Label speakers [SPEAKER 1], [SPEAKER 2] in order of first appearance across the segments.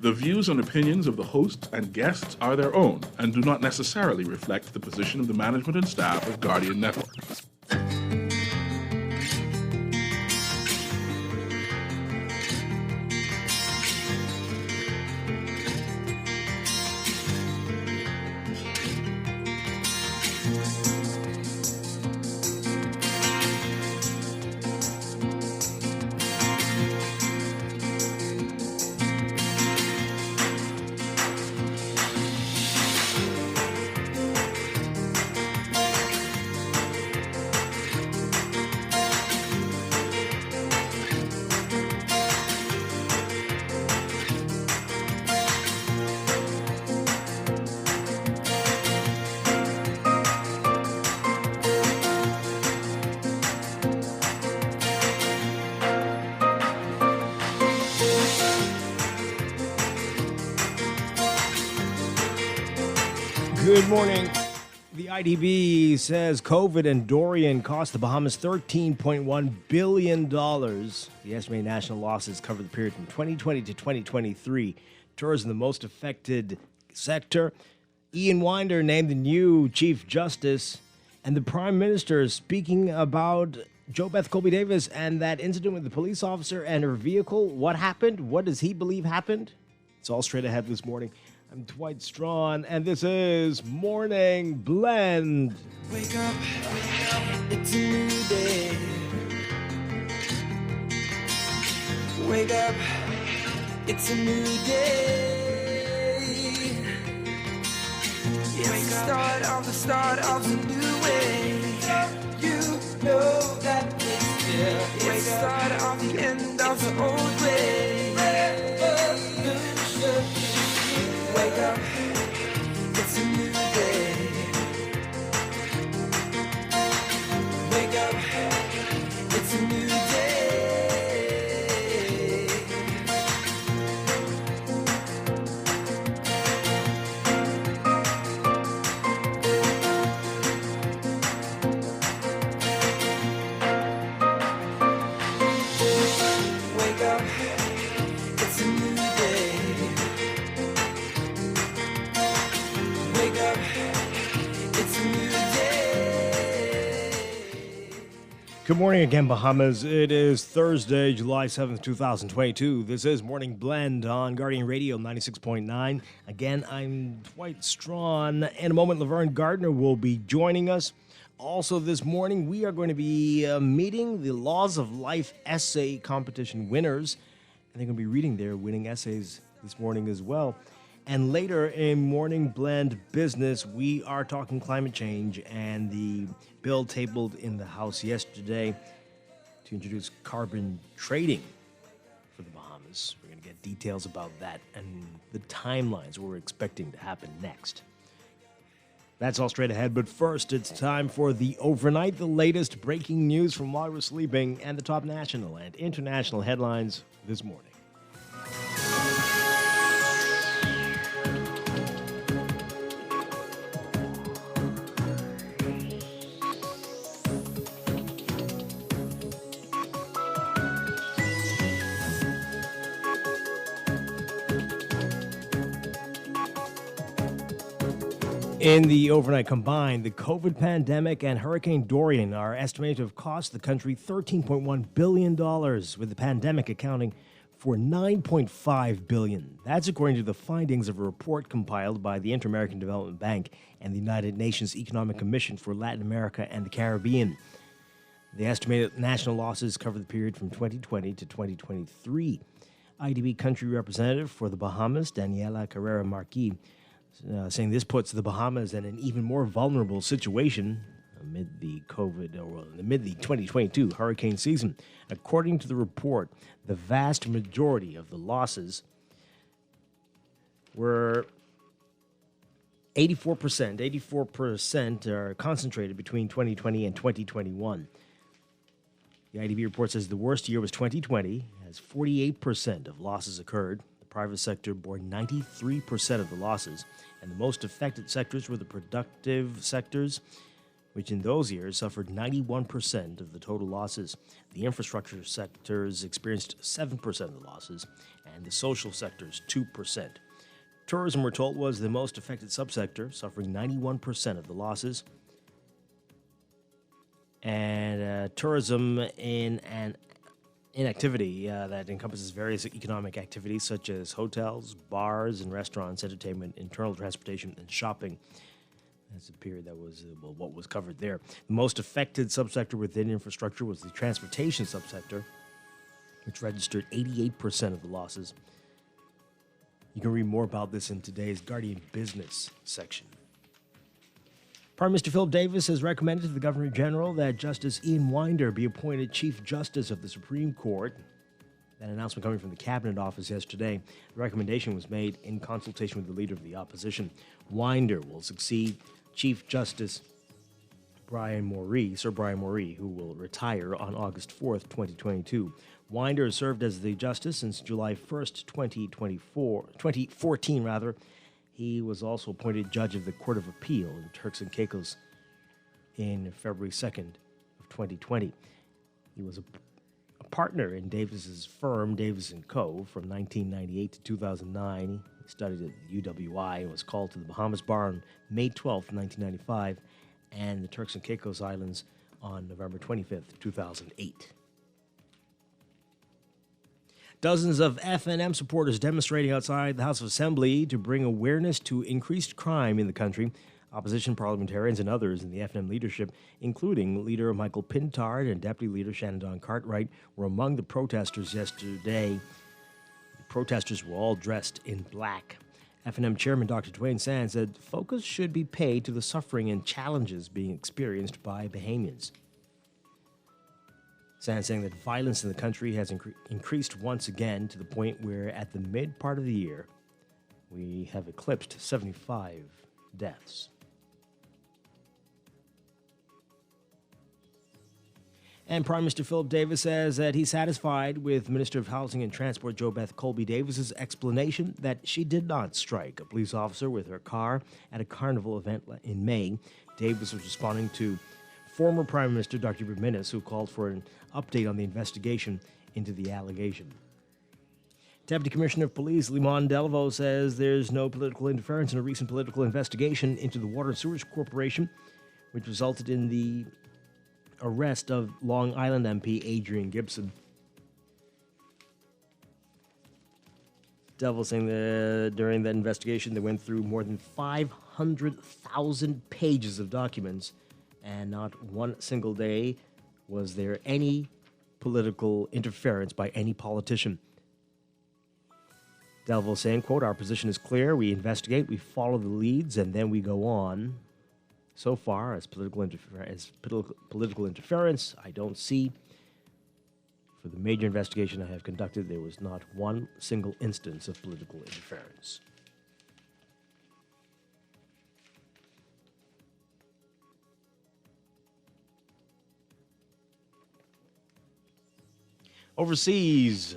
[SPEAKER 1] The views and opinions of the hosts and guests are their own and do not necessarily reflect the position of the management and staff of Guardian Network.
[SPEAKER 2] Good morning. The IDB says COVID and Dorian cost the Bahamas $13.1 billion. The estimated national losses cover the period from 2020 to 2023. Tourism, the most affected sector. Ian Winder named the new Chief Justice. And the Prime Minister is speaking about Jo Beth Colby Davis and that incident with the police officer and her vehicle. What happened? What does he believe happened? It's all straight ahead this morning. I'm Dwight Strachan, and this is Morning Blend.
[SPEAKER 3] Wake up, it's a new day. Wake up, it's a new day. It's the start of a new way. You know that it's here. It's the start of the end of the old way. Revolution. Wake up, it's a new day. Wake up, it's a new day. Wake up, it's a new day. Wake up, it's a new day.
[SPEAKER 2] Good morning again, Bahamas. It is Thursday, July 7th, 2022. This is Morning Blend on Guardian Radio 96.9. Again, I'm Dwight Strachan. In a moment, Laverne Gardner will be joining us. Also this morning, we are going to be meeting the Laws of Life essay competition winners. And they're going to be reading their winning essays this morning as well. And later in Morning Blend Business, we are talking climate change and the bill tabled in the House yesterday to introduce carbon trading for the Bahamas. We're going to get details about that and the timelines we're expecting to happen next. That's all straight ahead, but first it's time for the overnight, the latest breaking news from while we're sleeping, and the top national and international headlines this morning. In the overnight combined, the COVID pandemic and Hurricane Dorian are estimated to have cost the country $13.1 billion, with the pandemic accounting for $9.5 billion. That's according to the findings of a report compiled by the Inter-American Development Bank and the United Nations Economic Commission for Latin America and the Caribbean. The estimated national losses cover the period from 2020 to 2023. IDB country representative for the Bahamas, Daniela Carrera Marquis, saying this puts the Bahamas in an even more vulnerable situation amid the amid the 2022 hurricane season. According to the report, the vast majority of the losses were 84% are concentrated between 2020 and 2021. The IDB report says the worst year was 2020, as 48% of losses occurred. The private sector bore 93% of the losses, and the most affected sectors were the productive sectors, which in those years suffered 91% of the total losses. The infrastructure sectors experienced 7% of the losses, and the social sectors 2%. Tourism, we're told, was the most affected subsector, suffering 91% of the losses. And tourism in an activity that encompasses various economic activities such as hotels, bars and restaurants, entertainment, internal transportation, and shopping. That's a period that was what was covered there. The most affected subsector within infrastructure was the transportation subsector, which registered 88% of the losses. You can read more about this in today's Guardian Business section. Prime Minister Philip Davis has recommended to the Governor General that Justice Ian Winder be appointed Chief Justice of the Supreme Court. That announcement coming from the Cabinet Office yesterday. The recommendation was made in consultation with the Leader of the Opposition. Winder will succeed Chief Justice Sir Brian Moree, who will retire on August 4th, 2022. Winder has served as the Justice since July 1st, 2014. He was also appointed Judge of the Court of Appeal in Turks and Caicos in February 2nd of 2020. He was a partner in Davis's firm, Davis & Co., from 1998 to 2009. He studied at the UWI and was called to the Bahamas Bar on May 12th, 1995, and the Turks and Caicos Islands on November 25th, 2008. Dozens of FNM supporters demonstrating outside the House of Assembly to bring awareness to increased crime in the country. Opposition parliamentarians and others in the FNM leadership, including Leader Michael Pintard and Deputy Leader Shannon Dawn Cartwright, were among the protesters yesterday. The protesters were all dressed in black. FNM Chairman Dr. Dwayne Sand said focus should be paid to the suffering and challenges being experienced by Bahamians. Sand saying that violence in the country has increased once again to the point where at the mid part of the year, we have eclipsed 75 deaths. And Prime Minister Philip Davis says that he's satisfied with Minister of Housing and Transport Jo Beth Colby Davis's explanation that she did not strike a police officer with her car at a carnival event in May. Davis was responding to former Prime Minister Dr. Berminnis, who called for an update on the investigation into the allegation. Deputy Commissioner of Police Limon Delvo says there's no political interference in a recent political investigation into the Water and Sewage Corporation, which resulted in the arrest of Long Island MP Adrian Gibson. Delvo saying that during that investigation, they went through more than 500,000 pages of documents, and not one single day was there any political interference by any politician. Delvo saying, quote, "Our position is clear. We investigate, we follow the leads, and then we go on. So far, as political interference, I don't see. For the major investigation I have conducted, there was not one single instance of political interference." Overseas,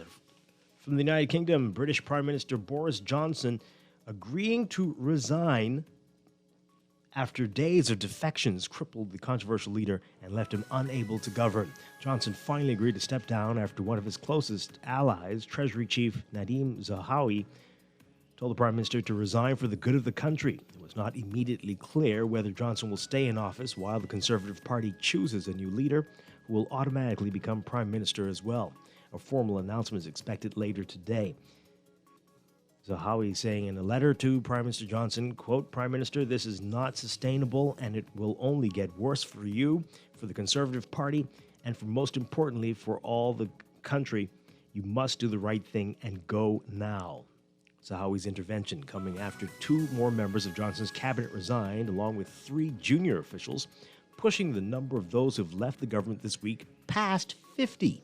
[SPEAKER 2] from the United Kingdom, British Prime Minister Boris Johnson agreeing to resign after days of defections crippled the controversial leader and left him unable to govern. Johnson finally agreed to step down after one of his closest allies, Treasury Chief Nadhim Zahawi, told the Prime Minister to resign for the good of the country. It was not immediately clear whether Johnson will stay in office while the Conservative Party chooses a new leader who will automatically become Prime Minister as well. A formal announcement is expected later today. Zahawi saying in a letter to Prime Minister Johnson, quote, "Prime Minister, this is not sustainable and it will only get worse for you, for the Conservative Party, and for most importantly for all the country. You must do the right thing and go now." Zahawi's intervention coming after two more members of Johnson's cabinet resigned, along with three junior officials, pushing the number of those who've left the government this week past 50.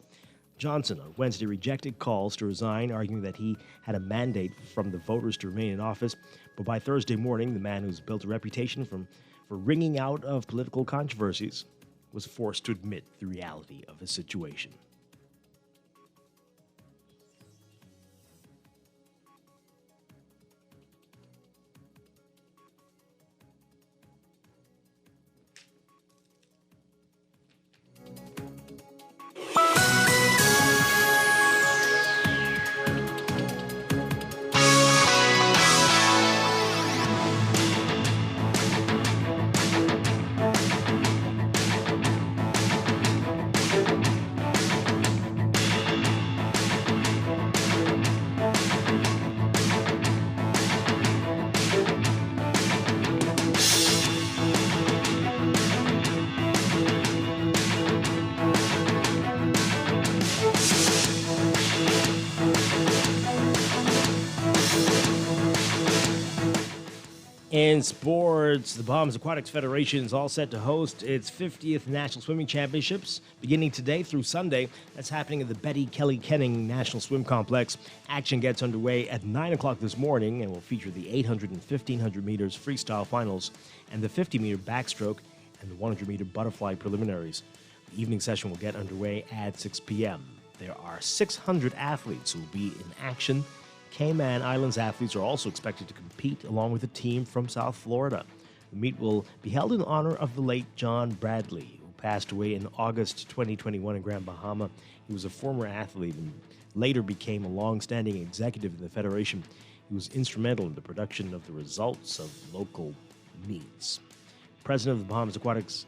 [SPEAKER 2] Johnson on Wednesday rejected calls to resign, arguing that he had a mandate from the voters to remain in office. But by Thursday morning, the man who's built a reputation for wringing out of political controversies was forced to admit the reality of his situation. In sports, the Bahamas Aquatics Federation is all set to host its 50th National Swimming Championships beginning today through Sunday. That's happening at the Betty Kelly Kenning National Swim Complex. Action gets underway at 9 o'clock this morning and will feature the 800 and 1500 meters freestyle finals and the 50-meter backstroke and the 100-meter butterfly preliminaries. The evening session will get underway at 6 p.m. There are 600 athletes who will be in action. Cayman Islands athletes are also expected to compete along with a team from South Florida. The meet will be held in honor of the late John Bradley, who passed away in August 2021 in Grand Bahama. He was a former athlete and later became a long-standing executive in the Federation. He was instrumental in the production of the results of local meets. President of the Bahamas Aquatics,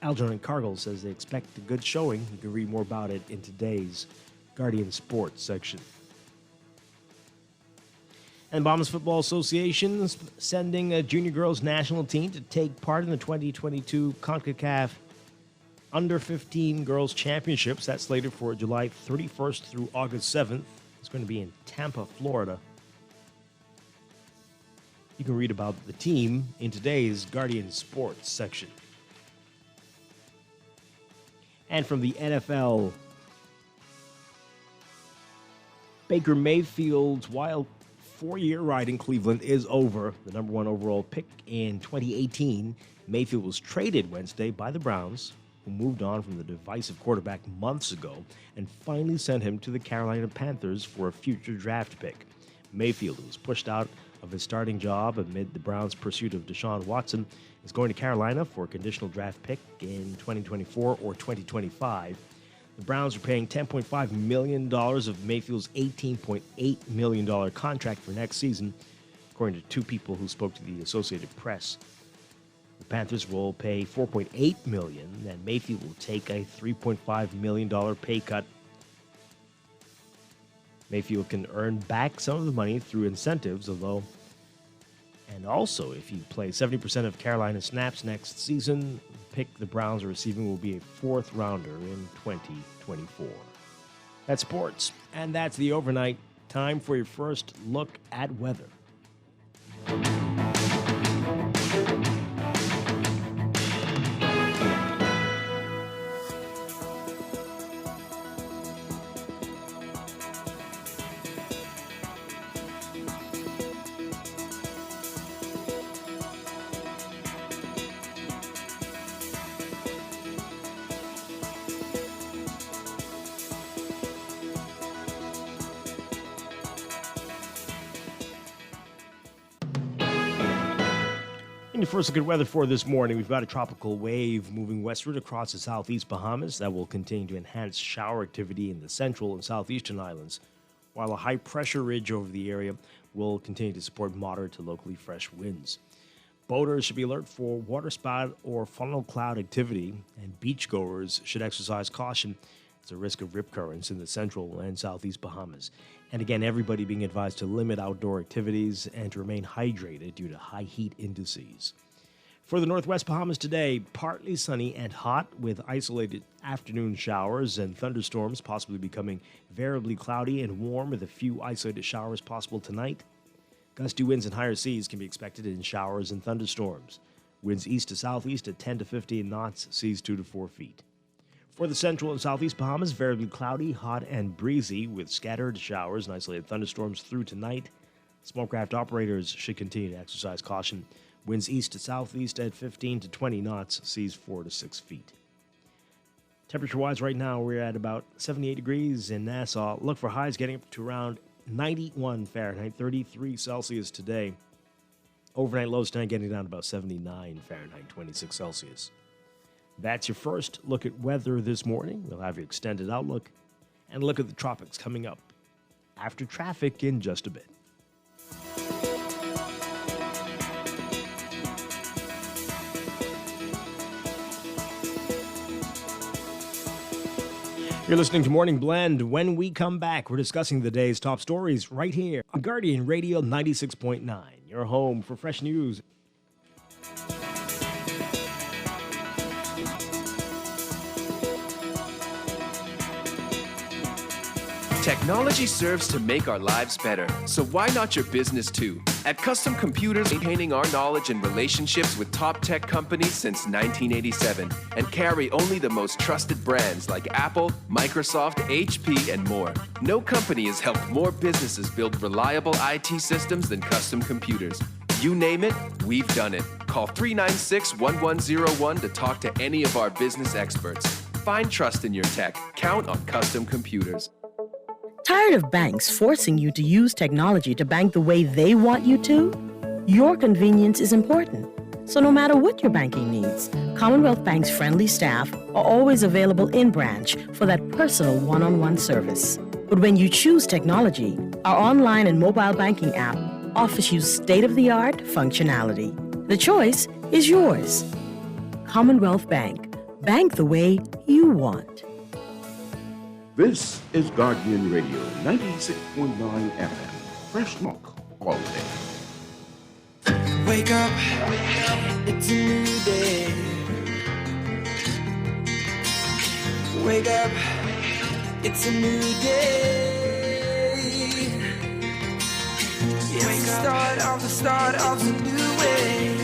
[SPEAKER 2] Algernon Cargill, says they expect a good showing. You can read more about it in today's Guardian Sports section. And Bahamas Football Association is sending a junior girls national team to take part in the 2022 CONCACAF Under-15 Girls Championships. That's slated for July 31st through August 7th. It's going to be in Tampa, Florida. You can read about the team in today's Guardian Sports section. And from the NFL, Baker Mayfield's wild 4-year ride in Cleveland is over. The number 1 overall pick in 2018, Mayfield was traded Wednesday by the Browns, who moved on from the divisive quarterback months ago and finally sent him to the Carolina Panthers for a future draft pick. Mayfield, who was pushed out of his starting job amid the Browns' pursuit of Deshaun Watson, is going to Carolina for a conditional draft pick in 2024 or 2025. The Browns are paying $10.5 million of Mayfield's $18.8 million contract for next season, according to 2 people who spoke to the Associated Press. The Panthers will pay $4.8 million, and Mayfield will take a $3.5 million pay cut. Mayfield can earn back some of the money through incentives, although, and also if you play 70% of Carolina snaps next season, pick the Browns are receiving will be a 4th rounder in 2024. That's sports, and that's the overnight. Time for your first look at weather. In your first look at weather for this morning, we've got a tropical wave moving westward across the southeast Bahamas that will continue to enhance shower activity in the central and southeastern islands, while a high-pressure ridge over the area will continue to support moderate to locally fresh winds. Boaters should be alert for waterspout or funnel cloud activity, and beachgoers should exercise caution. There's a risk of rip currents in the central and southeast Bahamas. And again, everybody being advised to limit outdoor activities and to remain hydrated due to high heat indices. For the northwest Bahamas today, partly sunny and hot with isolated afternoon showers and thunderstorms possibly becoming variably cloudy and warm with a few isolated showers possible tonight. Gusty winds and higher seas can be expected in showers and thunderstorms. Winds east to southeast at 10 to 15 knots, seas 2 to 4 feet. For the central and southeast Bahamas, variably cloudy, hot, and breezy with scattered showers and isolated thunderstorms through tonight. Smokecraft operators should continue to exercise caution. Winds east to southeast at 15 to 20 knots, seas 4 to 6 feet. Temperature-wise right now, we're at about 78 degrees in Nassau. Look for highs getting up to around 91 Fahrenheit, 33 Celsius today. Overnight lows tonight getting down to about 79 Fahrenheit, 26 Celsius. That's your first look at weather this morning. We'll have your extended outlook and look at the tropics coming up after traffic in just a bit. You're listening to Morning Blend. When we come back, we're discussing the day's top stories right here on Guardian Radio 96.9, your home for fresh news.
[SPEAKER 4] Technology serves to make our lives better, so why not your business too? At Custom Computers, maintaining our knowledge and relationships with top tech companies since 1987 and carry only the most trusted brands like Apple, Microsoft, HP, and more. No company has helped more businesses build reliable IT systems than Custom Computers. You name it, we've done it. Call 396-1101 to talk to any of our business experts. Find trust in your tech. Count on Custom Computers.
[SPEAKER 5] Tired of banks forcing you to use technology to bank the way they want you to? Your convenience is important. So no matter what your banking needs, Commonwealth Bank's friendly staff are always available in branch for that personal one-on-one service. But when you choose technology, our online and mobile banking app offers you state-of-the-art functionality. The choice is yours. Commonwealth Bank. Bank the way you want.
[SPEAKER 6] This is Guardian Radio, 96.9 FM. Fresh talk all day.
[SPEAKER 3] Wake up, it's a new day. Wake up, it's a new day. It's the start of a new way.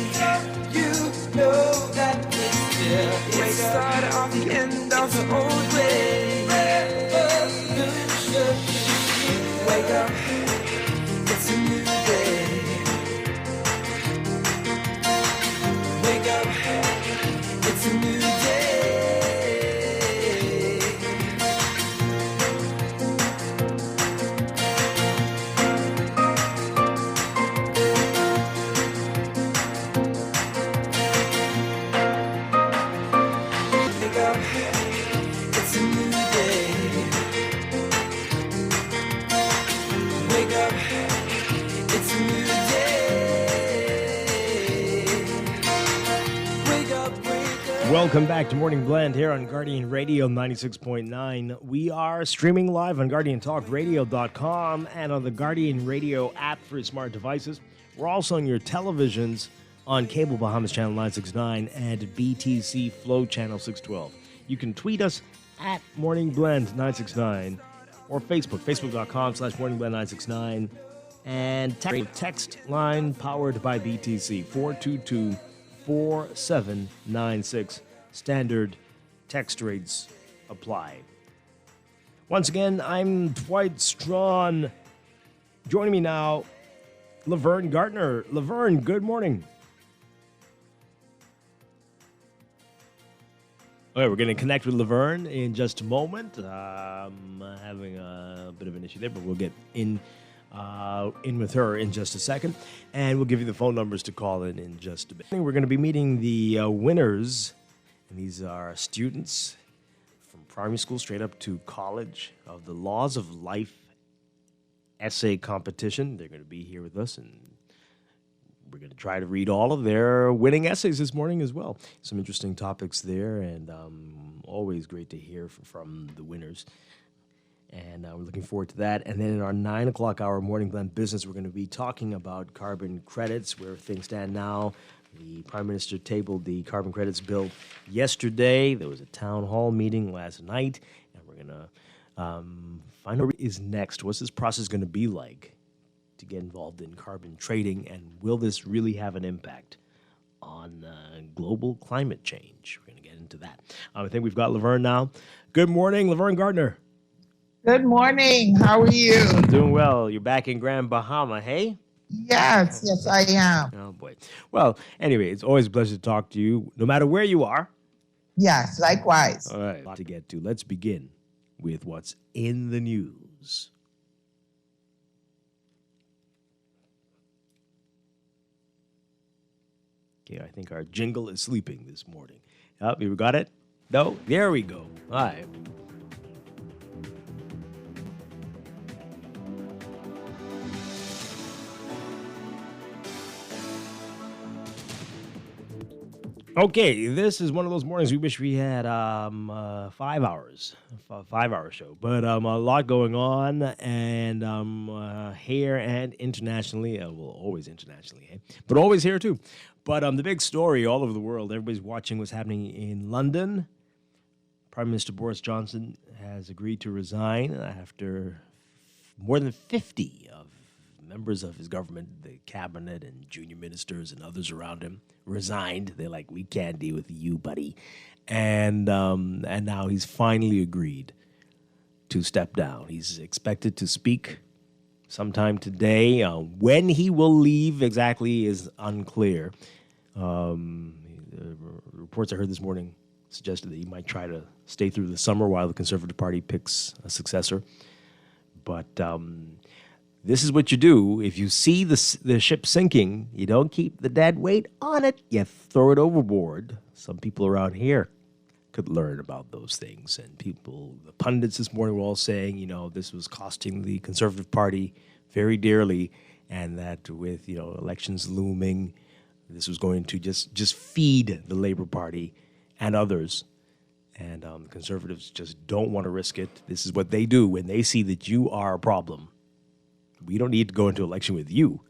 [SPEAKER 3] You know that it's there. It's the start of the end of the old way. Wake up, it's a new day. Wake up, it's a new day. Wake up, it's a new day. Wake up, it's a new day. Wake up, wake up.
[SPEAKER 2] Welcome back to Morning Blend here on Guardian Radio 96.9. We are streaming live on GuardianTalkRadio.com and on the Guardian Radio app for smart devices. We're also on your televisions on Cable Bahamas Channel 969 and BTC Flow Channel 612. You can tweet us at Morning Blend 969 or Facebook, facebook.com/morningblend969, and text line powered by BTC 422-4796. Standard text rates apply. Once again, I'm Dwight Strachan. Joining me now, Laverne Gardner. Laverne, good morning. All right, we're going to connect with Laverne in just a moment. Having a bit of an issue there, but we'll get in with her in just a second. And we'll give you the phone numbers to call in just a bit. We're going to be meeting the winners, and these are students from primary school straight up to college of the Laws of Life essay competition. They're going to be here with us, and we're going to try to read all of their winning essays this morning as well. Some interesting topics there, and always great to hear from the winners. And we're looking forward to that. And then in our 9 o'clock hour Morning Blend business, we're going to be talking about carbon credits, where things stand now. The Prime Minister tabled the carbon credits bill yesterday. There was a town hall meeting last night, and we're going to find out what is next. What's this process going to be like to get involved in carbon trading, and will this really have an impact on global climate change? We're going to get into that. I think we've got Laverne now. Good morning, Laverne Gardner.
[SPEAKER 7] Good morning. How are you?
[SPEAKER 2] Doing well. You're back in Grand Bahama, hey?
[SPEAKER 7] Yes, I am.
[SPEAKER 2] Oh, boy. Well, anyway, it's always a pleasure to talk to you, no matter where you are.
[SPEAKER 7] Yes, likewise.
[SPEAKER 2] All right, a lot to get to. Let's begin with what's in the news. Okay, I think our jingle is sleeping this morning. Oh, you got it? No? There we go. All right. Okay, this is one of those mornings we wish we had 5 hours, a 5-hour show. But a lot going on, and here and internationally, well, always internationally, eh? But always here too. But the big story all over the world, everybody's watching what's happening in London. Prime Minister Boris Johnson has agreed to resign after more than 50 of members of his government, the cabinet and junior ministers and others around him, resigned. They're like, we can't deal with you, buddy. And now he's finally agreed to step down. He's expected to speak sometime today. When he will leave exactly is unclear. The reports I heard this morning suggested that he might try to stay through the summer while the Conservative Party picks a successor. But this is what you do. If you see the ship sinking, you don't keep the dead weight on it. You throw it overboard. Some people around here could learn about those things. And the pundits this morning were all saying, this was costing the Conservative Party very dearly, and that with, elections looming, this was going to just feed the Labor Party and others. And the Conservatives just don't want to risk it. This is what they do when they see that you are a problem. We don't need to go into election with you.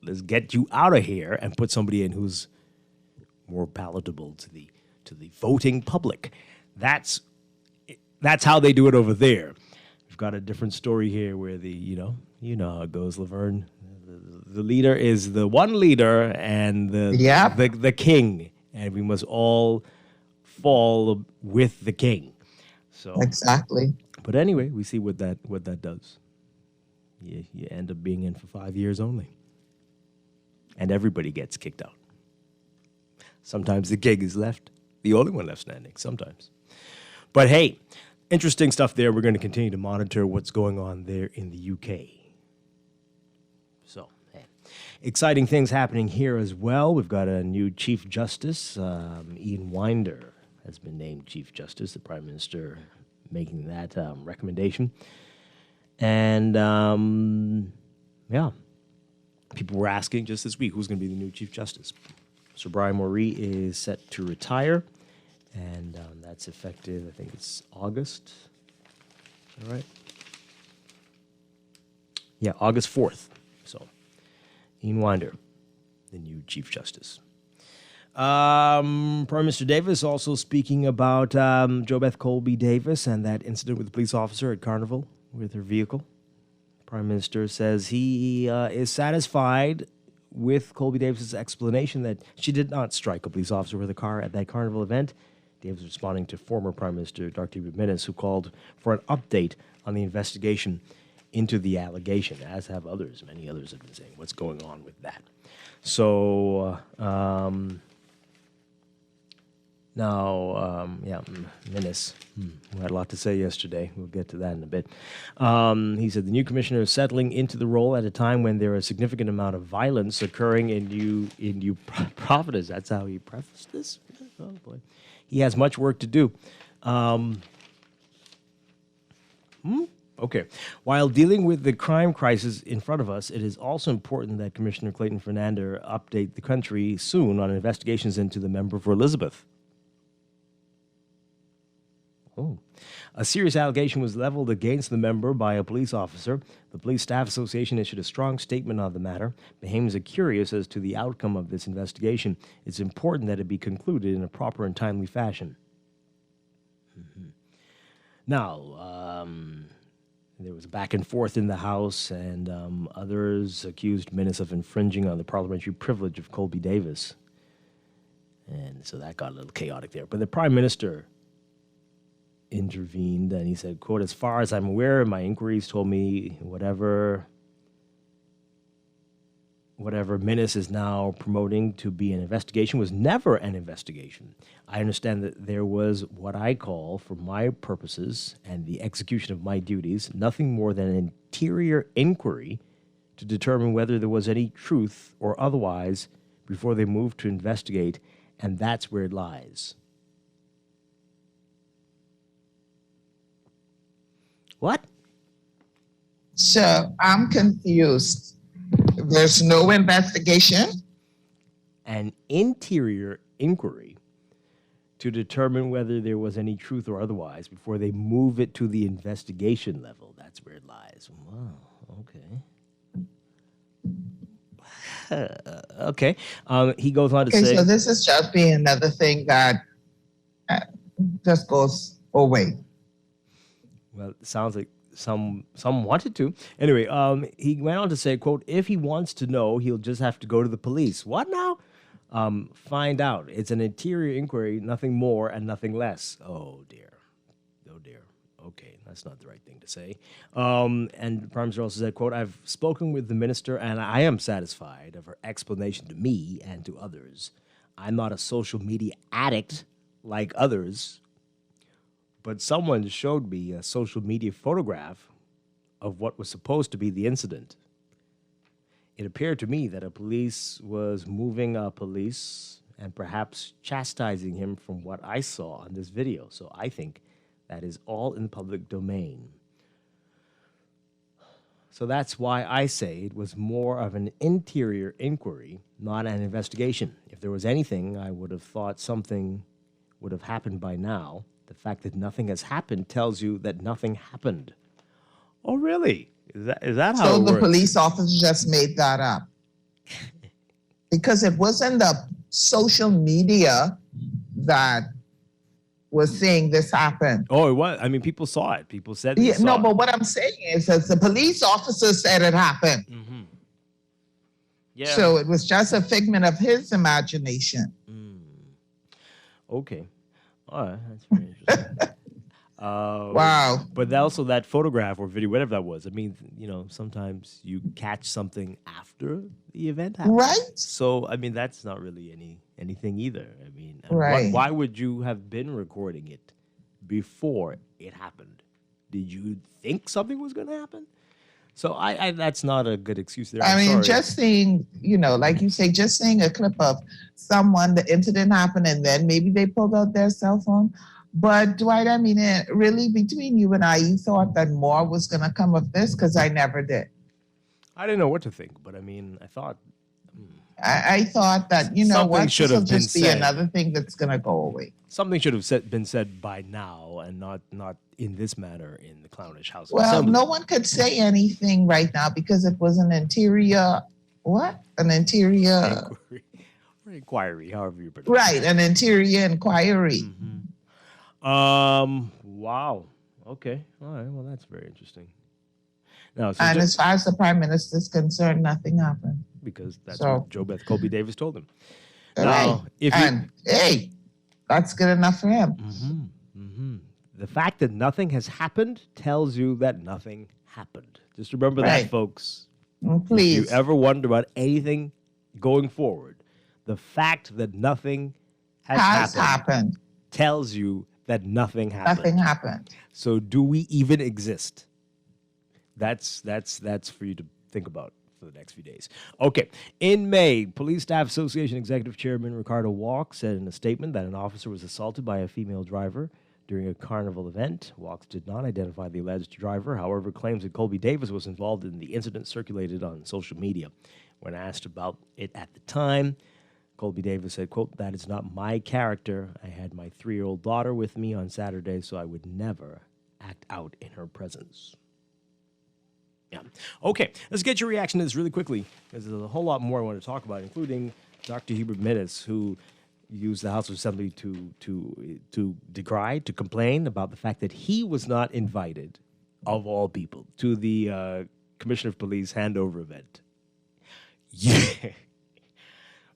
[SPEAKER 2] Let's get you out of here and put somebody in who's more palatable to the voting public. That's how they do it over there. We've got a different story here where you know how it goes, Laverne. The leader is the one leader and the king, and we must all fall with the king. So
[SPEAKER 7] Exactly.
[SPEAKER 2] But anyway, we see what that does. You end up being in for 5 years only, and everybody gets kicked out. Sometimes the king is left, the only one left standing. Sometimes, but hey, interesting stuff there. We're going to continue to monitor what's going on there in the UK. So, hey, exciting things happening here as well. We've got a new Chief Justice. Ian Winder has been named Chief Justice. The Prime Minister making that recommendation. And, people were asking just this week, who's going to be the new Chief Justice? Sir Brian Moree is set to retire, and that's effective, I think it's August. Is that right? Yeah, August 4th. So, Ian Winder, the new Chief Justice. Prime Minister Davis also speaking about JoBeth Colby Davis and that incident with the police officer at Carnival with her vehicle. Prime Minister says he is satisfied with Colby Davis's explanation that she did not strike a police officer with a car at that Carnival event. Davis responding to former Prime Minister Dr. McMinnis, who called for an update on the investigation into the allegation, as have others. Many others have been saying what's going on with that. So, Minnis had a lot to say yesterday. We'll get to that in a bit. He said the new commissioner is settling into the role at a time when there is a significant amount of violence occurring in New Providence. That's how he prefaced this? Oh, boy. He has much work to do. Okay. While dealing with the crime crisis in front of us, it is also important that Commissioner Clayton Fernander update the country soon on investigations into the member for Elizabeth. Oh. A serious allegation was leveled against the member by a police officer. The Police Staff Association issued a strong statement on the matter. Bahamians are curious as to the outcome of this investigation. It's important that it be concluded in a proper and timely fashion. Mm-hmm. Now, there was a back and forth in the House, and others accused Minnis of infringing on the parliamentary privilege of Colby Davis. And so that got a little chaotic there. But the Prime Minister intervened, and he said, quote, as far as I'm aware, my inquiries told me whatever Minnis is now promoting to be an investigation was never an investigation. I understand that there was what I call, for my purposes and the execution of my duties, nothing more than an interior inquiry to determine whether there was any truth or otherwise before they moved to investigate, and that's where it lies. What?
[SPEAKER 7] So I'm confused. There's no investigation?
[SPEAKER 2] An interior inquiry to determine whether there was any truth or otherwise before they move it to the investigation level. That's where it lies. Wow, okay. Okay. He goes on to say...
[SPEAKER 7] so this is just being another thing that just goes away.
[SPEAKER 2] Well, it sounds like some wanted to. Anyway, he went on to say, quote, if he wants to know, he'll just have to go to the police. What now? Find out. It's an interior inquiry, nothing more and nothing less. Oh, dear. Oh, dear. Okay, that's not the right thing to say. And the Prime Minister also said, quote, I've spoken with the minister and I am satisfied of her explanation to me and to others. I'm not a social media addict like others, but someone showed me a social media photograph of what was supposed to be the incident. It appeared to me that a police was moving a police and perhaps chastising him from what I saw on this video. So I think that is all in the public domain. So that's why I say it was more of an interior inquiry, not an investigation. If there was anything, I would have thought something would have happened by now. The fact that nothing has happened tells you that nothing happened. Oh, really? Is that how
[SPEAKER 7] So
[SPEAKER 2] it
[SPEAKER 7] the
[SPEAKER 2] works?
[SPEAKER 7] police officer just made that up. Because it wasn't the social media that was saying this happened.
[SPEAKER 2] Oh, it was. I mean, people saw it. People said they
[SPEAKER 7] Yeah,
[SPEAKER 2] saw
[SPEAKER 7] no,
[SPEAKER 2] it.
[SPEAKER 7] but what I'm saying is that the police officer said it happened.
[SPEAKER 2] Yeah.
[SPEAKER 7] So it was just a figment of his imagination.
[SPEAKER 2] Okay. All right. That's very interesting.
[SPEAKER 7] Wow.
[SPEAKER 2] But also that photograph or video, whatever that was, I mean, you know, sometimes you catch something after the event happens.
[SPEAKER 7] Right?
[SPEAKER 2] So, I mean, that's not really anything either. I mean, and
[SPEAKER 7] Right.
[SPEAKER 2] why would you have been recording it before it happened? Did you think something was going to happen? So I that's not a good excuse there.
[SPEAKER 7] I
[SPEAKER 2] I'm
[SPEAKER 7] mean,
[SPEAKER 2] sorry.
[SPEAKER 7] just seeing, like you say, just seeing a clip of someone, the incident happened, and then maybe they pulled out their cell phone. But Dwight, I mean, really, between you and I, you thought that more was going to come of this? Because I never did.
[SPEAKER 2] I didn't know what to think, but I mean, I thought
[SPEAKER 7] I thought that, you know
[SPEAKER 2] Something
[SPEAKER 7] what,
[SPEAKER 2] should
[SPEAKER 7] this will
[SPEAKER 2] have been
[SPEAKER 7] just be
[SPEAKER 2] said.
[SPEAKER 7] another thing that's going to go away.
[SPEAKER 2] something should have been said by now, and not in this manner in the clownish House of
[SPEAKER 7] Well,
[SPEAKER 2] Assembly.
[SPEAKER 7] no one could say anything right now because it was an interior, An interior,
[SPEAKER 2] Inquiry. Or inquiry, however you pronounce
[SPEAKER 7] right, an interior inquiry.
[SPEAKER 2] Wow. Okay. All right. Well, that's very interesting. Now, so
[SPEAKER 7] And as far as the prime minister is concerned, nothing happened.
[SPEAKER 2] because that's
[SPEAKER 7] so-
[SPEAKER 2] what Joe Beth Colby Davis told him.
[SPEAKER 7] Right.
[SPEAKER 2] Now, if you,
[SPEAKER 7] And hey, that's good enough for him.
[SPEAKER 2] the fact that nothing has happened tells you that nothing happened. Just remember that,
[SPEAKER 7] Right.
[SPEAKER 2] folks.
[SPEAKER 7] Please.
[SPEAKER 2] If you ever wonder about anything going forward, the fact that nothing has
[SPEAKER 7] happened.
[SPEAKER 2] tells you that nothing happened.
[SPEAKER 7] Nothing happened.
[SPEAKER 2] So do we even exist? That's for you to think about for the next few days. Okay. In May, Police Staff Association Executive Chairman Ricardo Walk said in a statement that an officer was assaulted by a female driver during a carnival event. Walks did not identify the alleged driver, however, claims that Colby Davis was involved in the incident circulated on social media. When asked about it at the time, Colby Davis said, quote, "That is not my character. I had my 3-year-old daughter with me on Saturday, so I would never act out in her presence." Yeah. Okay, let's get your reaction to this really quickly, because there's a whole lot more I want to talk about, including Dr. Hubert Minnis, who used the House of Assembly to decry, to complain about the fact that he was not invited, of all people, to the Commissioner of Police handover event. Yeah.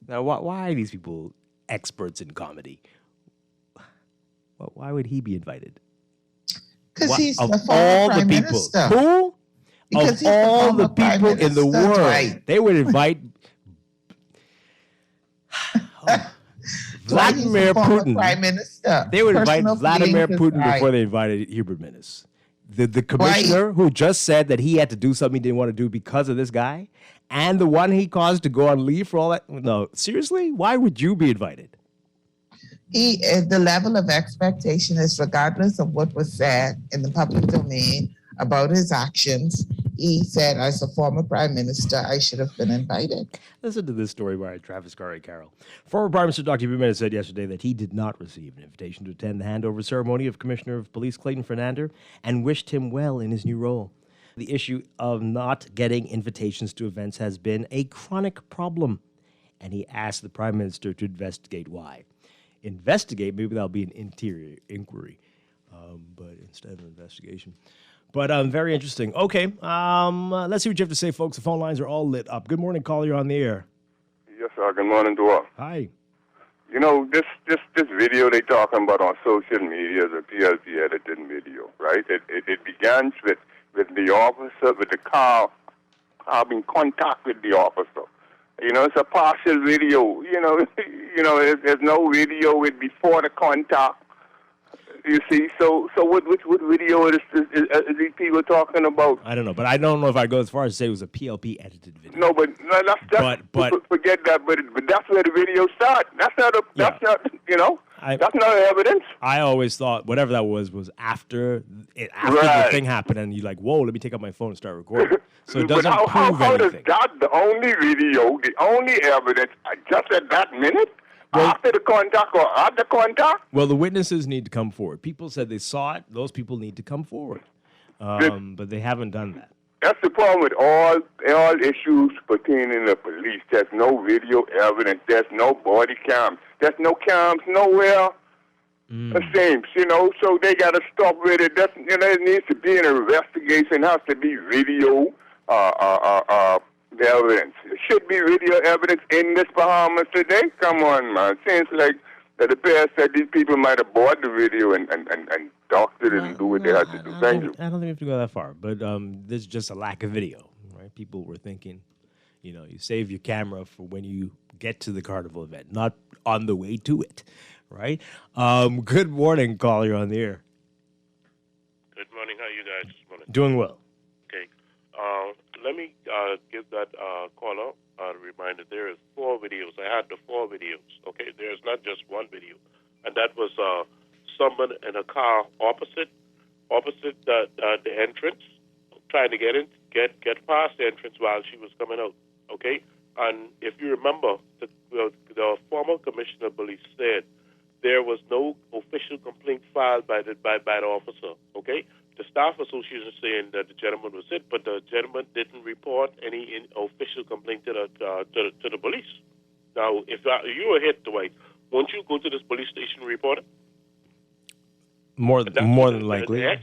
[SPEAKER 2] Now, why are these people experts in comedy? Why would he be invited?
[SPEAKER 7] Because he's
[SPEAKER 2] Of
[SPEAKER 7] the former
[SPEAKER 2] all the
[SPEAKER 7] prime
[SPEAKER 2] people,
[SPEAKER 7] minister.
[SPEAKER 2] who?
[SPEAKER 7] Because
[SPEAKER 2] Of
[SPEAKER 7] he's the
[SPEAKER 2] all the
[SPEAKER 7] former prime
[SPEAKER 2] people in the
[SPEAKER 7] minister,
[SPEAKER 2] world,
[SPEAKER 7] Dwight.
[SPEAKER 2] they would invite
[SPEAKER 7] Dwight, he's the
[SPEAKER 2] Vladimir
[SPEAKER 7] former
[SPEAKER 2] Putin.
[SPEAKER 7] prime minister.
[SPEAKER 2] They would invite
[SPEAKER 7] Personal
[SPEAKER 2] Vladimir
[SPEAKER 7] feelings
[SPEAKER 2] Putin
[SPEAKER 7] aside.
[SPEAKER 2] before they invited Hubert Minnis. The commissioner who just said that he had to do something he didn't want to do because of this guy, and the one he caused to go on leave for all that. No, seriously, why would you be invited?
[SPEAKER 7] The level of expectation is regardless of what was said in the public domain about his actions. He said, as a former prime minister, I should have been invited.
[SPEAKER 2] Listen to this story by Travis Carey-Carroll. Former Prime Minister Dr. Hubert said yesterday that he did not receive an invitation to attend the handover ceremony of Commissioner of Police Clayton Fernander and wished him well in his new role. The issue of not getting invitations to events has been a chronic problem, and he asked the Prime Minister to investigate why. Investigate, maybe that'll be an interior inquiry, but instead of investigation. But very interesting. Okay, let's see what you have to say, folks. The phone lines are all lit up. Good morning, caller. You're on the air.
[SPEAKER 8] Yes, sir. Good morning, Dwight.
[SPEAKER 2] Hi.
[SPEAKER 8] You know, this video they talking about on social media is a PLP edited video, right? It begins with the officer, with the car having contact with the officer. You know, it's a partial video. There's no video with before the contact. You see, so which video is these people talking about?
[SPEAKER 2] I don't know, but I don't know if I go as far as to say it was a PLP edited video.
[SPEAKER 8] No, but forget that. But that's where the video starts. That's not that's not evidence.
[SPEAKER 2] I always thought whatever that was after the thing happened, and you're like, whoa, let me take out my phone and start recording. So it doesn't prove
[SPEAKER 8] how
[SPEAKER 2] anything.
[SPEAKER 8] Is that the only video, the only evidence, just at that minute? Well, after the contact or after contact?
[SPEAKER 2] Well, the witnesses need to come forward. People said they saw it. Those people need to come forward. But they haven't done that.
[SPEAKER 8] That's the problem with all issues pertaining to police. There's no video evidence. There's no body cams. There's no cams nowhere. It seems, so they got to stop with it. There needs to be an investigation. It has to be video evidence. It should be video evidence in this Bahamas today. Come on, man. Seems like that the pair said these people might have bought the video and doctored it and do what they had to do. Thank you.
[SPEAKER 2] I don't think we have to go that far. But there's just a lack of video, right? People were thinking, you save your camera for when you get to the carnival event, not on the way to it, right? Good morning, caller. You're on the air.
[SPEAKER 9] Good morning. How are you guys this morning?
[SPEAKER 2] Doing well.
[SPEAKER 9] Okay. Let me give that caller a reminder. There is 4 videos. I had the 4 videos. Okay, there's not just one video, and that was someone in a car opposite the entrance, trying to get past the entrance while she was coming out. Okay, and if you remember, the former commissioner of police said there was no official complaint filed by the officer. Okay. The staff association is saying that the gentleman was hit, but the gentleman didn't report any official complaint to the police. Now, if you were hit, Dwight, won't you go to this police station and report it?
[SPEAKER 2] More than likely, I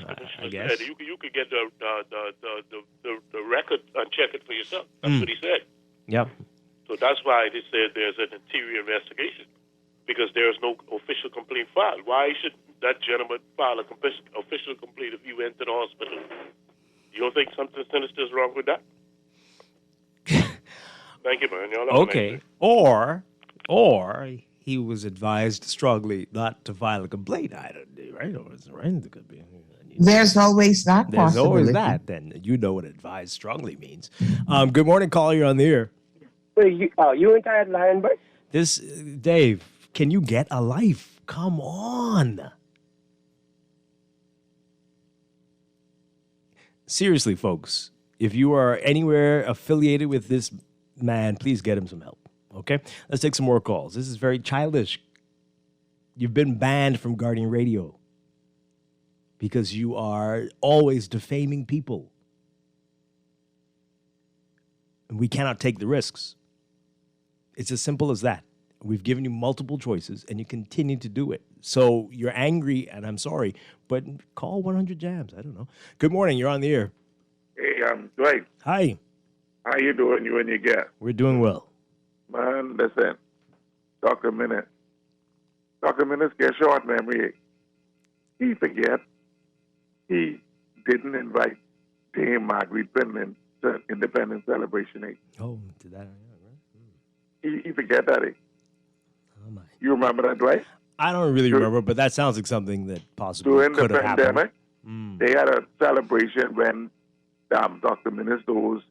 [SPEAKER 2] guess.
[SPEAKER 9] You could get the record and check it for yourself. That's what he said.
[SPEAKER 2] Yep.
[SPEAKER 9] So that's why they said there's an interior investigation, because there is no official complaint filed. Why should that gentleman file official complaint if you went to the hospital? You don't think something sinister is wrong with that? Thank you, man. Y'all
[SPEAKER 2] okay. Or he was advised strongly not to file a complaint. I don't know, right? Or is it right? It could be.
[SPEAKER 7] There's always that
[SPEAKER 2] There's
[SPEAKER 7] possibility.
[SPEAKER 2] always that. Then you know what advised strongly means. Good morning, caller. You're on the air.
[SPEAKER 10] You retired Lionbird?
[SPEAKER 2] Dave, can you get a life? Come on. Seriously, folks, if you are anywhere affiliated with this man, please get him some help, okay? Let's take some more calls. This is very childish. You've been banned from Guardian Radio because you are always defaming people. And we cannot take the risks. It's as simple as that. We've given you multiple choices, and you continue to do it. So you're angry, and I'm sorry, but call 100 Jams. I don't know. Good morning. You're on the air.
[SPEAKER 8] Hey, Dwight.
[SPEAKER 2] Hi.
[SPEAKER 8] How you doing, you and your guest?
[SPEAKER 2] We're doing well.
[SPEAKER 8] Man, listen. Dr. Minute. Dr. Minute's get short memory. He forget he didn't invite Dame Marguerite Finland to Independence Celebration 8.
[SPEAKER 2] Oh, did that?
[SPEAKER 8] He forget that.
[SPEAKER 2] Oh my.
[SPEAKER 8] You remember that, Dwight?
[SPEAKER 2] I don't really remember, but that sounds like something that possibly
[SPEAKER 8] during
[SPEAKER 2] could
[SPEAKER 8] the
[SPEAKER 2] have
[SPEAKER 8] pandemic,
[SPEAKER 2] happened.
[SPEAKER 8] they had a celebration when Dr. Ministers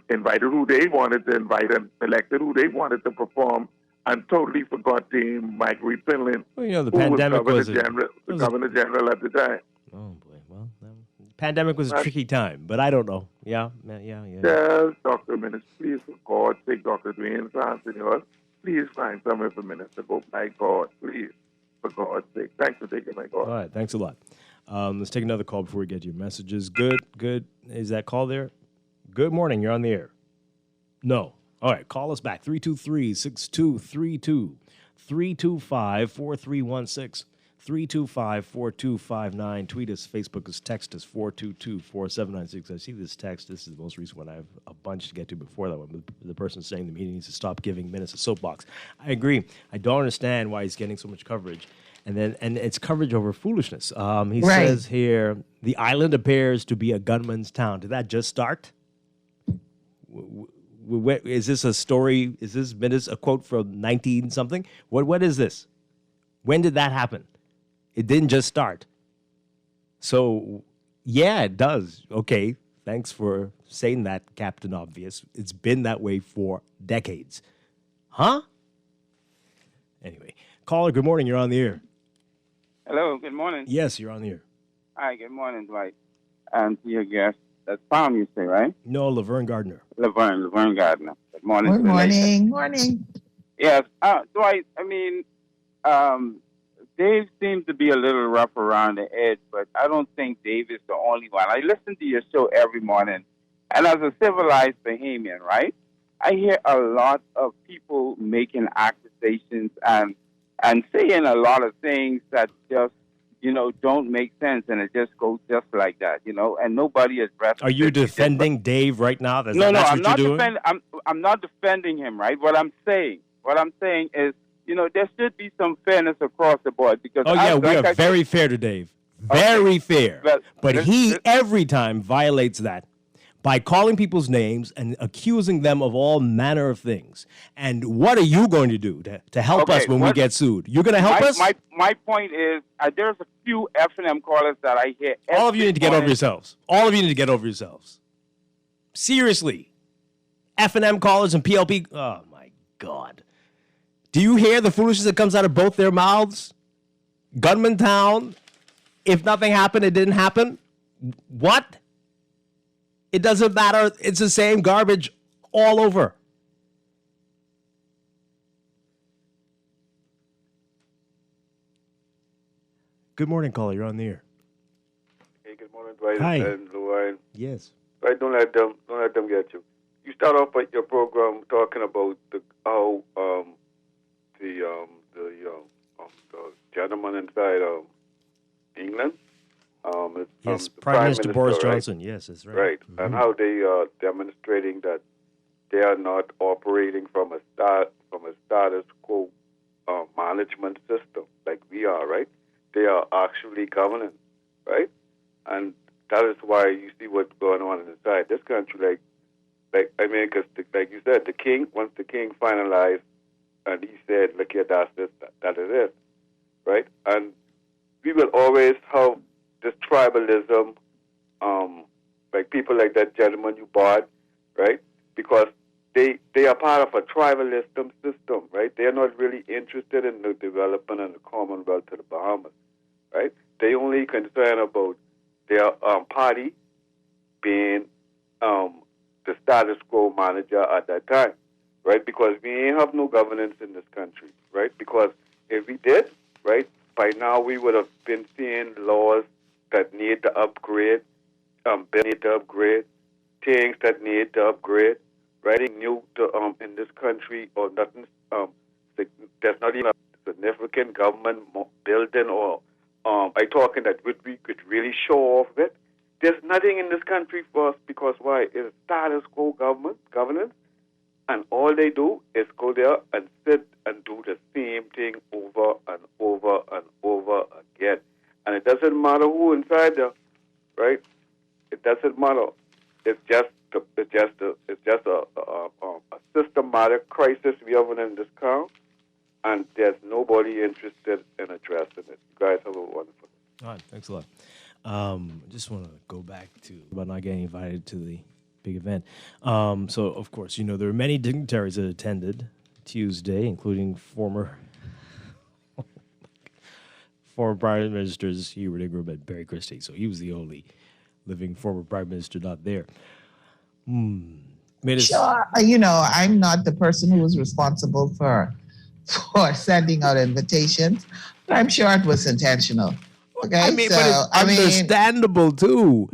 [SPEAKER 8] invited who they wanted to invite and elected who they wanted to perform, and totally forgot Dame Marguerite Finland,
[SPEAKER 2] Well, the pandemic was
[SPEAKER 8] the Governor General at the time.
[SPEAKER 2] Oh boy, well, the pandemic was a tricky time, but I don't know. Yeah.
[SPEAKER 8] Yes, Dr. Minister, please, for God's sake, Dr. Dwayne Francis, please find somewhere for Minister to go. My God, please, for God's sake. Thanks for taking my call.
[SPEAKER 2] All right, thanks a lot. Let's take another call before we get to your messages. Good. Is that call there? Good morning. You're on the air. No. All right, call us back. 323-6232. 325-4316. 325-4259. Tweet us, Facebook us, text us, 422-4796. I see this text. This is the most recent one. I have a bunch to get to before that one. The person saying the media needs to stop giving minutes a soapbox. I agree. I don't understand why he's getting so much coverage. And it's coverage over foolishness. He says here, the island appears to be a gunman's town. Did that just start? Is this a story? Is this minutes a quote from 19-something? What is this? When did that happen? It didn't just start. So, yeah, it does. Okay, thanks for saying that, Captain Obvious. It's been that way for decades. Huh? Anyway, caller, good morning. You're on the air.
[SPEAKER 11] Hello, good morning.
[SPEAKER 2] Yes, you're on the air.
[SPEAKER 11] Hi, good morning, Dwight. And to your guest, that's Palm, you say, right?
[SPEAKER 2] No, Laverne Gardner.
[SPEAKER 11] Laverne Gardner. Good morning.
[SPEAKER 7] Good morning. Morning.
[SPEAKER 11] Yes, Dwight, I mean, Dave seems to be a little rough around the edge, but I don't think Dave is the only one. I listen to your show every morning, and as a civilized Bahamian, right, I hear a lot of people making accusations and saying a lot of things that just, don't make sense, and it just goes just like that, and nobody is addresses.
[SPEAKER 2] Are you defending Dave right now?
[SPEAKER 11] No, I'm not defending. I'm not defending him, right? What I'm saying is, there should be some fairness across the board because.
[SPEAKER 2] Oh yeah, we are very fair to Dave, very fair. But he every time violates that by calling people's names and accusing them of all manner of things. And what are you going to do to help us when we get sued? You're going to help us?
[SPEAKER 11] My point is, there's a few F&M callers that I hear.
[SPEAKER 2] All of you need to get over yourselves. All of you need to get over yourselves. Seriously. F&M callers and PLP. Oh, my God. Do you hear the foolishness that comes out of both their mouths? Gunman Town. If nothing happened, it didn't happen. What? It doesn't matter. It's the same garbage all over. Good morning, caller. You're on the air.
[SPEAKER 12] Hey, good morning, Dwight.
[SPEAKER 2] Hi.
[SPEAKER 12] And Luan.
[SPEAKER 2] Yes.
[SPEAKER 12] Right, don't let them get you. You start off with your program talking about how the gentleman inside England.
[SPEAKER 2] Yes, Prime Minister Boris Johnson. Yes, that's right.
[SPEAKER 12] Right, and how they are demonstrating that they are not operating from a status quo management system like we are, right? They are actually governing, right? And that is why you see what's going on inside this country. Because like you said, once the king finalized, and he said, "Look here, that's this, that is it," right? And we will always have this tribalism, like people like that gentleman you bought, right? Because they are part of a tribalism system, right? They are not really interested in the development and the Commonwealth of the Bahamas, right? They only concerned about their party being the status quo manager at that time, right? Because we ain't have no governance in this country, right? Because if we did, right, by now we would have been seeing laws that need to upgrade, things that need to upgrade, writing new to, in this country, or nothing. There's not even a significant government building, or I talking that we could really show off it. There's nothing in this country for us because why? It's status quo governance, and all they do is go there and sit and do the same thing over and over and over again. And it doesn't matter who inside there, right? It doesn't matter. It's just a systematic crisis we have in this town, and there's nobody interested in addressing it. You guys have a wonderful day.
[SPEAKER 2] All right, thanks a lot. I just want to go back to about not getting invited to the big event. So, of course, there are many dignitaries that attended Tuesday, including former Prime Ministers Hubert Ingraham and Barry Christie. So he was the only living former Prime Minister not there.
[SPEAKER 7] Sure, I'm not the person who was responsible for sending out invitations, but I'm sure it was intentional. Okay,
[SPEAKER 2] but it's understandable too.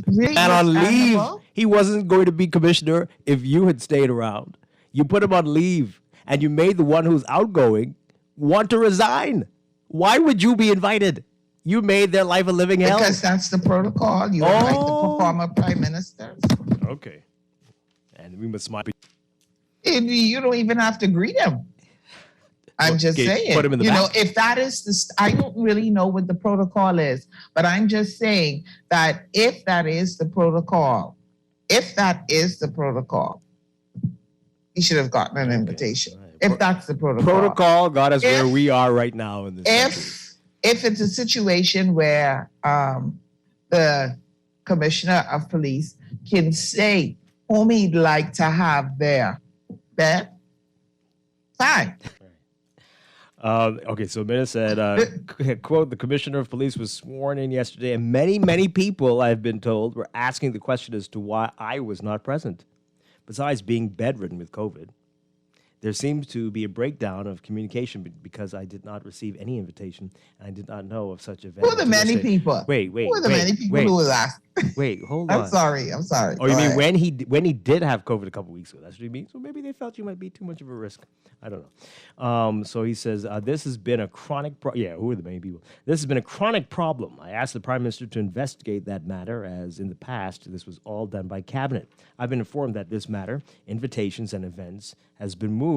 [SPEAKER 7] Really
[SPEAKER 2] and on leave, he wasn't going to be commissioner if you had stayed around. You put him on leave, and you made the one who's outgoing want to resign. Why would you be invited? You made their life a living hell.
[SPEAKER 7] Because that's the protocol. You invite the former prime ministers.
[SPEAKER 2] Okay. And we must might be.
[SPEAKER 7] You don't even have to greet him. I'm just saying.
[SPEAKER 2] Put him in the back.
[SPEAKER 7] If that is I don't really know what the protocol is, but I'm just saying that if that is the protocol, he should have gotten an invitation. Right. If that's the protocol.
[SPEAKER 2] Protocol got us where we are right now in this country.
[SPEAKER 7] If it's a situation where the commissioner of police can say whom he'd like to have there, then fine.
[SPEAKER 2] Okay, so Minna said, quote, the commissioner of police was sworn in yesterday, and many people, I've been told, were asking the question as to why I was not present. Besides being bedridden with COVID, there seems to be a breakdown of communication because I did not receive any invitation, and I did not know of such event.
[SPEAKER 7] Who are the many people?
[SPEAKER 2] Wait.
[SPEAKER 7] Who are the many people who was asked?
[SPEAKER 2] Wait, hold on.
[SPEAKER 7] I'm sorry.
[SPEAKER 2] Oh, you mean when he did have COVID a couple weeks ago? That's what you mean? So maybe they felt you might be too much of a risk. I don't know. So he says, this has been a chronic who are the many people? This has been a chronic problem. I asked the Prime Minister to investigate that matter, as in the past, this was all done by Cabinet. I've been informed that this matter, invitations and events, has been moved,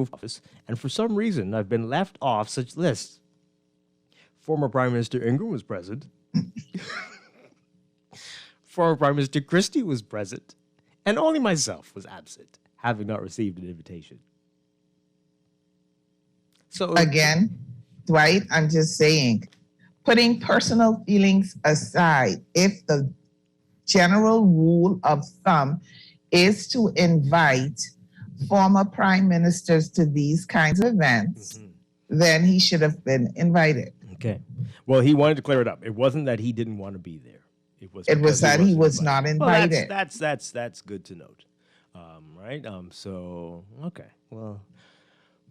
[SPEAKER 2] and for some reason, I've been left off such lists. Former Prime Minister Ingram was present. Former Prime Minister Christie was present, and only myself was absent, having not received an invitation. So
[SPEAKER 7] again, Dwight, I'm just saying, putting personal feelings aside, if the general rule of thumb is to invite former prime ministers to these kinds of events, then he should have been invited.
[SPEAKER 2] Okay. Well, he wanted to clear it up. It wasn't that he didn't want to be there. It was
[SPEAKER 7] that he was not invited.
[SPEAKER 2] Well, that's good to note, right? So okay. Well,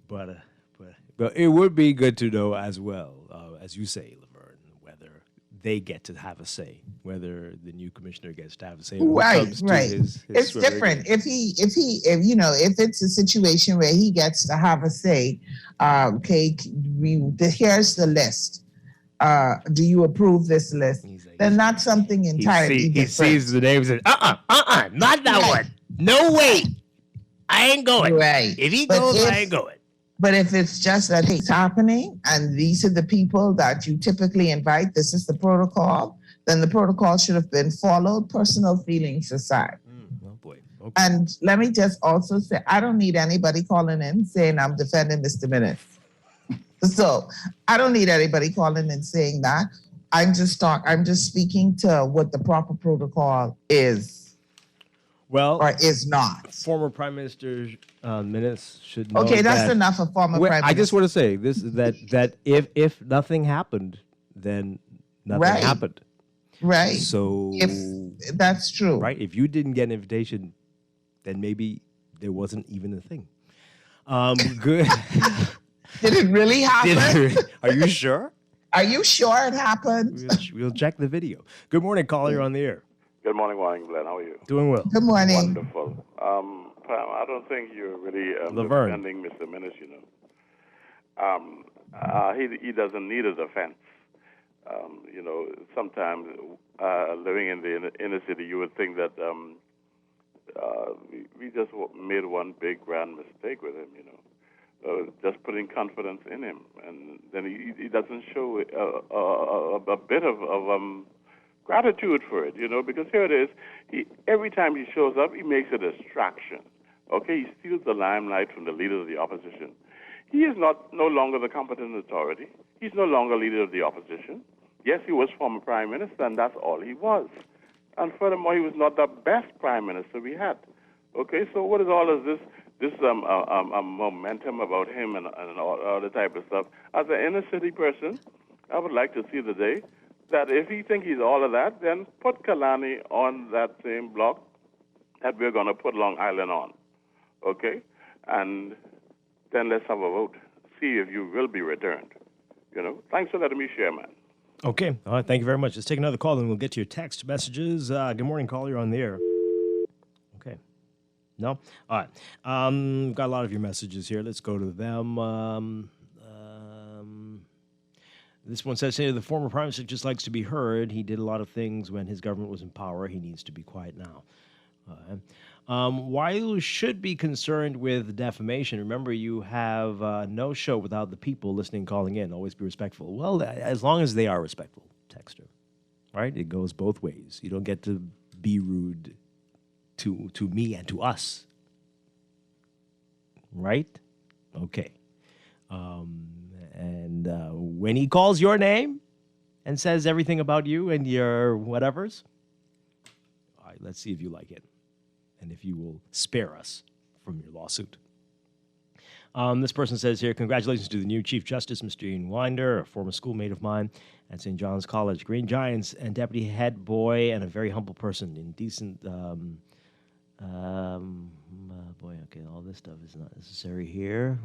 [SPEAKER 2] but it would be good to know as well, as you say, Laverne, whether they get to have a say, whether the new commissioner gets to have a say.
[SPEAKER 7] Right. It's different if it's a situation where he gets to have a say. Okay, here's the list. Do you approve this list? Then that's something entirely different.
[SPEAKER 2] He sees the names and not that one. No way. I ain't going.
[SPEAKER 7] Right.
[SPEAKER 2] If he goes, I ain't going.
[SPEAKER 7] But if it's just that it's happening and these are the people that you typically invite, this is the protocol, then the protocol should have been followed, personal feelings aside.
[SPEAKER 2] Oh boy. Okay.
[SPEAKER 7] And let me just also say, I don't need anybody calling in saying I'm defending Mr. Minute. So I don't need anybody calling in saying that. I'm just speaking to what the proper protocol is.
[SPEAKER 2] Well,
[SPEAKER 7] or is not.
[SPEAKER 2] Former Prime Minister Minutes should know.
[SPEAKER 7] Okay, that's enough of former Prime Minister.
[SPEAKER 2] I just want to say this: that if nothing happened, then nothing happened.
[SPEAKER 7] Right.
[SPEAKER 2] So
[SPEAKER 7] if that's true.
[SPEAKER 2] Right. If you didn't get an invitation, then maybe there wasn't even a thing. Good.
[SPEAKER 7] Did it really happen?
[SPEAKER 2] Are you sure?
[SPEAKER 7] Are you sure it happened?
[SPEAKER 2] We'll check the video. Good morning, caller. You're on the air.
[SPEAKER 13] Good morning, Glenn. How are you?
[SPEAKER 2] Doing well.
[SPEAKER 7] Good morning.
[SPEAKER 13] Wonderful. Pam, I don't think you're really defending Mr. Minnis, he doesn't need a defense. Sometimes living in the inner city, you would think that we just made one big grand mistake with him, just putting confidence in him. And then he doesn't show a bit of gratitude for it, because here it is. Every time he shows up, he makes a distraction. Okay, he steals the limelight from the leader of the opposition. He is no longer the competent authority. He's no longer leader of the opposition. Yes, he was former prime minister, and that's all he was. And furthermore, he was not the best prime minister we had. Okay, so what is all of this momentum about him and all the type of stuff? As an inner city person, I would like to see the day that if he thinks he's all of that, then put Kalani on that same block that we're going to put Long Island on. Okay? And then let's have a vote. See if you will be returned. Thanks for letting me share, man.
[SPEAKER 2] Okay. All right. Thank you very much. Let's take another call, and we'll get to your text messages. Good morning, caller. You're on the air. Okay. No? All right. Got a lot of your messages here. Let's go to them. This one says here, the former prime minister just likes to be heard. He did a lot of things when his government was in power. He needs to be quiet now. Why you should be concerned with defamation? Remember, you have no show without the people listening, calling in. Always be respectful. Well, as long as they are respectful, texter, right? It goes both ways. You don't get to be rude to me and to us, right? Okay. And when he calls your name and says everything about you and your whatevers, all right, let's see if you like it and if you will spare us from your lawsuit. This person says here, congratulations to the new Chief Justice, Mr. Ian Winder, a former schoolmate of mine at St. John's College. Green Giants and deputy head boy and a very humble person in decent... boy, okay, all this stuff is not necessary here.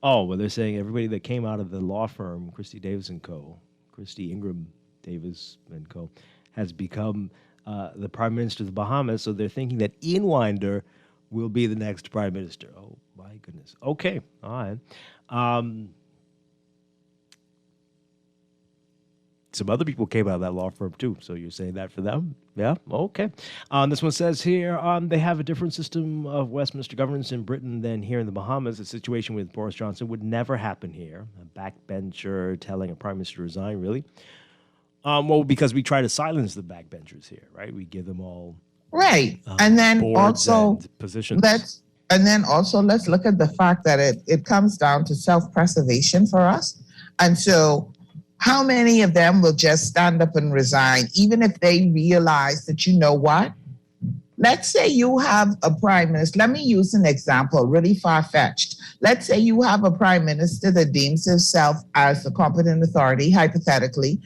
[SPEAKER 2] Oh, well, they're saying everybody that came out of the law firm, Christie Davis & Co., Christie Ingram Davis & Co., has become the Prime Minister of the Bahamas, so they're thinking that Ian Winder will be the next Prime Minister. Oh, my goodness. Okay, all right. Some other people came out of that law firm, too, so you're saying that for them? Yeah, okay. This one says here, they have a different system of Westminster governance in Britain than here in the Bahamas. A situation with Boris Johnson would never happen here. A backbencher telling a prime minister to resign, really? Well, because we try to silence the backbenchers here, right? We give them all
[SPEAKER 7] right. And then also
[SPEAKER 2] positions.
[SPEAKER 7] let's look at the fact that it comes down to self-preservation for us. And so how many of them will just stand up and resign, even if they realize that, you know what? Let's say you have a prime minister. Let me use an example, really far-fetched. Let's say you have a prime minister that deems himself as the competent authority, hypothetically,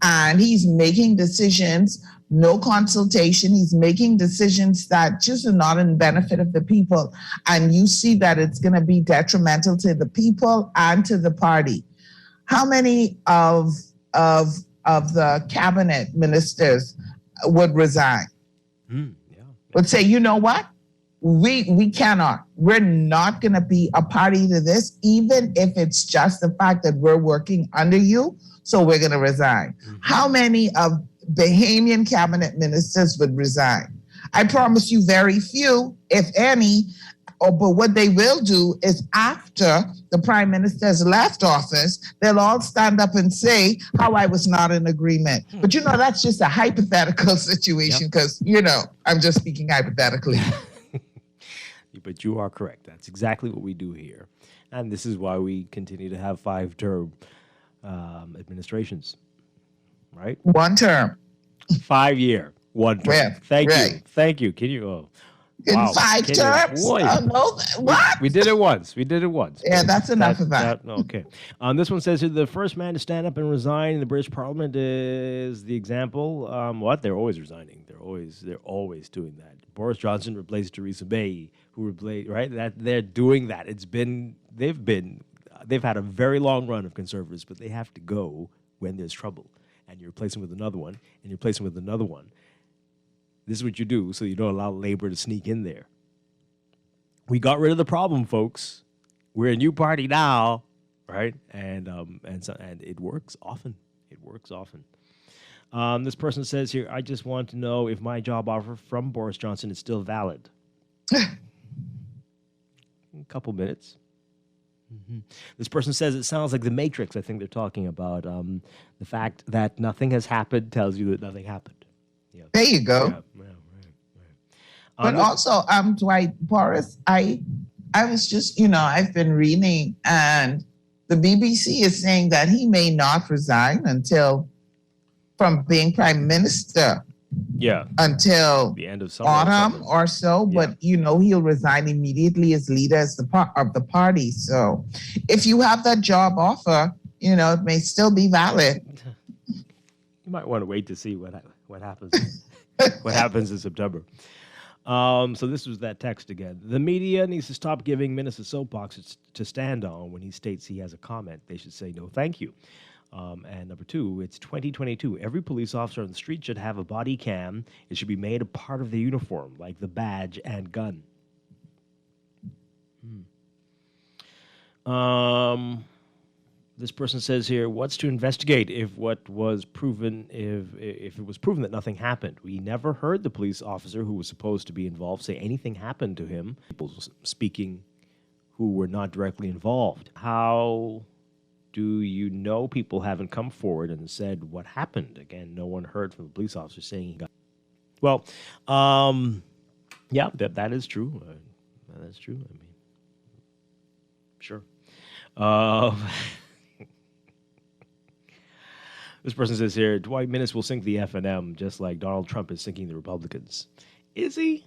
[SPEAKER 7] and he's making decisions, no consultation. He's making decisions that just are not in benefit of the people. And you see that it's going to be detrimental to the people and to the party. How many of the cabinet ministers would resign? Would say, you know what? We cannot. We're not going to be a party to this, even if it's just the fact that we're working under you. So we're going to resign. How many of Bahamian cabinet ministers would resign? I promise you, very few, if any. But what they will do is after the prime minister has left office, they'll all stand up and say how I was not in agreement. But, that's just a hypothetical situation because, I'm just speaking hypothetically.
[SPEAKER 2] But you are correct. That's exactly what we do here. And this is why we continue to have 5-term administrations, right?
[SPEAKER 7] 1 term.
[SPEAKER 2] 5-year, 1 term.
[SPEAKER 7] Yeah,
[SPEAKER 2] Thank
[SPEAKER 7] right.
[SPEAKER 2] you. Thank you. Can you...
[SPEAKER 7] In 5 terms? No, what?
[SPEAKER 2] We did it once.
[SPEAKER 7] Yeah, that's enough of that.
[SPEAKER 2] Okay. This one says the first man to stand up and resign in the British Parliament is the example. What? They're always resigning. They're always doing that. Boris Johnson replaced Theresa May, who replaced, right? That they're doing that. They've had a very long run of conservatives, but they have to go when there's trouble. And you replace them with another one, and you replace them with another one. This is what you do so you don't allow labor to sneak in there. We got rid of the problem, folks. We're a new party now, right? And it works often. This person says here, I just want to know if my job offer from Boris Johnson is still valid. A couple minutes. This person says it sounds like the Matrix. I think they're talking about the fact that nothing has happened tells you that nothing happened. Yeah.
[SPEAKER 7] There you go.
[SPEAKER 2] Yeah, right.
[SPEAKER 7] But also, Dwight, Boris, I was just, I've been reading, and the BBC is saying that he may not resign from being prime minister.
[SPEAKER 2] Yeah.
[SPEAKER 7] Until
[SPEAKER 2] the end of summer
[SPEAKER 7] autumn or so, but he'll resign immediately as leader of the party. So, if you have that job offer, it may still be valid.
[SPEAKER 2] You might want to wait to see what happens. What happens in September. So this was that text again. The media needs to stop giving ministers soapboxes to stand on when he states he has a comment. They should say no, thank you. And number 2, it's 2022. Every police officer on the street should have a body cam. It should be made a part of the uniform, like the badge and gun. This person says here, what's to investigate if it was proven that nothing happened? We never heard the police officer who was supposed to be involved say anything happened to him. People speaking who were not directly involved. How do you know people haven't come forward and said what happened? Again, no one heard from the police officer saying he got. Well, yeah, that is true. That is true. I mean, sure. This person says here, Dwight Minnis will sink the FNM just like Donald Trump is sinking the Republicans. Is he?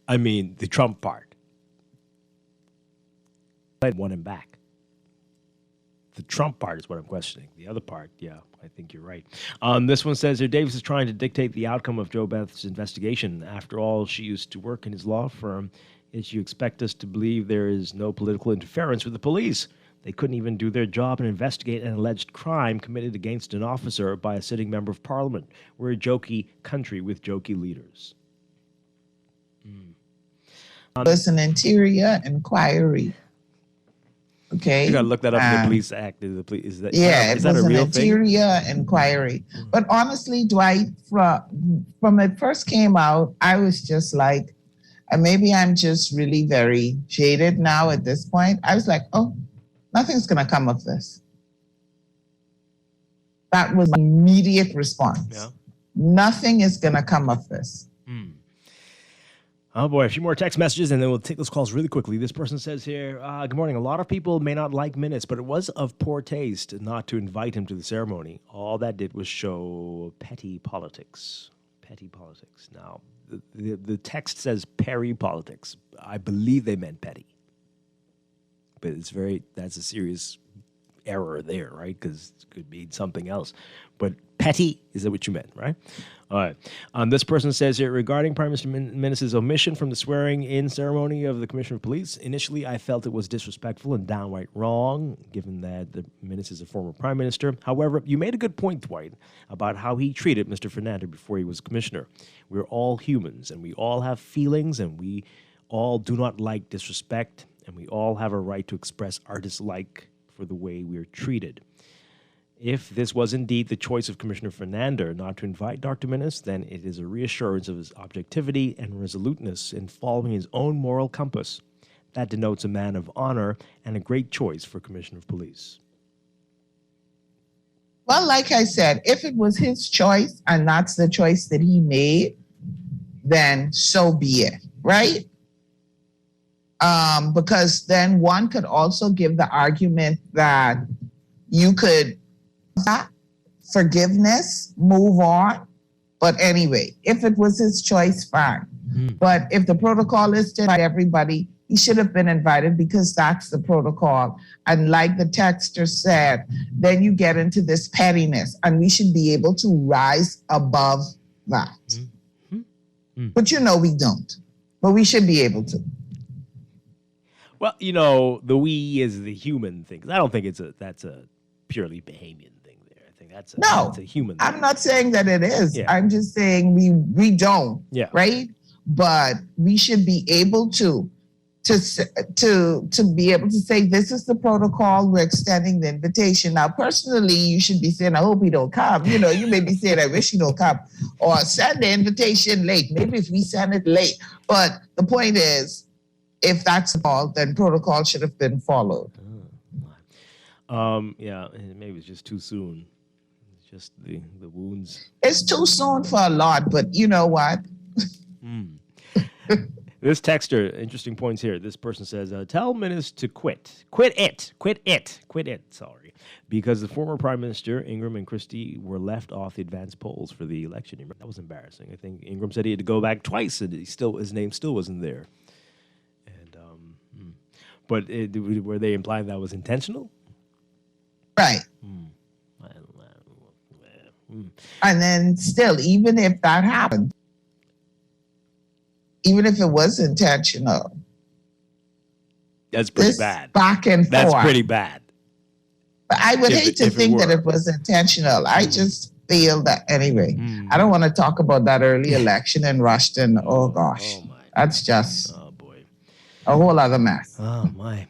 [SPEAKER 2] I mean, the Trump part. I want him back. The Trump part is what I'm questioning. The other part, yeah, I think you're right. This one says here, Davis is trying to dictate the outcome of Joe Beth's investigation. After all, she used to work in his law firm. Is you expect us to believe there is no political interference with the police? They couldn't even do their job and investigate an alleged crime committed against an officer by a sitting member of parliament. We're a jokey country with jokey leaders.
[SPEAKER 7] It's an interior inquiry. Okay.
[SPEAKER 2] You gotta look that up in the police act. Is that
[SPEAKER 7] it
[SPEAKER 2] is that
[SPEAKER 7] was
[SPEAKER 2] a
[SPEAKER 7] an
[SPEAKER 2] real thing?
[SPEAKER 7] interior inquiry. But honestly, Dwight, from it first came out, I was just like, and maybe I'm just really very jaded now at this point. I was like, oh, nothing's gonna come of this. That was my immediate response.
[SPEAKER 2] Yeah.
[SPEAKER 7] Nothing is gonna come of this.
[SPEAKER 2] Oh boy, a few more text messages and then we'll take those calls really quickly. This person says here, good morning. A lot of people may not like Minnis, but it was of poor taste not to invite him to the ceremony. All that did was show petty politics. Petty politics. Now, the text says Perry politics. I believe they meant petty. But that's a serious error there, right? Because it could mean something else. But petty, is that what you meant, right? All right. This person says here, regarding Prime Minister Minnis' omission from the swearing-in ceremony of the Commissioner of Police, initially I felt it was disrespectful and downright wrong, given that the Minnis is a former Prime Minister. However, you made a good point, Dwight, about how he treated Mr. Fernando before he was Commissioner. We're all humans, and we all have feelings, and we all do not like disrespect, and we all have a right to express our dislike for the way we're treated. If this was indeed the choice of Commissioner Fernando not to invite Dr. Minnis, then it is a reassurance of his objectivity and resoluteness in following his own moral compass. That denotes a man of honor and a great choice for Commissioner of Police.
[SPEAKER 7] Well, like I said, if it was his choice and that's the choice that he made, then so be it, right? Because then one could also give the argument that you could forgiveness, move on. But anyway, if it was his choice, fine. But if the protocol is to invite everybody, he should have been invited because that's the protocol. And like the texter said, then you get into this pettiness and we should be able to rise above that. But we don't. But we should be able to.
[SPEAKER 2] Well, the we is the human thing. I don't think that's a purely Bahamian thing there. I think that's a human thing.
[SPEAKER 7] I'm not saying that it is.
[SPEAKER 2] Yeah.
[SPEAKER 7] I'm just saying we don't, right? But we should be able to be able to say, this is the protocol, we're extending the invitation. Now, personally, you should be saying, I hope he don't come. You may be saying, I wish he don't come. Or send the invitation late. Maybe if we send it late. But the point is, if that's all, then protocol should have been followed.
[SPEAKER 2] Yeah, maybe it's just too soon. It's just the wounds.
[SPEAKER 7] It's too soon for a lot, but you know what?
[SPEAKER 2] This texter, interesting points here. This person says, tell Minnis to quit. Quit it, sorry. Because the former Prime Minister, Ingram and Christie, were left off the advanced polls for the election. That was embarrassing. I think Ingram said he had to go back twice and his name still wasn't there. But were they implying that was intentional?
[SPEAKER 7] Right. And then still, even if that happened, even if it was intentional,
[SPEAKER 2] that's pretty bad.
[SPEAKER 7] Back and forth.
[SPEAKER 2] That's pretty bad.
[SPEAKER 7] But I would hate to think that it was intentional. I just feel that anyway. I don't want to talk about that early election in Rushton. Oh gosh.
[SPEAKER 2] Oh my.
[SPEAKER 7] That's just
[SPEAKER 2] Oh, boy.
[SPEAKER 7] a whole other mess.
[SPEAKER 2] Oh, my.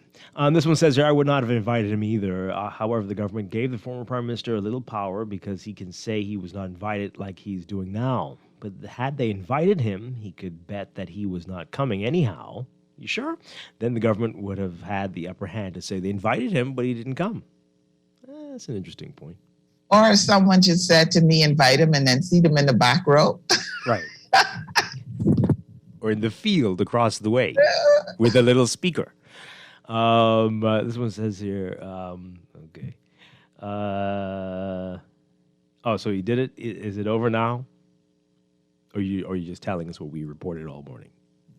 [SPEAKER 2] This one says here, I would not have invited him either. However, the government gave the former prime minister a little power because he can say he was not invited like he's doing now. But had they invited him, he could bet that he was not coming anyhow. You sure? Then the government would have had the upper hand to say they invited him, but he didn't come. That's an interesting point.
[SPEAKER 7] Or as someone just said to me, invite him and then see them in the back row.
[SPEAKER 2] Right. Or in the field across the way with a little speaker. This one says here, okay. So he did it. Is it over now? Or are you just telling us what we reported all morning?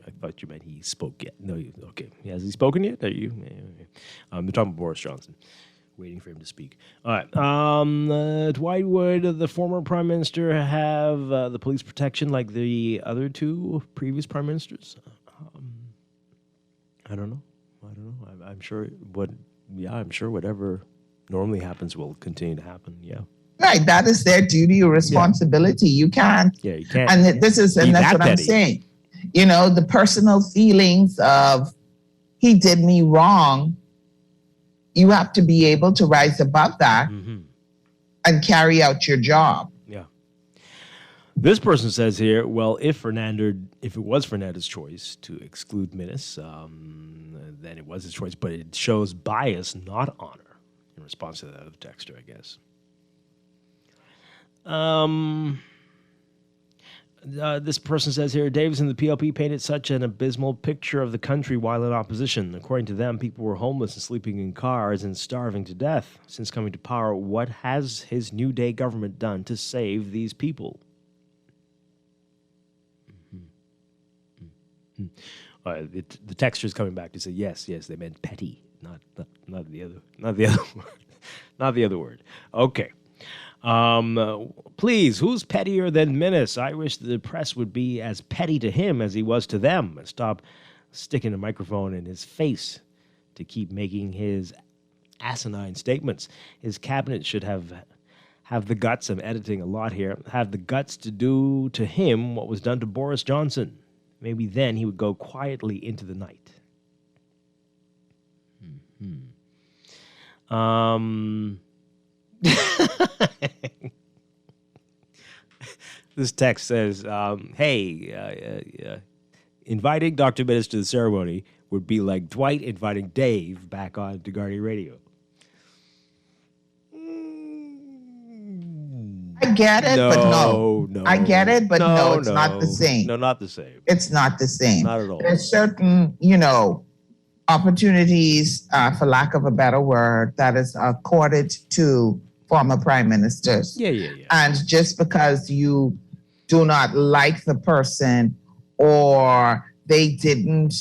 [SPEAKER 2] I thought you meant he spoke yet. No, okay. Has he spoken yet? Are you? They're talking about Boris Johnson. Waiting for him to speak. All right. Dwight, would the former prime minister have the police protection like the other two previous prime ministers? I don't know. I'm sure. I'm sure whatever normally happens will continue to happen. Yeah.
[SPEAKER 7] Right. That is their duty or responsibility. You can't.
[SPEAKER 2] Yeah, you can't.
[SPEAKER 7] And that's what I'm saying. You know, the personal feelings of he did me wrong. You have to be able to rise above that and carry out your job.
[SPEAKER 2] Yeah. This person says here, well, if it was Fernando's choice to exclude Minnis, then it was his choice, but it shows bias, not honor, in response to that other texter, I guess. This person says here, Davis and the PLP painted such an abysmal picture of the country while in opposition. According to them, people were homeless and sleeping in cars and starving to death. Since coming to power, what has his New Day government done to save these people? The texture is coming back to say yes, they meant petty, not the other word. Okay. Please, who's pettier than Minnis? I wish the press would be as petty to him as he was to them and stop sticking a microphone in his face to keep making his asinine statements. His cabinet should have the guts, I'm editing a lot here, have the guts to do to him what was done to Boris Johnson. Maybe then he would go quietly into the night. This text says, inviting Dr. Minnis to the ceremony would be like Dwight inviting Dave back on to Guardian Radio.
[SPEAKER 7] I get it, but no. I get it, but no, it's not the same.
[SPEAKER 2] No, not the same.
[SPEAKER 7] It's not the same.
[SPEAKER 2] Not at all.
[SPEAKER 7] There's certain, opportunities, for lack of a better word, that is accorded to former prime ministers.
[SPEAKER 2] Yeah.
[SPEAKER 7] And just because you do not like the person or they didn't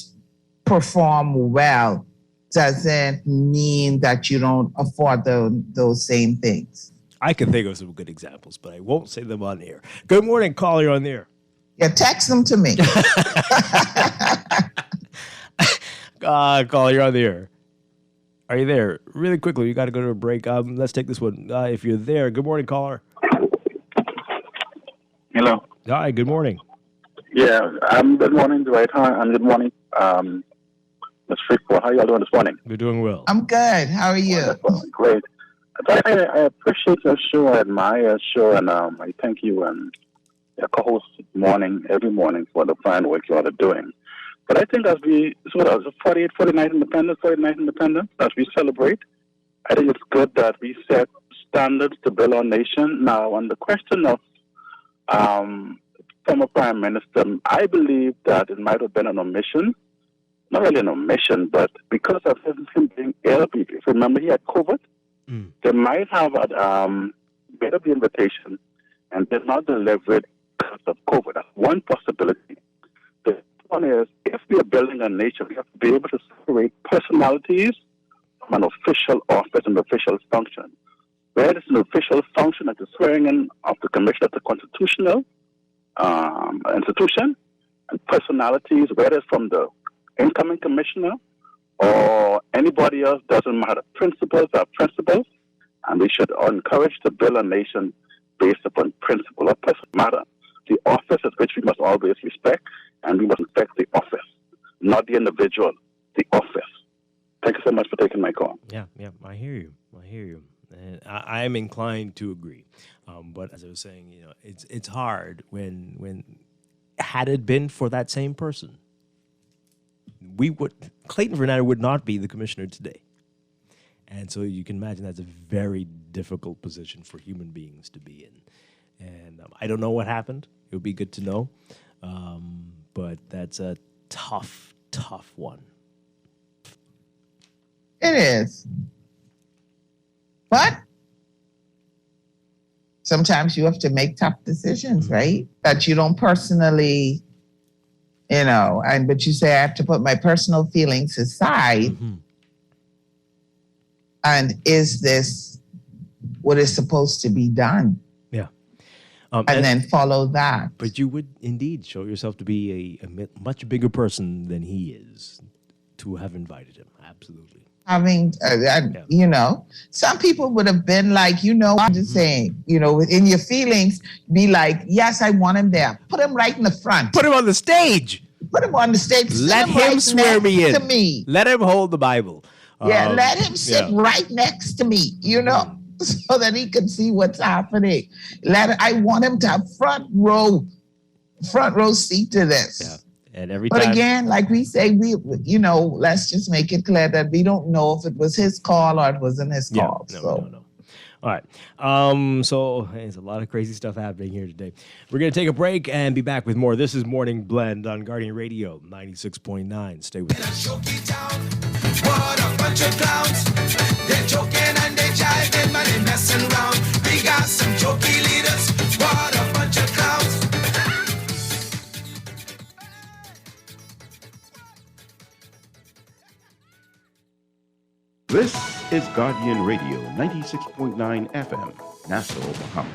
[SPEAKER 7] perform well doesn't mean that you don't afford those same things.
[SPEAKER 2] I can think of some good examples, but I won't say them on air. Good morning, caller, on the air.
[SPEAKER 7] Yeah, text them to me.
[SPEAKER 2] Caller, you're on the air. Are you there? Really quickly, you got to go to a break. Let's take this one. If you're there, good morning, caller.
[SPEAKER 14] Hello.
[SPEAKER 2] Hi, good morning.
[SPEAKER 14] Yeah, good morning, Dwight. And good morning, Ms. Freeport. How are you all doing this morning?
[SPEAKER 2] We're doing well.
[SPEAKER 7] I'm good. How are you?
[SPEAKER 14] Wonderful. Great. I appreciate your show. I admire your show, and I thank you and your co-host every morning for the fine work you all are doing. But I think as we, 49th Independence, as we celebrate, I think it's good that we set standards to build our nation. Now, on the question of former Prime Minister, I believe that it might have been an omission. Not really an omission, but because of him being ill, if you remember, he had COVID. They might have made up the invitation and did not deliver it because of COVID. That's one possibility. The one is, if we are building a nation, we have to be able to separate personalities from an official office and official function. Where it is an official function at the swearing in of the Commission of the Constitutional Institution, and personalities, whether it's from the incoming commissioner or anybody else, doesn't matter. Principles are principles, and we should encourage to build a nation based upon principle. What doesn't matter? The office is which we must always respect, and we must respect the office, not the individual, the office. Thank you so much for taking my call.
[SPEAKER 2] Yeah, I hear you. And I am inclined to agree. But as I was saying, it's hard when had it been for that same person, Clayton Fernando would not be the commissioner today. And so you can imagine that's a very difficult position for human beings to be in. And I don't know what happened. It would be good to know. But that's a tough one.
[SPEAKER 7] It is. But sometimes you have to make tough decisions, right? That you don't personally, but you say, I have to put my personal feelings aside.
[SPEAKER 2] Mm-hmm.
[SPEAKER 7] And is this what is supposed to be done?
[SPEAKER 2] Yeah.
[SPEAKER 7] And then follow that.
[SPEAKER 2] But you would indeed show yourself to be a much bigger person than he is to have invited him. Absolutely.
[SPEAKER 7] Having, some people would have been like, I'm just saying, in your feelings, be like, yes, I want him there. Put him right in the front.
[SPEAKER 2] Put him on the stage.
[SPEAKER 7] Put him on the stage.
[SPEAKER 2] Let him
[SPEAKER 7] right
[SPEAKER 2] swear me in.
[SPEAKER 7] to me.
[SPEAKER 2] Let him hold the Bible.
[SPEAKER 7] Yeah, let him sit right next to me, so that he can see what's happening. I want him to have front row seat to this.
[SPEAKER 2] Yeah. And every
[SPEAKER 7] but
[SPEAKER 2] time,
[SPEAKER 7] again, like we say, let's just make it clear that we don't know if it was his call or it wasn't his call.
[SPEAKER 2] No. All right. So there's a lot of crazy stuff happening here today. We're going to take a break and be back with more. This is Morning Blend on Guardian Radio 96.9. Stay with us.
[SPEAKER 3] What a bunch of clowns. They're joking and they're jiving, but they're messing around. We got some jokey leaders. What a bunch of clowns.
[SPEAKER 6] This is Guardian Radio 96.9 FM, Nassau, Bahamas.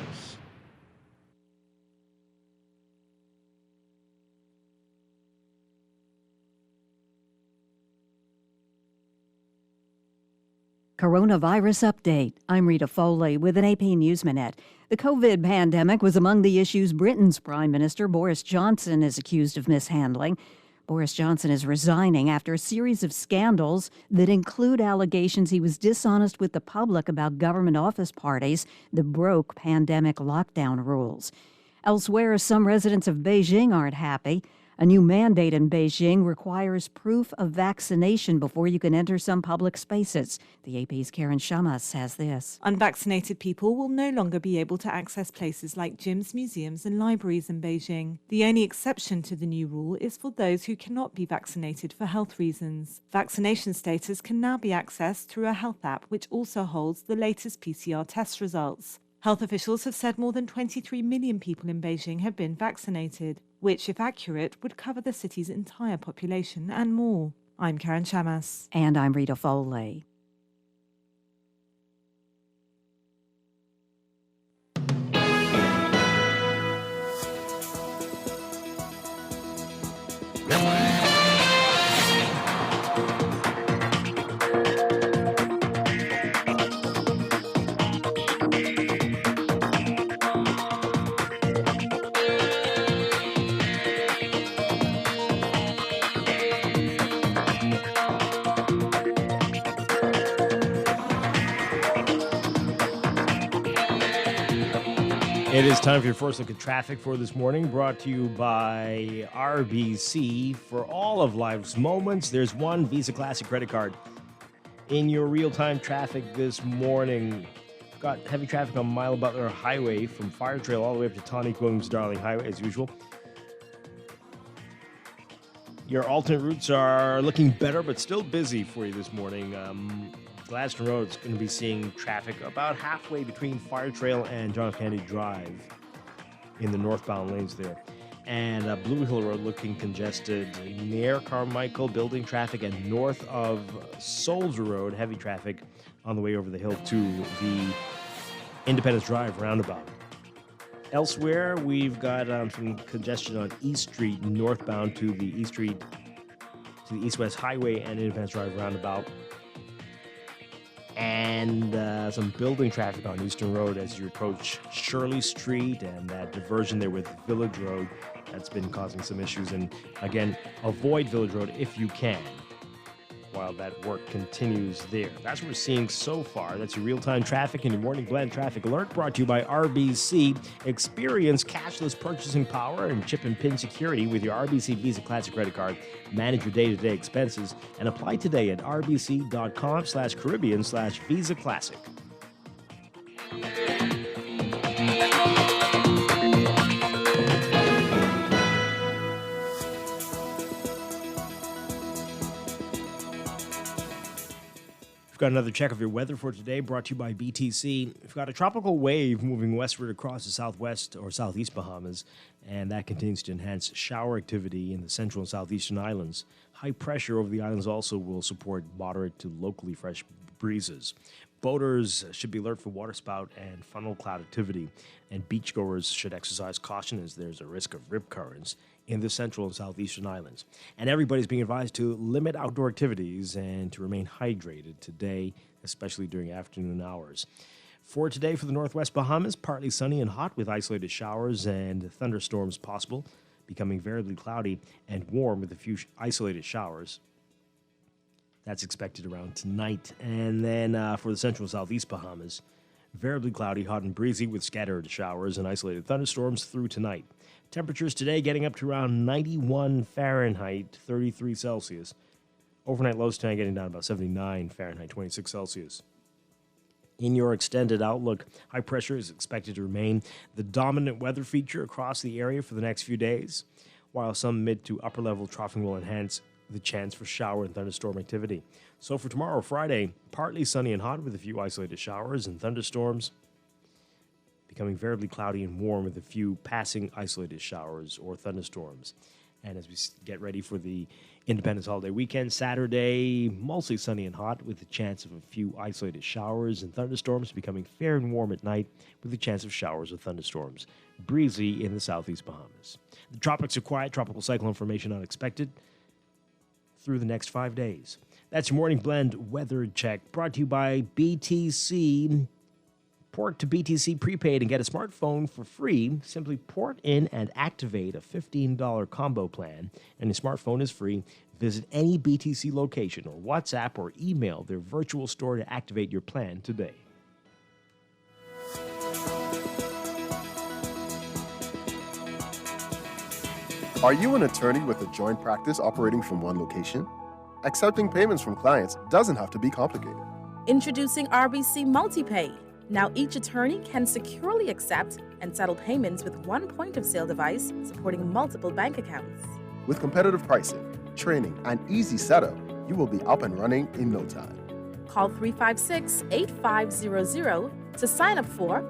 [SPEAKER 15] Coronavirus update. I'm Rita Foley with an AP News Minute. The COVID pandemic was among the issues Britain's Prime Minister Boris Johnson is accused of mishandling. Boris Johnson is resigning after a series of scandals that include allegations he was dishonest with the public about government office parties that broke pandemic lockdown rules. Elsewhere, some residents of Beijing aren't happy. A new mandate in Beijing requires proof of vaccination before you can enter some public spaces. The AP's Karen Shamas has this.
[SPEAKER 16] Unvaccinated people will no longer be able to access places like gyms, museums and libraries in Beijing. The only exception to the new rule is for those who cannot be vaccinated for health reasons. Vaccination status can now be accessed through a health app, which also holds the latest PCR test results. Health officials have said more than 23 million people in Beijing have been vaccinated, which, if accurate, would cover the city's entire population and more. I'm Karen Shamas.
[SPEAKER 15] And I'm Rita Foley.
[SPEAKER 2] It is time for your first look at traffic for this morning, brought to you by RBC. For all of life's moments, there's one Visa Classic credit card. In your real-time traffic this morning, got heavy traffic on Mile Butler Highway from Fire Trail all the way up to Tonic Williams Darling Highway, as usual. Your alternate routes are looking better, but still busy for you this morning. Gladstone Road is going to be seeing traffic about halfway between Fire Trail and John F. Kennedy Drive in the northbound lanes there. And Blue Hill Road looking congested near Carmichael, building traffic, and north of Soldier Road, heavy traffic on the way over the hill to the Independence Drive roundabout. Elsewhere, we've got some congestion on East Street, northbound to the East Street, to the East-West Highway and Independence Drive roundabout. and some building traffic on Eastern Road as you approach Shirley Street and that diversion there with Village Road. That's been causing some issues. And again, avoid Village Road if you can while that work continues there. That's what we're seeing so far. That's your real-time traffic and your Morning Blend traffic alert brought to you by RBC. Experience cashless purchasing power and chip and pin security with your RBC Visa Classic credit card. Manage your day-to-day expenses and apply today at rbc.com/Caribbean/Visa Classic. We've got another check of your weather for today brought to you by BTC. We've got a tropical wave moving westward across the southwest or southeast Bahamas, and that continues to enhance shower activity in the central and southeastern islands. High pressure over the islands also will support moderate to locally fresh breezes. Boaters should be alert for waterspout and funnel cloud activity, and beachgoers should exercise caution as there's a risk of rip currents in the central and southeastern islands. And everybody's being advised to limit outdoor activities and to remain hydrated today, especially during afternoon hours. For today, for the northwest Bahamas, partly sunny and hot with isolated showers and thunderstorms possible, becoming variably cloudy and warm with a few isolated showers. That's expected around tonight. And then for the central and southeast Bahamas, variably cloudy, hot and breezy with scattered showers and isolated thunderstorms through tonight. Temperatures today getting up to around 91 Fahrenheit, 33 Celsius. Overnight lows tonight getting down about 79 Fahrenheit, 26 Celsius. In your extended outlook, high pressure is expected to remain the dominant weather feature across the area for the next few days, while some mid to upper level troughing will enhance the chance for shower and thunderstorm activity. So for tomorrow, Friday, partly sunny and hot with a few isolated showers and thunderstorms, becoming variably cloudy and warm with a few passing isolated showers or thunderstorms. And as we get ready for the Independence Holiday weekend, Saturday, mostly sunny and hot with a chance of a few isolated showers and thunderstorms, becoming fair and warm at night with a chance of showers or thunderstorms. Breezy in the southeast Bahamas. The tropics are quiet, tropical cyclone formation unexpected through the next 5 days. That's your Morning Blend weather check brought to you by BTC. Port to BTC prepaid and get a smartphone for free. Simply port in and activate a $15 combo plan, and your smartphone is free. Visit any BTC location or WhatsApp or email their virtual store to activate your plan today.
[SPEAKER 17] Are you an attorney with a joint practice operating from one location? Accepting payments from clients doesn't have to be complicated.
[SPEAKER 18] Introducing RBC MultiPay. Now each attorney can securely accept and settle payments with one point-of-sale device supporting multiple bank accounts.
[SPEAKER 17] With competitive pricing, training, and easy setup, you will be up and running in no time.
[SPEAKER 18] Call 356-8500 to sign up for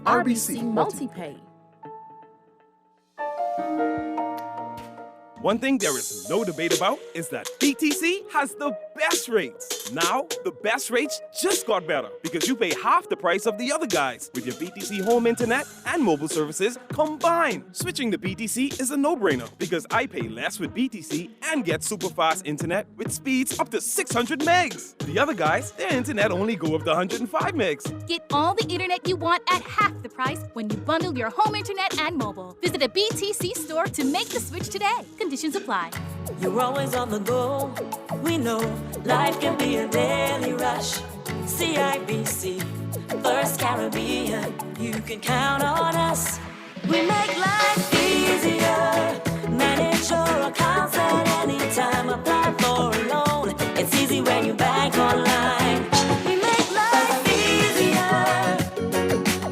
[SPEAKER 18] RBC MultiPay.
[SPEAKER 19] One thing there is no debate about is that BTC has the best rates. Now, the best rates just got better because you pay half the price of the other guys with your BTC home internet and mobile services combined. Switching to BTC is a no-brainer because I pay less with BTC and get super fast internet with speeds up to 600 megs. The other guys, their internet only go up to 105 megs.
[SPEAKER 20] Get all the internet you want at half the price when you bundle your home internet and mobile. Visit a BTC store to make the switch today. Conditions apply.
[SPEAKER 21] You're always on the go. We know life can be a daily rush. CIBC, First Caribbean, you can count on us. We make life easier. Manage your accounts at any time. Apply for a loan. It's easy when you bank online. We make life easier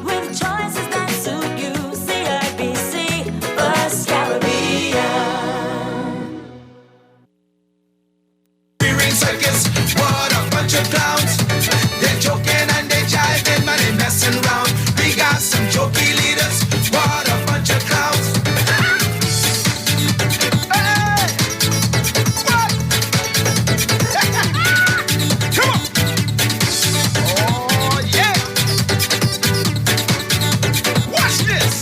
[SPEAKER 21] with choices that suit you. CIBC, First Caribbean.
[SPEAKER 3] Circus, what a bunch of clowns. They're joking and they're jiving, but they're messing around. We got some jokey leaders, what a bunch of clowns. Hey! What? Come on! Oh, yeah! Watch this!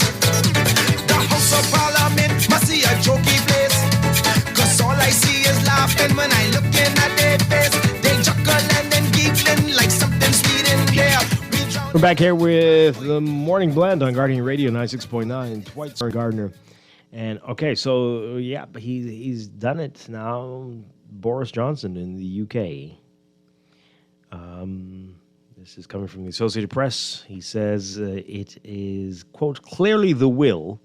[SPEAKER 3] The House of Parliament must see a jokey place. 'Cause all I see is laughing when I look in at their face. They chuckle and then giggling like something sweet.
[SPEAKER 2] Welcome back here with the Morning Blend on Guardian Radio 96.9. Dwight Gardner. And okay, so yeah, but he's done it now. Boris Johnson in the UK. This is coming from the Associated Press. He says it is, quote, clearly the will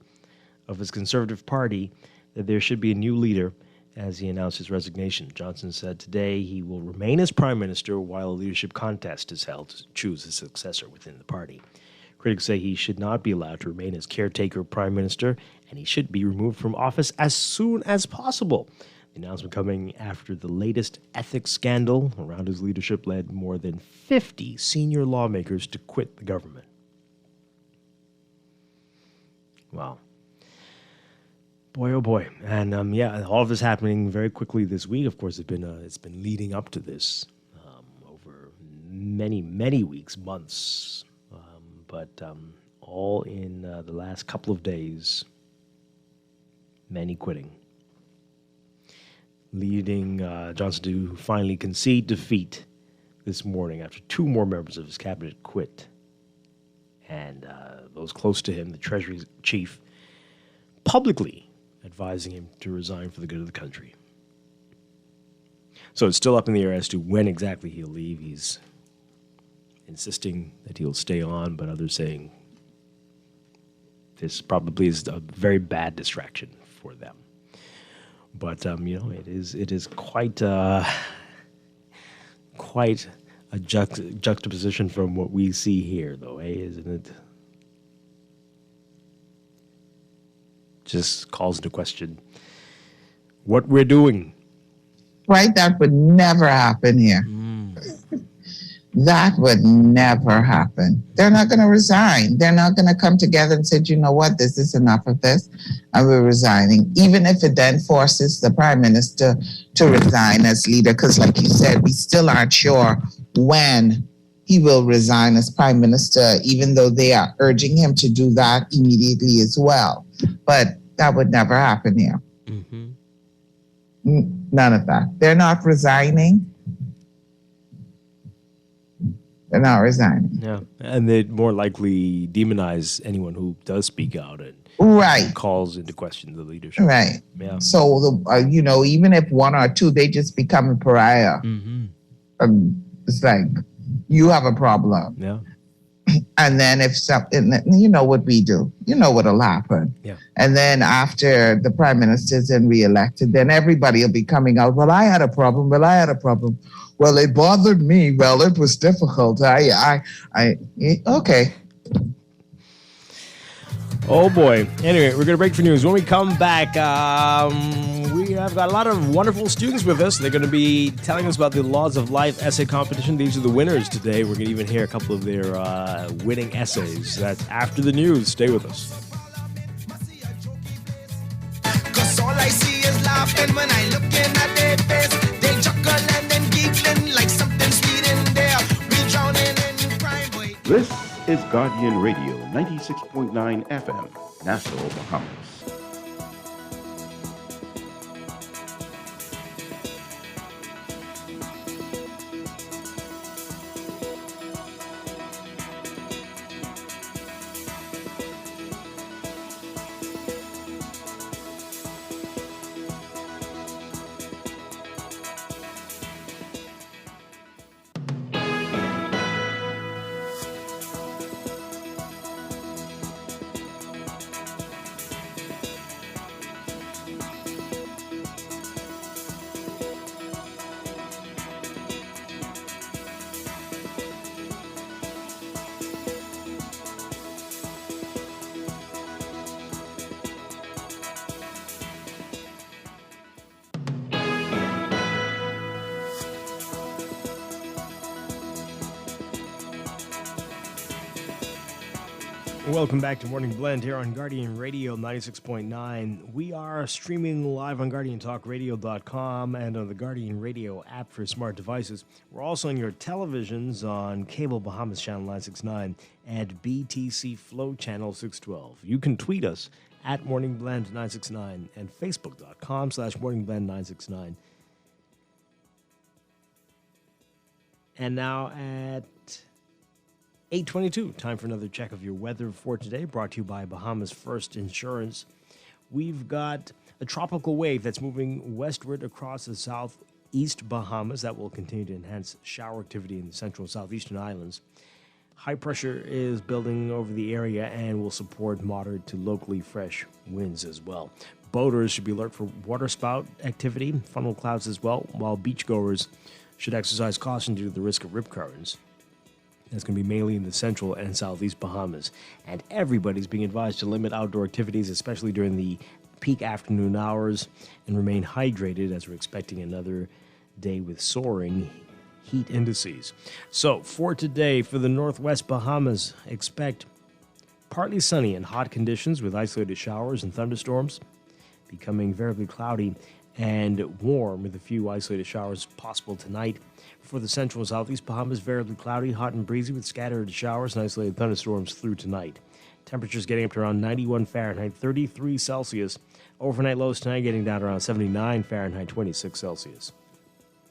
[SPEAKER 2] of his Conservative Party that there should be a new leader as he announced his resignation. Johnson said today he will remain as prime minister while a leadership contest is held to choose his successor within the party. Critics say he should not be allowed to remain as caretaker prime minister, and he should be removed from office as soon as possible. The announcement coming after the latest ethics scandal around his leadership led more than 50 senior lawmakers to quit the government. Wow. Boy, oh boy. And yeah, all of this happening very quickly this week. Of course, it's been leading up to this over many, many weeks, months. But all in the last couple of days, many quitting. Leading Johnson to finally concede defeat this morning after two more members of his cabinet quit. And those close to him, the Treasury chief, publicly advising him to resign for the good of the country. So it's still up in the air as to when exactly he'll leave. He's insisting that he'll stay on, but others saying this probably is a very bad distraction for them. But it is quite a juxtaposition from what we see here, though, isn't it? Just calls into question what we're doing.
[SPEAKER 7] Right? That would never happen here. That would never happen. They're not going to resign. They're not going to come together and say, you know what, this is enough of this, and we're resigning. Even if it then forces the prime minister to resign as leader, because like you said, we still aren't sure when he will resign as prime minister, even though they are urging him to do that immediately as well. But that would never happen here. None of that. They're not resigning. They're not resigning.
[SPEAKER 2] Yeah, and they'd more likely demonize anyone who does speak out and calls into question the leadership.
[SPEAKER 7] Right.
[SPEAKER 2] Yeah.
[SPEAKER 7] So, even if one or two, they just become a pariah. It's like, you have a problem.
[SPEAKER 2] Yeah.
[SPEAKER 7] And then if something, you know what we do, you know what'll happen.
[SPEAKER 2] Yeah.
[SPEAKER 7] And then after the prime minister's been reelected, then everybody will be coming out. Well, I had a problem. Well, it bothered me. Well, it was difficult. Okay.
[SPEAKER 2] Oh boy. Anyway, we're gonna break for news. When we come back, we have got a lot of wonderful students with us. They're gonna be telling us about the Laws of Life essay competition. These are the winners today. We're gonna even hear a couple of their winning essays. That's after the news. Stay with us.
[SPEAKER 3] 'Cause all I see is laughing when I look in at their face. They chuckling and giggling like something sweet in there. We drowning in crime. Boy.
[SPEAKER 6] This is Guardian Radio 96.9 FM, Nassau, Bahamas.
[SPEAKER 2] Welcome back to Morning Blend here on Guardian Radio 96.9. We are streaming live on GuardianTalkRadio.com and on the Guardian Radio app for smart devices. We're also on your televisions on Cable Bahamas Channel 969 and BTC Flow Channel 612. You can tweet us at Morning Blend 969 and Facebook.com/Morning Blend 969. And now at 8:22, time for another check of your weather for today, brought to you by Bahamas First Insurance. We've got a tropical wave that's moving westward across the southeast Bahamas that will continue to enhance shower activity in the central and southeastern islands. High pressure is building over the area and will support moderate to locally fresh winds as well. Boaters should be alert for waterspout activity, funnel clouds as well, while beachgoers should exercise caution due to the risk of rip currents. That's going to be mainly in the central and southeast Bahamas. And everybody's being advised to limit outdoor activities, especially during the peak afternoon hours, and remain hydrated as we're expecting another day with soaring heat indices. So for today, for the northwest Bahamas, expect partly sunny and hot conditions with isolated showers and thunderstorms, becoming variably cloudy and warm with a few isolated showers possible tonight. For the central and southeast Bahamas, variably cloudy, hot and breezy with scattered showers and isolated thunderstorms through tonight. Temperatures getting up to around 91 Fahrenheit, 33 Celsius. Overnight lows tonight getting down to around 79 Fahrenheit, 26 Celsius.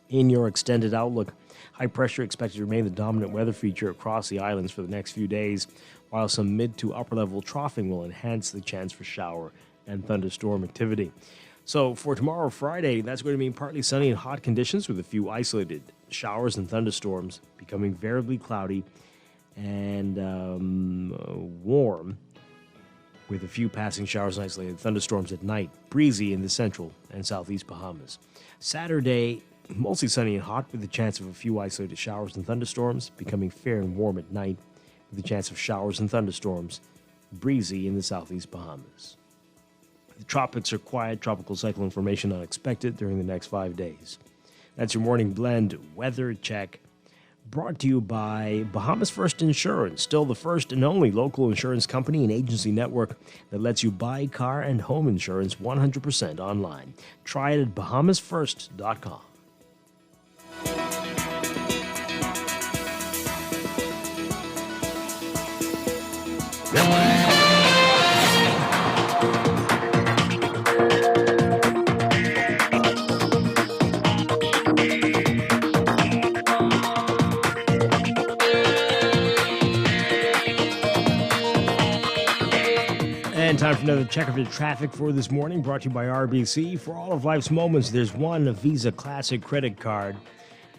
[SPEAKER 2] In your extended outlook, high pressure expected to remain the dominant weather feature across the islands for the next few days, while some mid to upper level troughing will enhance the chance for shower and thunderstorm activity. So for tomorrow, Friday, that's going to mean partly sunny and hot conditions with a few isolated showers and thunderstorms, becoming variably cloudy and warm with a few passing showers and isolated thunderstorms at night, breezy in the central and southeast Bahamas. Saturday, mostly sunny and hot with a chance of a few isolated showers and thunderstorms, becoming fair and warm at night with a chance of showers and thunderstorms, breezy in the southeast Bahamas. The tropics are quiet, tropical cyclone formation unexpected during the next 5 days. That's your morning blend weather check, brought to you by Bahamas First Insurance, still the first and only local insurance company and agency network that lets you buy car and home insurance 100% online. Try it at bahamasfirst.com. And time for another check of your traffic for this morning, brought to you by RBC. For all of life's moments, there's one Visa Classic credit card.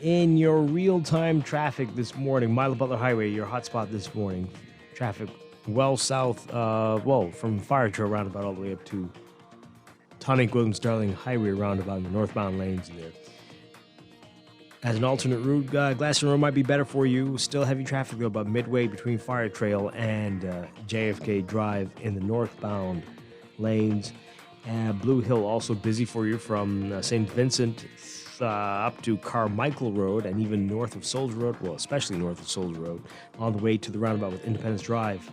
[SPEAKER 2] In your real-time traffic this morning, Milo Butler Highway, your hotspot this morning. Traffic well south, from Fire Trail roundabout all the way up to Tonic Williams Darling Highway roundabout in the northbound lanes there. As an alternate route, Glaston Road might be better for you. Still heavy traffic, though, about midway between Fire Trail and JFK Drive in the northbound lanes. Blue Hill also busy for you from St. Vincent up to Carmichael Road and even north of Soldier Road, well, especially north of Soldier Road, on the way to the roundabout with Independence Drive.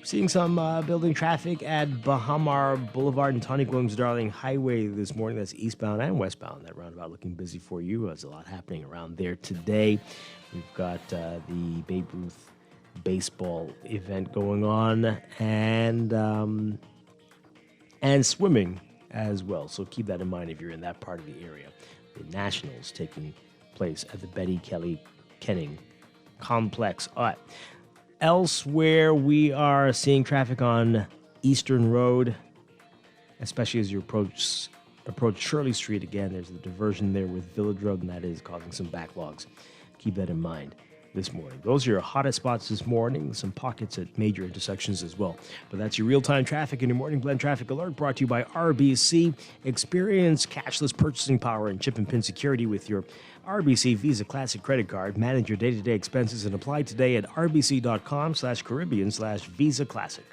[SPEAKER 2] Seeing some building traffic at Bahamar Boulevard and Tonic Williams Darling Highway this morning. That's eastbound and westbound. That roundabout looking busy for you. There's a lot happening around there today. We've got the Babe Ruth baseball event going on and swimming as well. So keep that in mind if you're in that part of the area. The Nationals taking place at the Betty Kelly Kenning Complex. All right. Elsewhere, we are seeing traffic on Eastern Road, especially as you approach Shirley Street again. There's a diversion there with Village Road, and that is causing some backlogs. Keep that in mind this morning. Those are your hottest spots this morning. Some pockets at major intersections as well. But that's your real-time traffic and your morning blend traffic alert, brought to you by RBC. Experience cashless purchasing power and chip and pin security with your RBC Visa Classic credit card. Manage your day-to-day expenses and apply today at rbc.com/Caribbean/Visa Classic.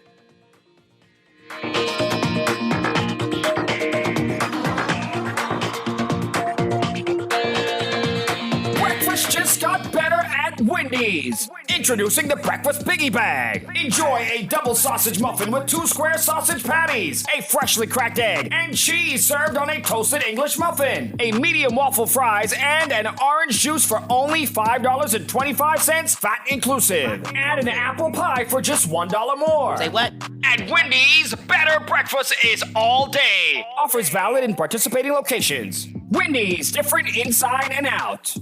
[SPEAKER 1] Breakfast just got better at Wendy's. Introducing the Breakfast Biggie Bag. Enjoy a double sausage muffin with 2 square sausage patties, a freshly cracked egg, and cheese served on a toasted English muffin, a medium waffle fries, and an orange juice for only $5.25, fat inclusive. Add an apple pie for just $1 more.
[SPEAKER 22] Say what?
[SPEAKER 1] At Wendy's, better breakfast is all day. Offers valid in participating locations. Wendy's, different inside and out.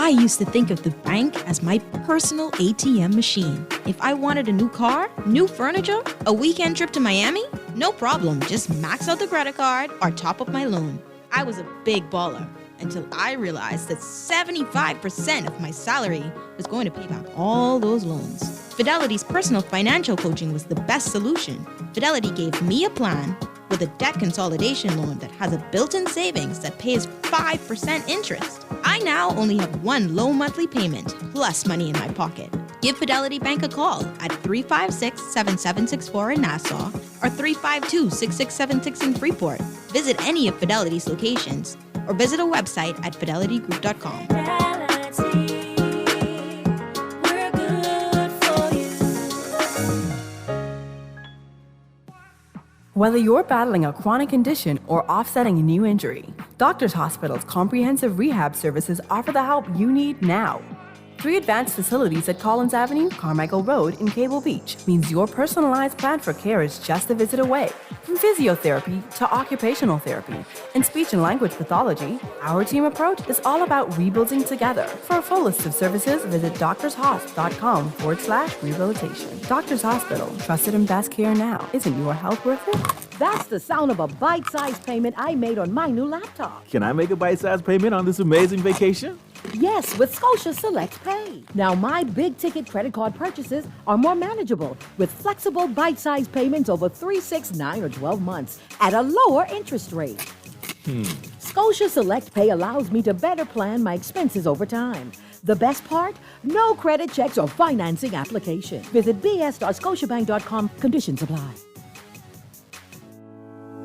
[SPEAKER 4] I used to think of the bank as my personal ATM machine. If I wanted a new car, new furniture, a weekend trip to Miami, no problem. Just max out the credit card or top up my loan. I was a big baller until I realized that 75% of my salary was going to pay back all those loans. Fidelity's personal financial coaching was the best solution. Fidelity gave me a plan with a debt consolidation loan that has a built-in savings that pays 5% interest. I now only have one low monthly payment plus money in my pocket. Give Fidelity Bank a call at 356-7764 in Nassau or 352-6676 in Freeport. Visit any of Fidelity's locations or visit a website at fidelitygroup.com.
[SPEAKER 22] Whether you're battling a chronic condition or offsetting a new injury, Doctors Hospital's comprehensive rehab services offer the help you need now. 3 advanced facilities at Collins Avenue, Carmichael Road in Cable Beach means your personalized plan for care is just a visit away. From physiotherapy to occupational therapy and speech and language pathology, our team approach is all about rebuilding together. For a full list of services, visit doctorshosp.com/rehabilitation. Doctors Hospital, trusted and best care now. Isn't your health worth it?
[SPEAKER 23] That's the sound of a bite-sized payment I made on my new laptop.
[SPEAKER 24] Can I make a bite-sized payment on this amazing vacation?
[SPEAKER 23] Yes, with Scotia Select Pay. Now my big-ticket credit card purchases are more manageable with flexible bite-sized payments over 3, 6, 9, or 12 months at a lower interest rate. Scotia Select Pay allows me to better plan my expenses over time. The best part? No credit checks or financing application. Visit bs.scotiabank.com. Conditions apply.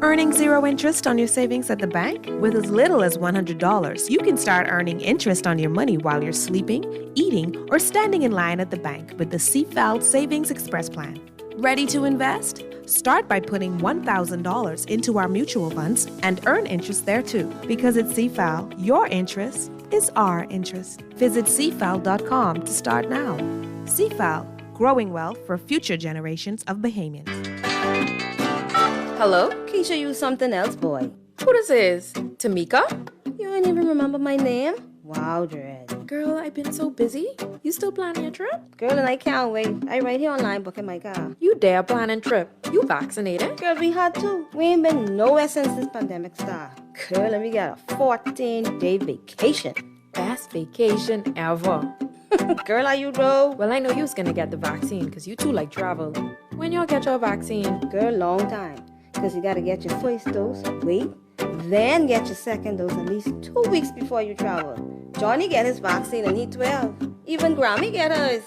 [SPEAKER 25] Earning zero interest on your savings at the bank? With as little as $100, you can start earning interest on your money while you're sleeping, eating, or standing in line at the bank with the CFAL Savings Express Plan. Ready to invest? Start by putting $1,000 into our mutual funds and earn interest there too. Because at CFAL, your interest is our interest. Visit CFAL.com to start now. CFAL, growing wealth for future generations of Bahamians.
[SPEAKER 26] Hello? Keisha use something else, boy.
[SPEAKER 27] Who this is? Tamika?
[SPEAKER 26] You don't even remember my name? Wow, Dread.
[SPEAKER 27] Girl, I've been so busy. You still planning your trip?
[SPEAKER 26] Girl, and I can't wait. I right here online booking my car.
[SPEAKER 27] You dare planning trip? You vaccinated?
[SPEAKER 26] Girl, we had to. We ain't been nowhere since this pandemic started. Girl, and we got a 14-day vacation.
[SPEAKER 27] Best vacation ever.
[SPEAKER 26] Girl, are you though?
[SPEAKER 27] Well, I know you was gonna get the vaccine because you too like travel. When y'all get your vaccine?
[SPEAKER 26] Girl, long time. Because you got to get your first dose, wait, then get your second dose at least 2 weeks before you travel. Johnny get his vaccine and he 12. Even Grammy get hers.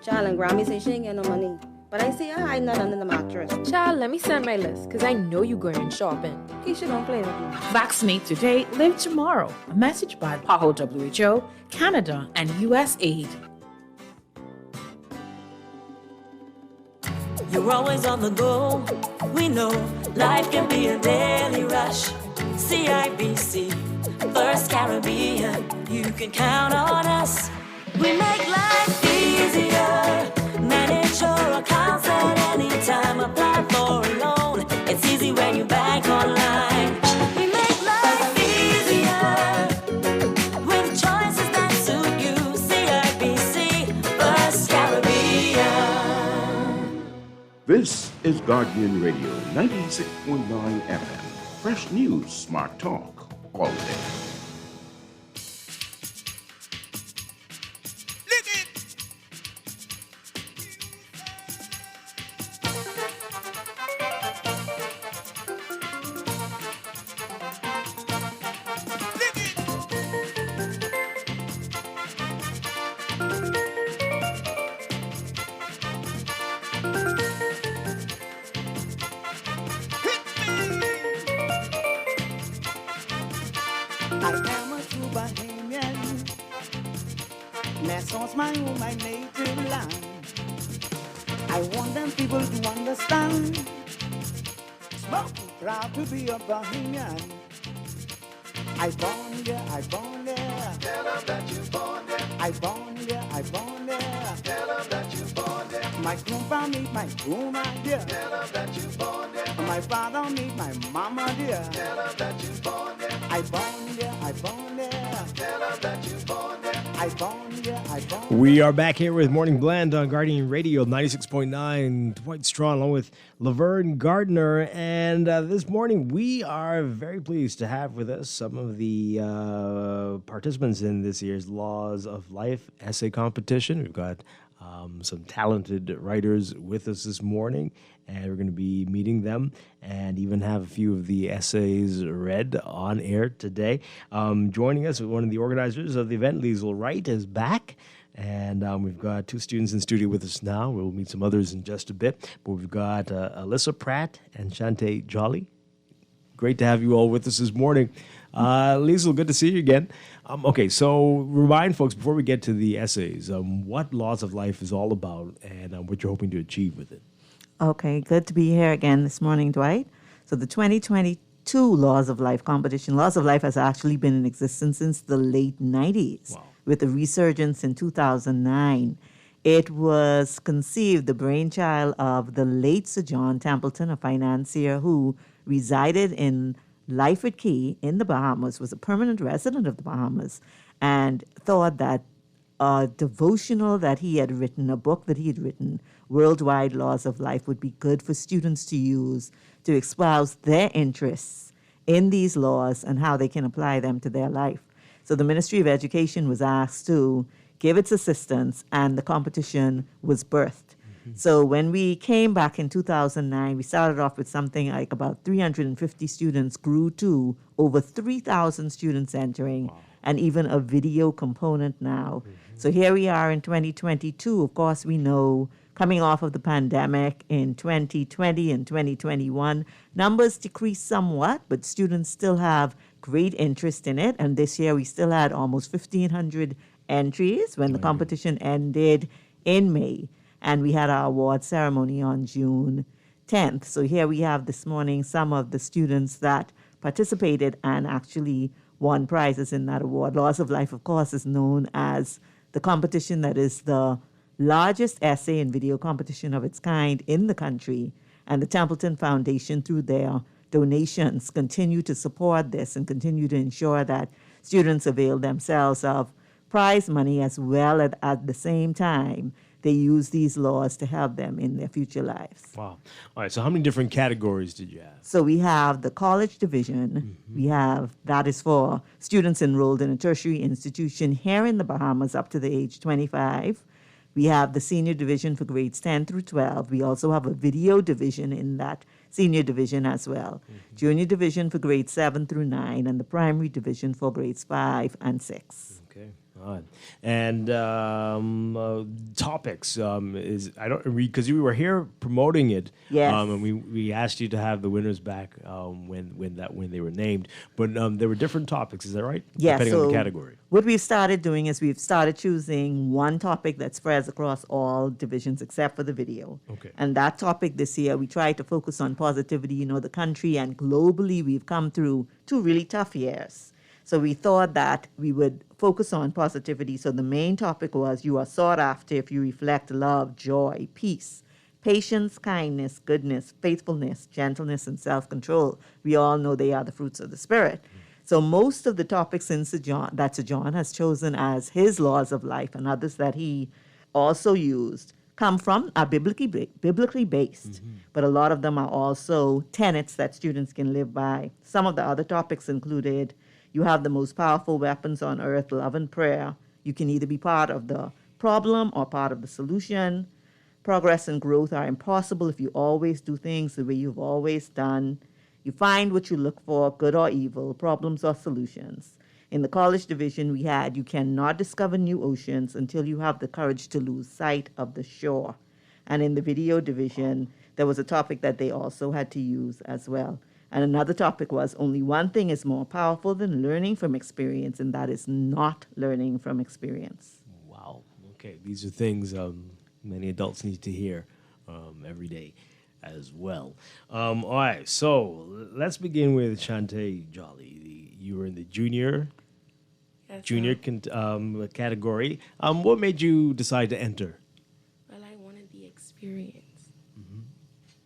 [SPEAKER 26] Child, and Grammy say she ain't get no money. But I see her hiding that under the mattress.
[SPEAKER 27] Child, let me send my list because I know you going shopping.
[SPEAKER 26] Keisha, don't play with me.
[SPEAKER 28] Vaccinate today, live tomorrow. A message by PAHO WHO, Canada, and USAID.
[SPEAKER 21] You're always on the go. We know life can be a daily rush. CIBC, First Caribbean, you can count on us. We make life easier. Manage your accounts at any time. Apply for a loan. It's easy when you bank online. We make life easier with choices that suit you. CIBC, First Caribbean.
[SPEAKER 6] This is Guardian Radio 96.9 FM. Fresh news, smart talk, all day.
[SPEAKER 29] Nassau's my home, my native land. I want them people to understand. Smoke, proud to be a Bahamian. I born there, I born there. Tell them that you born there. I born there, I born there. Tell them that you born there. My grandpa meet my grandma dear. Tell them that you born there. My father meet my mama dear. Tell them that you born there. I born there, I born there. Tell them that you born there. I I found, yeah, I found.
[SPEAKER 2] We are back here with Morning Blend on Guardian Radio 96.9. Dwight Strachan along with Laverne Gardner. And this morning we are very pleased to have with us some of the participants in this year's Laws of Life essay competition. We've got some talented writers with us this morning, and we're going to be meeting them and even have a few of the essays read on air today. Joining us, one of the organizers of the event, Liesl Wright, is back. And we've got two students in studio with us now. We'll meet some others in just a bit. But we've got Alyssa Pratt and Shante Jolly. Great to have you all with us this morning. Liesl, good to see you again. Okay, so remind folks, before we get to the essays, what Laws of Life is all about and what you're hoping to achieve with it.
[SPEAKER 5] Okay, good to be here again this morning, Dwight. So the 2022 Laws of Life competition, Laws of Life has actually been in existence since the late 90s, with a resurgence in 2009. It was conceived, the brainchild of the late Sir John Templeton, a financier who resided in Lyford Key in the Bahamas, was a permanent resident of the Bahamas, and thought that a devotional that he had written, a book that he had written, Worldwide Laws of Life, would be good for students to use to espouse their interests in these laws and how they can apply them to their life. So the Ministry of Education was asked to give its assistance, and the competition was birthed. So when we came back in 2009, we started off with something like about 350 students, grew to over 3,000 students entering, and even a video component now. So here we are in 2022. Of course, we know coming off of the pandemic in 2020 and 2021, numbers decreased somewhat, but students still have great interest in it. And this year we still had almost 1,500 entries when the competition ended in May. And we had our award ceremony on June 10th. So here we have this morning some of the students that participated and actually won prizes in that award. Laws of Life, of course, is known as the competition that is the largest essay and video competition of its kind in the country. And the Templeton Foundation, through their donations, continue to support this and continue to ensure that students avail themselves of prize money, as well as at the same time they use these laws to help them in their future lives.
[SPEAKER 2] Wow. All right, so how many different categories did you have?
[SPEAKER 5] So we have the college division. We have, that is for students enrolled in a tertiary institution here in the Bahamas up to the age 25. We have the senior division for grades 10 through 12. We also have a video division in that senior division as well. Junior division for grades 7 through 9, and the primary division for grades 5 and 6.
[SPEAKER 2] Okay. All right. And topics is, I don't read, because you were here promoting it.
[SPEAKER 5] Yes.
[SPEAKER 2] And we asked you to have the winners back when they were named. But there were different topics. Is that right?
[SPEAKER 5] Yes.
[SPEAKER 2] Depending on the category.
[SPEAKER 5] What we've started doing is we've started choosing one topic that spreads across all divisions except for the video.
[SPEAKER 2] Okay.
[SPEAKER 5] And that topic this year, we tried to focus on positivity. You know, the country and globally, we've come through 2 really tough years. So we thought that we would focus on positivity. So the main topic was, you are sought after if you reflect love, joy, peace, patience, kindness, goodness, faithfulness, gentleness, and self-control. We all know they are the fruits of the Spirit. So most of the topics in Sir John has chosen as his laws of life, and others that he also used, are biblically based. But a lot of them are also tenets that students can live by. Some of the other topics included, you have the most powerful weapons on earth, love and prayer. You can either be part of the problem or part of the solution. Progress and growth are impossible if you always do things the way you've always done. You find what you look for, good or evil, problems or solutions. In the college division, we had, you cannot discover new oceans until you have the courage to lose sight of the shore. And in the video division, there was a topic that they also had to use as well. And another topic was, only one thing is more powerful than learning from experience, and that is not learning from experience.
[SPEAKER 2] Wow. Okay. These are things many adults need to hear every day as well. All right. So let's begin with Shante Jolly. You were in the junior category. What made you decide to enter?
[SPEAKER 8] Well, I wanted the experience.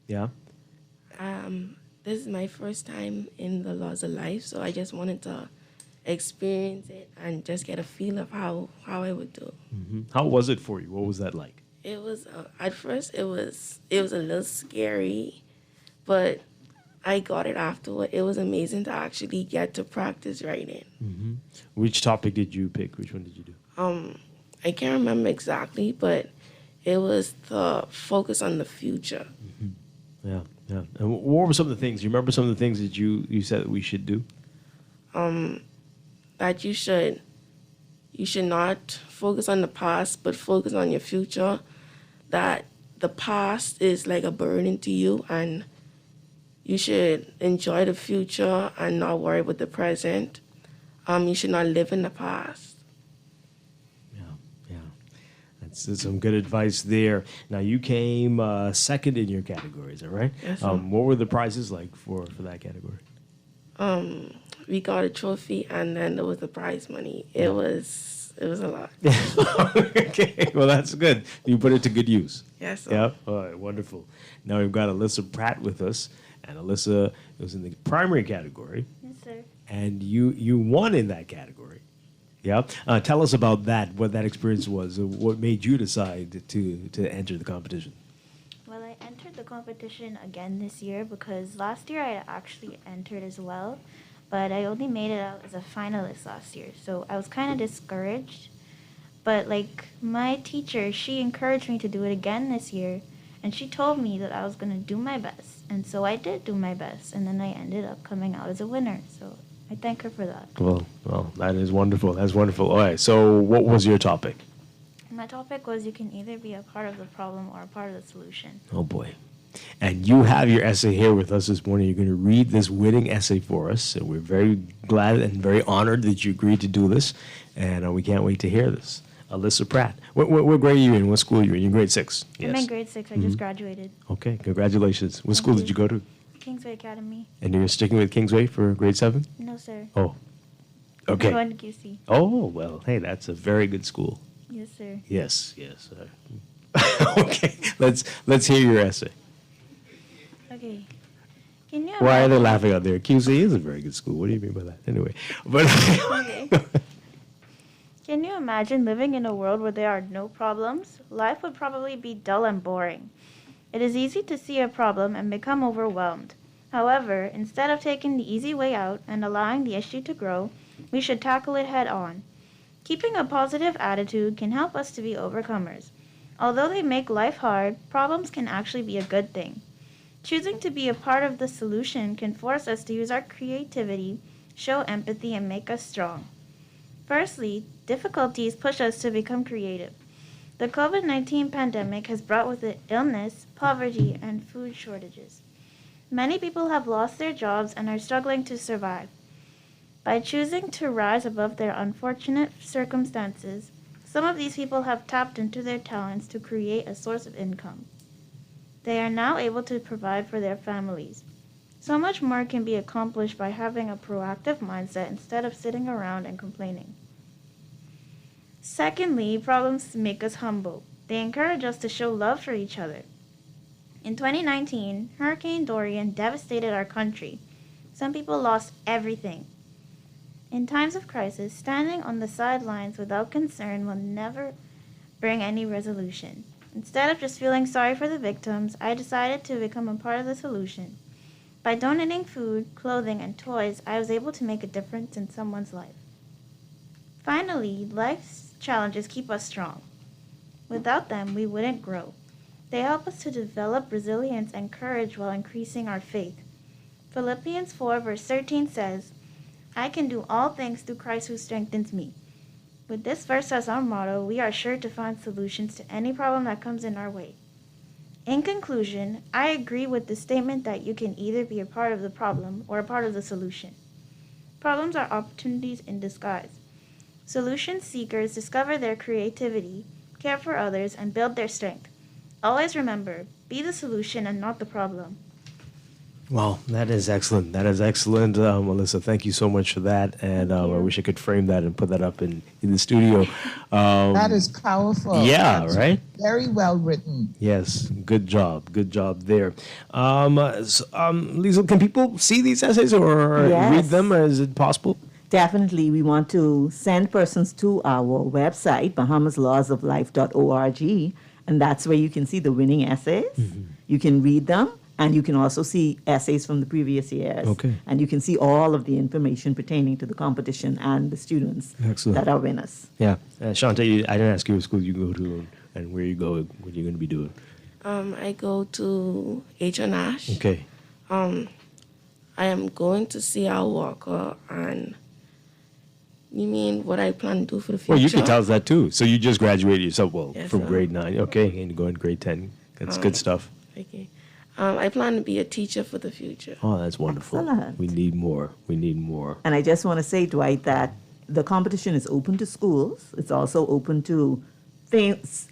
[SPEAKER 2] Yeah.
[SPEAKER 8] This is my first time in the Laws of Life, so I just wanted to experience it and just get a feel of how I would do.
[SPEAKER 2] How was it for you? What was that like?
[SPEAKER 8] It was at first it was a little scary, but I got it afterward. It was amazing to actually get to practice writing.
[SPEAKER 2] Which topic did you pick? Which one did you do?
[SPEAKER 8] I can't remember exactly, but it was the focus on the future.
[SPEAKER 2] Yeah. And what were some of the things? You remember some of the things that you said that we should do?
[SPEAKER 8] That you should not focus on the past, but focus on your future. That the past is like a burden to you, and you should enjoy the future and not worry about the present. You should not live in the past.
[SPEAKER 2] That's some good advice there. Now, you came second in your category, is that right?
[SPEAKER 8] Yes, sir.
[SPEAKER 2] What were the prizes like for that category?
[SPEAKER 8] We got a trophy, and then there was the prize money. It was a lot.
[SPEAKER 2] Okay, well, that's good. You put it to good use.
[SPEAKER 8] Yes, sir.
[SPEAKER 2] Yep. All right, wonderful. Now we've got Alyssa Pratt with us, and Alyssa was in the primary category.
[SPEAKER 9] Yes, sir.
[SPEAKER 2] And you won in that category. Yeah. Tell us about that, what that experience was, what made you decide to enter the competition.
[SPEAKER 9] Well, I entered the competition again this year because last year I actually entered as well, but I only made it out as a finalist last year, so I was kind of discouraged. But like my teacher, she encouraged me to do it again this year, and she told me that I was going to do my best, and so I did do my best, and then I ended up coming out as a winner, so I thank her for that.
[SPEAKER 2] Well, that is wonderful. That's wonderful. All right, so what was your topic?
[SPEAKER 9] My topic was you can either be a part of the problem or a part of the solution.
[SPEAKER 2] Oh, boy. And you have your essay here with us this morning. You're going to read this winning essay for us. And we're very glad and very honored that you agreed to do this. And we can't wait to hear this. Alyssa Pratt. What grade are you in? What school are you in? You're in grade 6?
[SPEAKER 9] I'm in grade 6. I just graduated.
[SPEAKER 2] Okay, congratulations. What school did you go to?
[SPEAKER 9] Kingsway Academy.
[SPEAKER 2] And you're sticking with Kingsway for grade 7?
[SPEAKER 9] No, sir.
[SPEAKER 2] Oh, okay.
[SPEAKER 9] I'm going to QC.
[SPEAKER 2] Oh, well, hey, that's a very good school.
[SPEAKER 9] Yes, sir.
[SPEAKER 2] Yes. Okay, let's hear your essay.
[SPEAKER 9] Okay. Can you
[SPEAKER 2] Why are they laughing out there? QC is a very good school. What do you mean by that? Anyway, but
[SPEAKER 9] Okay. Can you imagine living in a world where there are no problems? Life would probably be dull and boring. It is easy to see a problem and become overwhelmed. However, instead of taking the easy way out and allowing the issue to grow, we should tackle it head on. Keeping a positive attitude can help us to be overcomers. Although they make life hard, problems can actually be a good thing. Choosing to be a part of the solution can force us to use our creativity, show empathy, and make us strong. Firstly, difficulties push us to become creative. The COVID-19 pandemic has brought with it illness, poverty, and food shortages. Many people have lost their jobs and are struggling to survive. By choosing to rise above their unfortunate circumstances, some of these people have tapped into their talents to create a source of income. They are now able to provide for their families. So much more can be accomplished by having a proactive mindset instead of sitting around and complaining. Secondly, problems make us humble. They encourage us to show love for each other. In 2019, Hurricane Dorian devastated our country. Some people lost everything. In times of crisis, standing on the sidelines without concern will never bring any resolution. Instead of just feeling sorry for the victims, I decided to become a part of the solution. By donating food, clothing, and toys, I was able to make a difference in someone's life. Finally, life's challenges keep us strong. Without them, we wouldn't grow. They help us to develop resilience and courage while increasing our faith. Philippians 4 verse 13 says, I can do all things through Christ who strengthens me. With this verse as our motto, we are sure to find solutions to any problem that comes in our way. In conclusion, I agree with the statement that you can either be a part of the problem or a part of the solution. Problems are opportunities in disguise. Solution seekers discover their creativity, care for others, and build their strength. Always remember, be the solution and not the problem.
[SPEAKER 2] Well, that is excellent. Melissa, thank you so much for that. And I wish I could frame that and put that up in the studio.
[SPEAKER 7] That is powerful.
[SPEAKER 2] Yeah,
[SPEAKER 7] That's
[SPEAKER 2] right?
[SPEAKER 7] very well written.
[SPEAKER 2] Yes, good job there. Liesl, can people see these essays or
[SPEAKER 5] Yes.
[SPEAKER 2] read them? Is it possible?
[SPEAKER 5] Definitely, we want to send persons to our website, bahamaslawsoflife.org, and that's where you can see the winning essays. You can read them, and you can also see essays from the previous years.
[SPEAKER 2] Okay.
[SPEAKER 5] And you can see all of the information pertaining to the competition and the students
[SPEAKER 2] Excellent.
[SPEAKER 5] that are winners.
[SPEAKER 2] Yeah. Shante, I didn't ask you what school you go to and where you go, what you're going to be doing.
[SPEAKER 8] I go to H.R. Nash.
[SPEAKER 2] Okay.
[SPEAKER 8] I am going to see our Walker, and you mean what I plan to do for the future?
[SPEAKER 2] Well, you can tell us that too. So you just graduated yourself,
[SPEAKER 8] Yes,
[SPEAKER 2] from
[SPEAKER 8] sir.
[SPEAKER 2] grade 9. Okay, and going grade 10. That's good stuff.
[SPEAKER 8] Okay. I plan to be a teacher for the future.
[SPEAKER 2] Oh, that's wonderful.
[SPEAKER 5] Excellent.
[SPEAKER 2] We need more. We need more.
[SPEAKER 5] And I just want to say, Dwight, that the competition is open to schools. It's also open to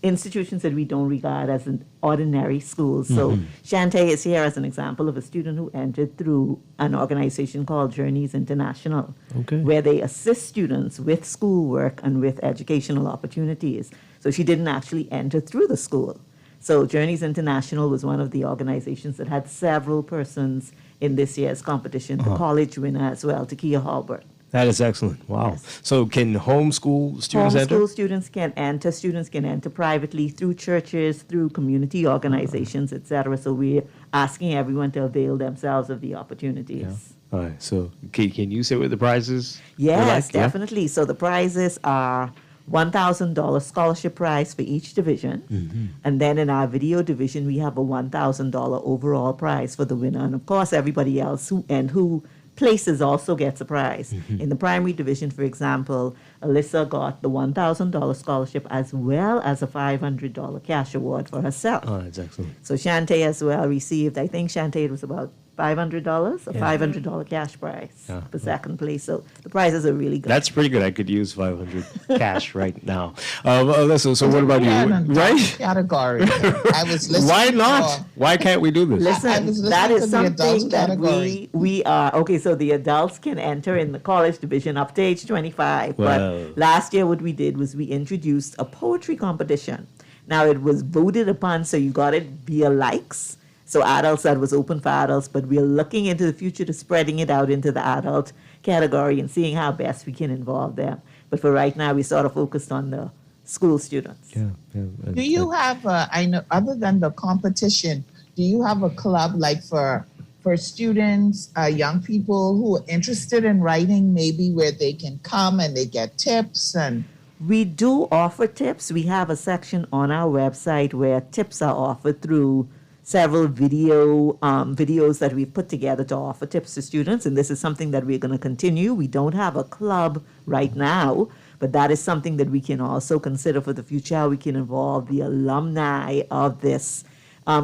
[SPEAKER 5] institutions that we don't regard as an ordinary schools. So Shantae is here as an example of a student who entered through an organization called Journeys International, where they assist students with schoolwork and with educational opportunities. So she didn't actually enter through the school. So Journeys International was one of the organizations that had several persons in this year's competition, the college winner as well, Takia Halbert.
[SPEAKER 2] That is excellent. Wow. So can homeschool students enter?
[SPEAKER 5] Homeschool students can enter. Students can enter privately through churches, through community organizations, etc. So we're asking everyone to avail themselves of the opportunities.
[SPEAKER 2] All right. So can you say what the prizes are
[SPEAKER 5] Yes,
[SPEAKER 2] like? Yeah?
[SPEAKER 5] definitely. So the prizes are $1,000 scholarship prize for each division. And then in our video division, we have a $1,000 overall prize for the winner. And of course, everybody else who places also gets a prize. In the primary division, for example, Alyssa got the $1,000 scholarship as well as a $500 cash award for herself.
[SPEAKER 2] Oh, that's excellent.
[SPEAKER 5] So Shantae as well received, I think Shantae, it was about $500, a $500 cash prize for second place. So the prizes are really good.
[SPEAKER 2] That's pretty good. I could use 500 cash right now. Alyssa, so what about you? Right?
[SPEAKER 7] Category. I was listening.
[SPEAKER 2] Why not? Why can't we do this?
[SPEAKER 5] Listen, that is something that we are, okay, so the adults can enter in the college division up to age 25.
[SPEAKER 2] Wow.
[SPEAKER 5] But last year what we did was we introduced a poetry competition. Now it was voted upon, so you got it via likes. So adults, that was open for adults, but we're looking into the future to spreading it out into the adult category and seeing how best we can involve them. But for right now, we sort of focused on the school students.
[SPEAKER 7] Do you have, I know, other than the competition, do you have a club like for students, young people who are interested in writing, maybe where they can come and they get tips? And
[SPEAKER 5] we do offer tips. We have a section on our website where tips are offered through several videos that we've put together to offer tips to students, and this is something that we're going to continue. We don't have a club right now, but that is something that we can also consider for the future, how we can involve the alumni of this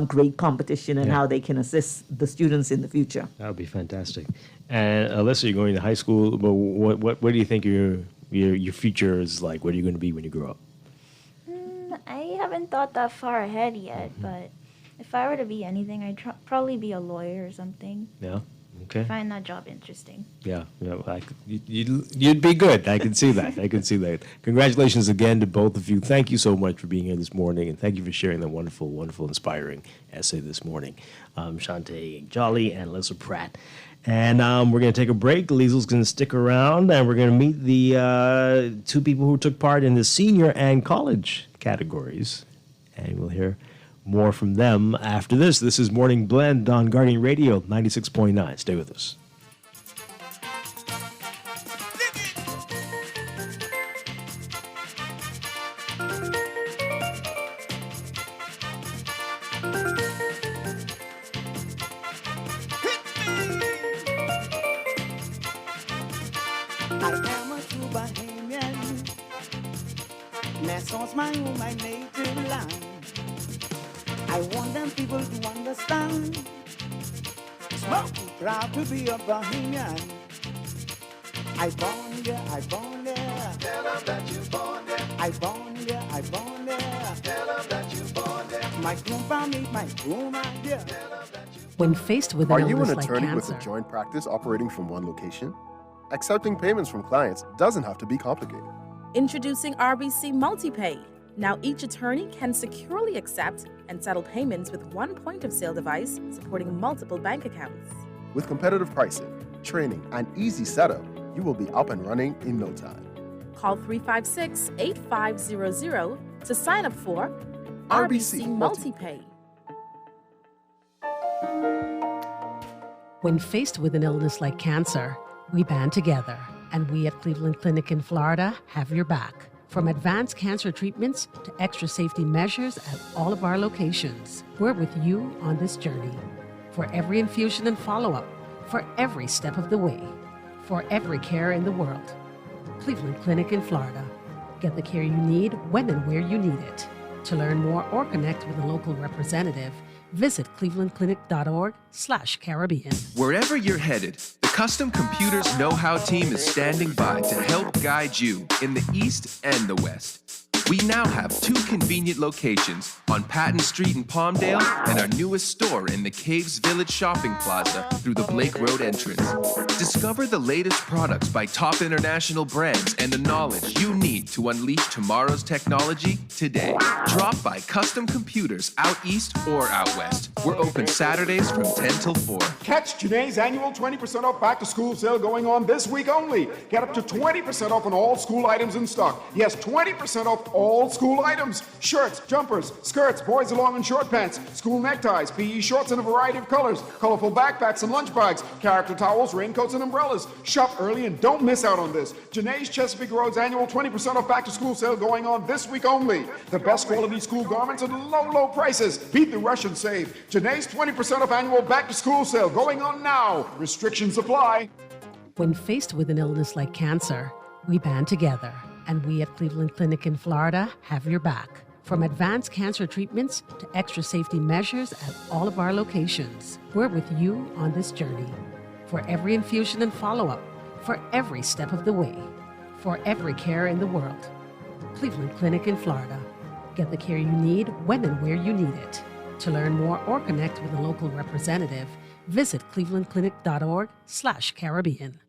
[SPEAKER 5] great competition and how they can assist the students in the future.
[SPEAKER 2] That would be fantastic. And Alyssa, you're going to high school, but what do you think your future is like? What are you going to be when you grow up?
[SPEAKER 9] I haven't thought that far ahead yet, but if I were to be anything, I'd probably be a lawyer or something.
[SPEAKER 2] Yeah. Okay.
[SPEAKER 9] I find that job interesting.
[SPEAKER 2] Yeah. You'd be good. I can see that. I can see that. Congratulations again to both of you. Thank you so much for being here this morning, and thank you for sharing that wonderful, wonderful, inspiring essay this morning. Shantae Jolly and Alyssa Pratt. And we're going to take a break. Liesel's going to stick around, and we're going to meet the two people who took part in the senior and college categories. And we'll hear more from them after this. This is Morning Blend on Guardian Radio 96.9. Stay with us.
[SPEAKER 29] I am a true Bahamian. Nassau's my home, my native land. I want them people to understand. Smoke, proud to be a Bahamian. I born there, I born there. Tell them that you born there. I born there, I born there. Tell them that you born there. My grandpa made my home idea.
[SPEAKER 10] When faced with
[SPEAKER 11] Are
[SPEAKER 10] an
[SPEAKER 11] you an
[SPEAKER 10] illness like
[SPEAKER 11] attorney
[SPEAKER 10] cancer,
[SPEAKER 11] with a joint practice operating from one location? Accepting payments from clients doesn't have to be complicated.
[SPEAKER 28] Introducing RBC MultiPay. Now each attorney can securely accept and settle payments with one point-of-sale device supporting multiple bank accounts.
[SPEAKER 11] With competitive pricing, training, and easy setup, You will be up and running in no time.
[SPEAKER 28] Call 356-8500 to sign up for
[SPEAKER 11] RBC
[SPEAKER 28] MultiPay.
[SPEAKER 10] When faced with an illness like cancer, we band together, and we at Cleveland Clinic in Florida have your back. From advanced cancer treatments to extra safety measures at all of our locations, we're with you on this journey. For every infusion and follow-up, for every step of the way, for every care in the world. Cleveland Clinic in Florida. Get the care you need when and where you need it. To learn more or connect with a local representative, visit clevelandclinic.org/Caribbean.
[SPEAKER 12] Wherever you're headed, the Custom Computers Know-How team is standing by to help guide you in the East and the West. We now have 2 convenient locations on Patton Street in Palmdale and our newest store in the Caves Village Shopping Plaza through the Blake Road entrance. Discover the latest products by top international brands and the knowledge you need to unleash tomorrow's technology today. Drop by Custom Computers out east or out west. We're open Saturdays from 10 till 4.
[SPEAKER 13] Catch Janae's annual 20% off back to school sale going on this week only. Get up to 20% off on all school items in stock. Yes, 20% off all school items. Shirts, jumpers, skirts, boys' long and short pants, school neckties, PE shorts in a variety of colors, colorful backpacks and lunch bags, character towels, raincoats, and umbrellas. Shop early and don't miss out on this. Janae's Chesapeake Road's annual 20% off back to school sale going on this week only. The best quality school garments at low, low prices. Beat the rush and save. Janae's 20% off annual back to school sale going on now. Restrictions apply.
[SPEAKER 10] When faced with an illness like cancer, we band together, and we at Cleveland Clinic in Florida have your back. From advanced cancer treatments to extra safety measures at all of our locations, we're with you on this journey. For every infusion and follow-up, for every step of the way, for every care in the world. Cleveland Clinic in Florida. Get the care you need when and where you need it. To learn more or connect with a local representative, visit clevelandclinic.org/Caribbean.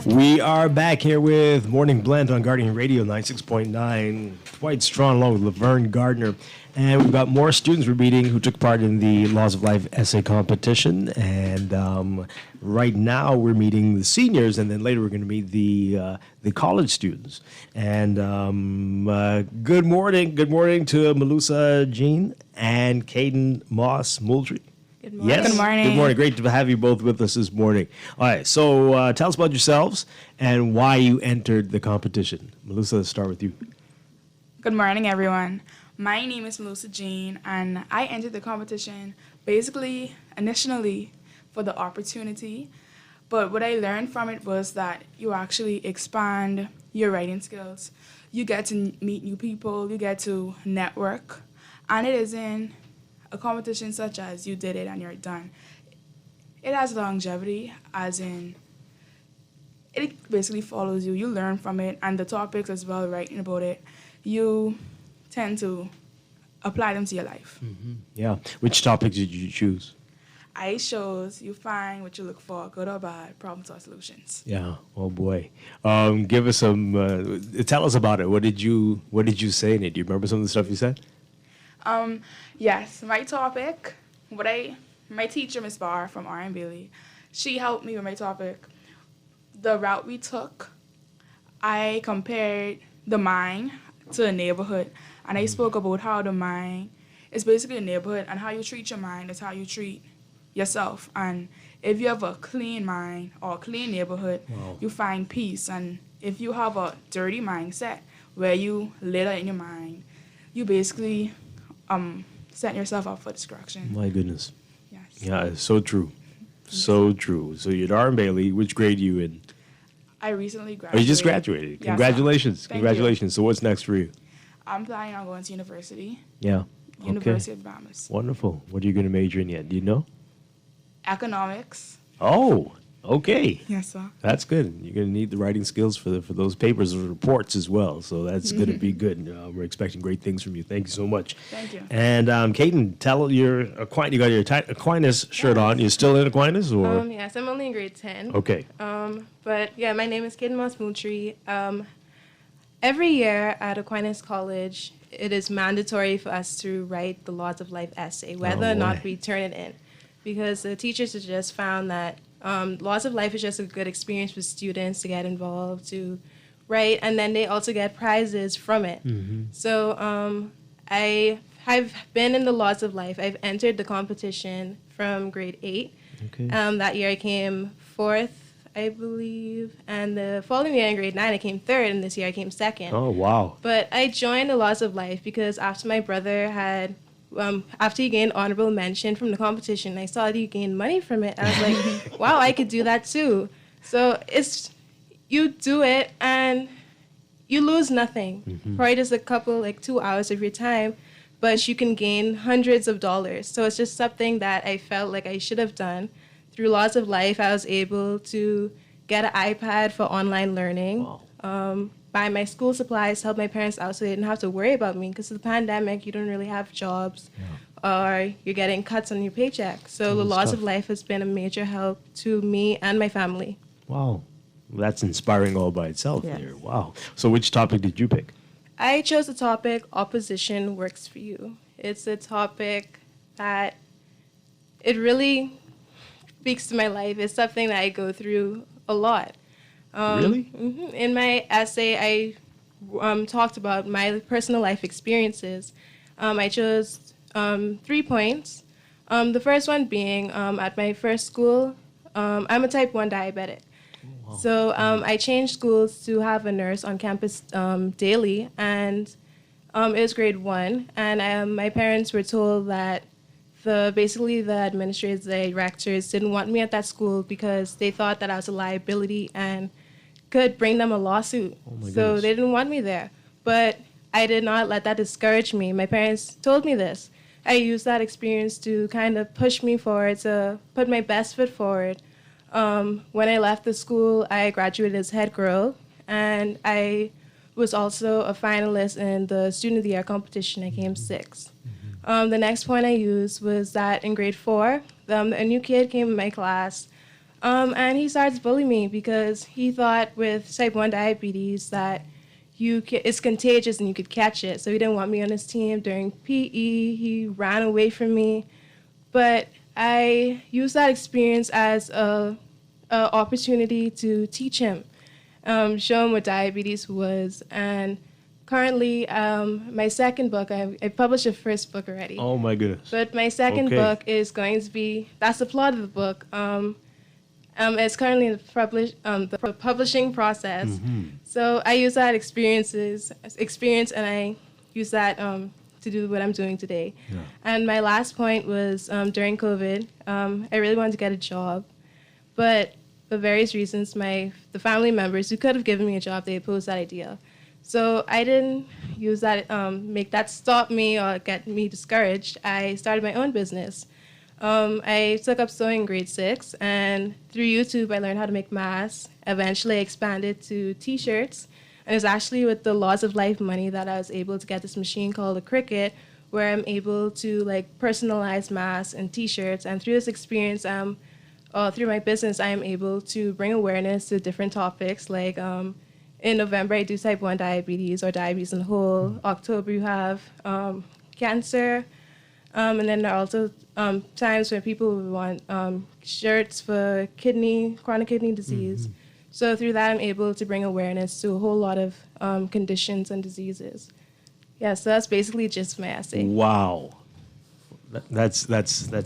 [SPEAKER 2] We are back here with Morning Blend on Guardian Radio 96.9. Dwight Strachan along with Laverne Gardner. And we've got more students we're meeting who took part in the Laws of Life essay competition. And right now we're meeting the seniors, and then later we're going to meet the college students. And good morning to Melissa Jean and Caden Moss Muldry.
[SPEAKER 14] Good morning.
[SPEAKER 2] Yes.
[SPEAKER 14] Good morning.
[SPEAKER 2] Good morning. Great to have you both with us this morning. All right, so tell us about yourselves and why you entered the competition. Melissa, let's start with you.
[SPEAKER 14] Good morning, everyone. My name is Melissa Jean, and I entered the competition basically initially for the opportunity. But what I learned from it was that you actually expand your writing skills. You get to meet new people, you get to network, and it isn't a competition such as you did it and you're done. It has longevity, as in it basically follows you. You learn from it, and the topics as well, writing about it, you tend to apply them to your life.
[SPEAKER 2] Mm-hmm. Yeah. Which topics did you choose?
[SPEAKER 14] I chose you find what you look for, good or bad, problem solve solutions.
[SPEAKER 2] Yeah. Oh boy. Give us some. Tell us about it. What did you say in it? Do you remember some of the stuff you said?
[SPEAKER 14] Yes, my topic, my teacher, Miss Barr from R.M. Bailey, she helped me with my topic. The route we took, I compared the mind to a neighborhood, and I spoke about how the mind is basically a neighborhood, and how you treat your mind is how you treat yourself. And if you have a clean mind or a clean neighborhood, you find peace. And if you have a dirty mindset where you litter in your mind, you basically setting yourself up for destruction.
[SPEAKER 2] My goodness.
[SPEAKER 14] Yes.
[SPEAKER 2] Yeah, it's so true. So true. So you're at R.M. Bailey. Which grade are you in?
[SPEAKER 14] I recently graduated.
[SPEAKER 2] Oh, you just graduated.
[SPEAKER 14] Yes,
[SPEAKER 2] Congratulations.
[SPEAKER 14] thank
[SPEAKER 2] Congratulations. So what's next for you?
[SPEAKER 14] I'm planning on going to university.
[SPEAKER 2] Yeah.
[SPEAKER 14] University of Bahamas.
[SPEAKER 2] Wonderful. What are you going to major in yet? Do you know?
[SPEAKER 14] Economics.
[SPEAKER 2] Oh, Okay.
[SPEAKER 14] Yes, sir.
[SPEAKER 2] That's good. You're going to need the writing skills for those papers and reports as well. So that's going to be good. We're expecting great things from you. Thank you so much.
[SPEAKER 14] Thank you.
[SPEAKER 2] And Caden, tell you got your Aquinas shirt on. You're still in Aquinas, or?
[SPEAKER 1] Yes, I'm only in grade 10.
[SPEAKER 2] Okay.
[SPEAKER 1] But yeah, my name is Caden Moss-Moultrie. Every year at Aquinas College, it is mandatory for us to write the Laws of Life essay, whether or not we turn it in, because the teachers have just found that Laws of Life is just a good experience for students to get involved, to write, and then they also get prizes from it. So I've been in the Laws of Life. I've entered the competition from grade 8.
[SPEAKER 2] Okay.
[SPEAKER 1] That year I came 4th, I believe, and the following year in grade 9 I came 3rd, and this year I came 2nd.
[SPEAKER 2] Oh, wow.
[SPEAKER 1] But I joined the Laws of Life because after my brother had after he gained honorable mention from the competition, I saw that he gained money from it. I was like, wow, I could do that too. So you do it and you lose nothing. Probably just a couple, 2 hours of your time, but you can gain hundreds of dollars. So it's just something that I felt like I should have done. Through Laws of Life, I was able to get an iPad for online learning. Wow. Buy my school supplies, help my parents out so they didn't have to worry about me, because of the pandemic, you don't really have jobs or you're getting cuts on your paycheck. So the Laws of Life has been a major help to me and my family.
[SPEAKER 2] Wow. That's inspiring all by itself
[SPEAKER 1] Yes.
[SPEAKER 2] there. Wow. So which topic did you pick?
[SPEAKER 1] I chose the topic, Opposition Works for You. It's a topic that it really speaks to my life. It's something that I go through a lot.
[SPEAKER 2] Really?
[SPEAKER 1] In my essay, I talked about my personal life experiences. I chose 3 points. The first one being at my first school, I'm a type 1 diabetic. So I changed schools to have a nurse on campus daily, and it was grade 1. And my parents were told that basically the administrators, the directors didn't want me at that school because they thought that I was a liability and could bring them a lawsuit. So they didn't want me there. But I did not let that discourage me. My parents told me this. I used that experience to kind of push me forward, to put my best foot forward. When I left the school, I graduated as head girl, and I was also a finalist in the Student of the Year competition. I came 6th. The next point I used was that in grade 4, a new kid came in my class, and he starts bullying me because he thought with type 1 diabetes that it's contagious and you could catch it. So he didn't want me on his team. During PE, he ran away from me. But I used that experience as a opportunity to teach him, show him what diabetes was. And currently, my second book, I published a first book already.
[SPEAKER 2] Oh, my goodness.
[SPEAKER 1] But my second book is going to be, that's the plot of the book. It's currently in the publishing process. So I use that experience and I use that to do what I'm doing today. And my last point was during COVID, I really wanted to get a job, but for various reasons, the family members who could have given me a job, they opposed that idea. So I didn't use that, make that stop me or get me discouraged. I started my own business. I took up sewing in grade 6, and through YouTube, I learned how to make masks. Eventually, I expanded to T-shirts, and it's actually with the Laws of Life money that I was able to get this machine called a Cricut, where I'm able to personalize masks and T-shirts. And through this experience, through my business, I am able to bring awareness to different topics. In November, I do type 1 diabetes or diabetes in whole. October, you have cancer. And then there are also times when people want shirts for chronic kidney disease. So through that, I'm able to bring awareness to a whole lot of conditions and diseases. Yeah, so that's basically just my essay.
[SPEAKER 2] Wow. That's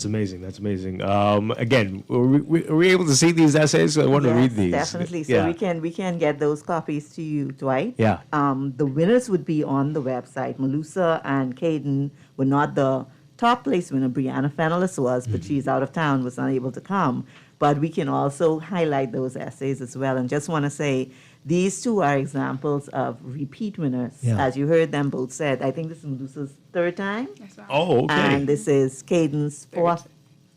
[SPEAKER 2] amazing. That's amazing. Again, are we able to see these essays? I want to read these.
[SPEAKER 5] Definitely. So we can get those copies to you, Dwight.
[SPEAKER 2] Yeah.
[SPEAKER 5] The winners would be on the website. Malusa and Caden were not the top place winner. Brianna Fenellis was, but she's out of town, was unable to come. But we can also highlight those essays as well. And just want to say, these two are examples of repeat winners.
[SPEAKER 2] Yeah.
[SPEAKER 5] As you heard them both said, I think this is Malusa's 3rd time.
[SPEAKER 2] Oh, okay.
[SPEAKER 5] And this is Caden's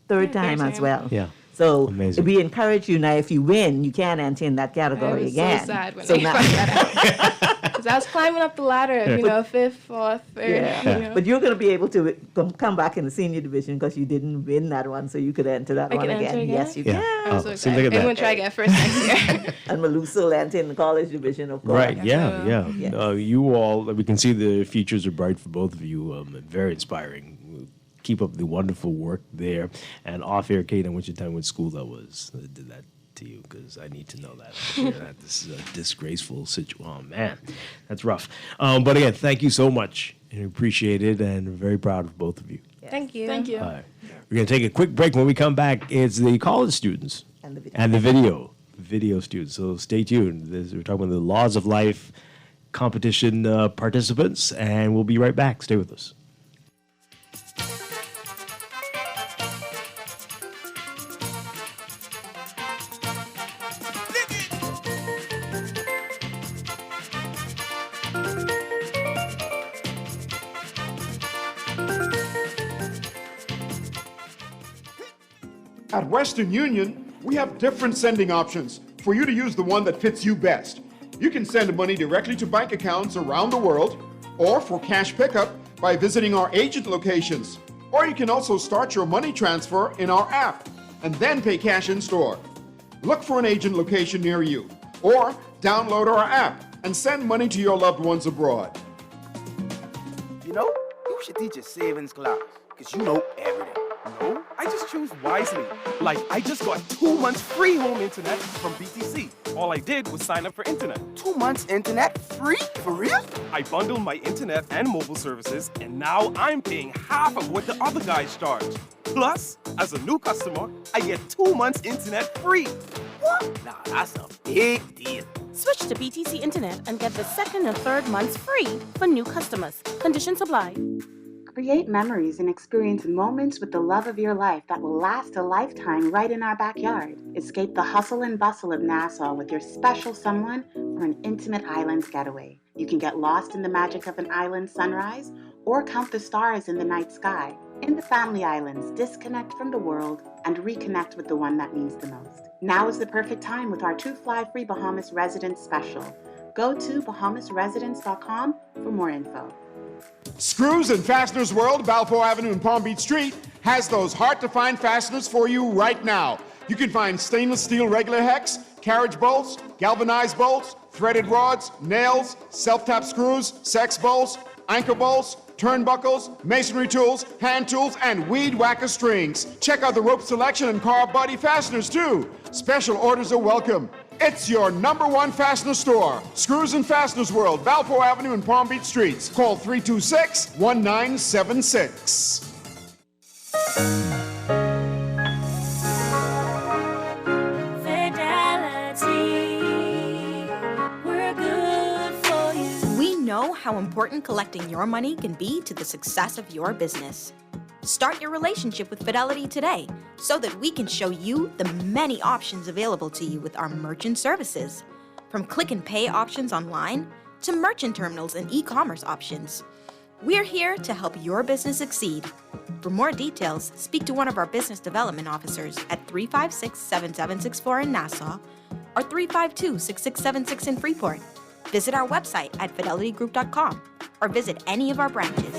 [SPEAKER 5] third time as well.
[SPEAKER 2] Yeah.
[SPEAKER 5] So
[SPEAKER 2] Amazing.
[SPEAKER 5] we encourage you now, if you win, you can't enter in that category
[SPEAKER 1] I was
[SPEAKER 5] again.
[SPEAKER 1] so sad when
[SPEAKER 5] So
[SPEAKER 1] I
[SPEAKER 5] now-
[SPEAKER 1] found that out. Because I was climbing up the ladder, you know, fifth, fourth, third.
[SPEAKER 5] Yeah.
[SPEAKER 1] You know.
[SPEAKER 5] But you're going to be able to come back in the senior division because you didn't win that one, so you could enter that
[SPEAKER 1] I
[SPEAKER 5] one
[SPEAKER 1] can
[SPEAKER 5] again.
[SPEAKER 1] enter again?
[SPEAKER 5] Yes, you
[SPEAKER 2] Yeah.
[SPEAKER 5] can.
[SPEAKER 1] I'm so
[SPEAKER 2] see,
[SPEAKER 1] excited.
[SPEAKER 2] look at
[SPEAKER 1] I'm
[SPEAKER 2] that.
[SPEAKER 1] going to try to get first next year.
[SPEAKER 5] And Malusa will enter in the college division, of course.
[SPEAKER 2] Right, yeah, yeah.
[SPEAKER 5] Yes.
[SPEAKER 2] You all, we can see the futures are bright for both of you. Very inspiring. Keep up the wonderful work there. And off air, Kate, I want you to tell me what school that was that did that to you, because I need to know that. This is a disgraceful situation. Oh, man, that's rough. But again, thank you so much. And appreciate it, and very proud of both of you.
[SPEAKER 1] Thank you.
[SPEAKER 14] Thank you.
[SPEAKER 2] All right. We're going to take a quick break. When we come back, it's the college students
[SPEAKER 5] And the video.
[SPEAKER 2] video students. So stay tuned. We're talking about the Laws of Life competition participants, and we'll be right back. Stay with us.
[SPEAKER 13] At Western Union, we have different sending options for you to use the one that fits you best. You can send money directly to bank accounts around the world, or for cash pickup by visiting our agent locations. Or you can also start your money transfer in our app and then pay cash in store. Look for an agent location near you, or download our app and send money to your loved ones abroad.
[SPEAKER 3] You know, you should teach a savings class, because you know everything.
[SPEAKER 24] No, I just choose wisely. Like, I just got 2 months free home internet from BTC. All I did was sign up for internet.
[SPEAKER 3] 2 months internet free? For real?
[SPEAKER 24] I bundled my internet and mobile services, and now I'm paying half of what the other guys charge. Plus, as a new customer, I get 2 months internet free.
[SPEAKER 3] What? Nah, that's a big deal.
[SPEAKER 28] Switch to BTC Internet and get the second and third months free for new customers. Conditions apply.
[SPEAKER 4] Create memories and experience moments with the love of your life that will last a lifetime right in our backyard. Escape the hustle and bustle of Nassau with your special someone for an intimate islands getaway. You can get lost in the magic of an island sunrise or count the stars in the night sky. In the Family Islands, disconnect from the world and reconnect with the one that means the most. Now is the perfect time with our 2 Fly Free Bahamas Residence special. Go to bahamasresidence.com for more info.
[SPEAKER 13] Screws and Fasteners World, Balfour Avenue and Palm Beach Street, has those hard-to-find fasteners for you right now. You can find stainless steel regular hex, carriage bolts, galvanized bolts, threaded rods, nails, self-tap screws, sex bolts, anchor bolts, turnbuckles, masonry tools, hand tools, and weed whacker strings. Check out the rope selection and car body fasteners, too. Special orders are welcome. It's your #1 fastener store. Screws and Fasteners World, Balfour Avenue and Palm Beach Streets. Call 326-1976.
[SPEAKER 15] We know how important collecting your money can be to the success of your business. Start your relationship with Fidelity today so that we can show you the many options available to you with our merchant services. From click and pay options online to merchant terminals and e-commerce options. We're here to help your business succeed. For more details, speak to one of our business development officers at 356-7764 in Nassau or 352-6676 in Freeport. Visit our website at fidelitygroup.com or visit any of our branches.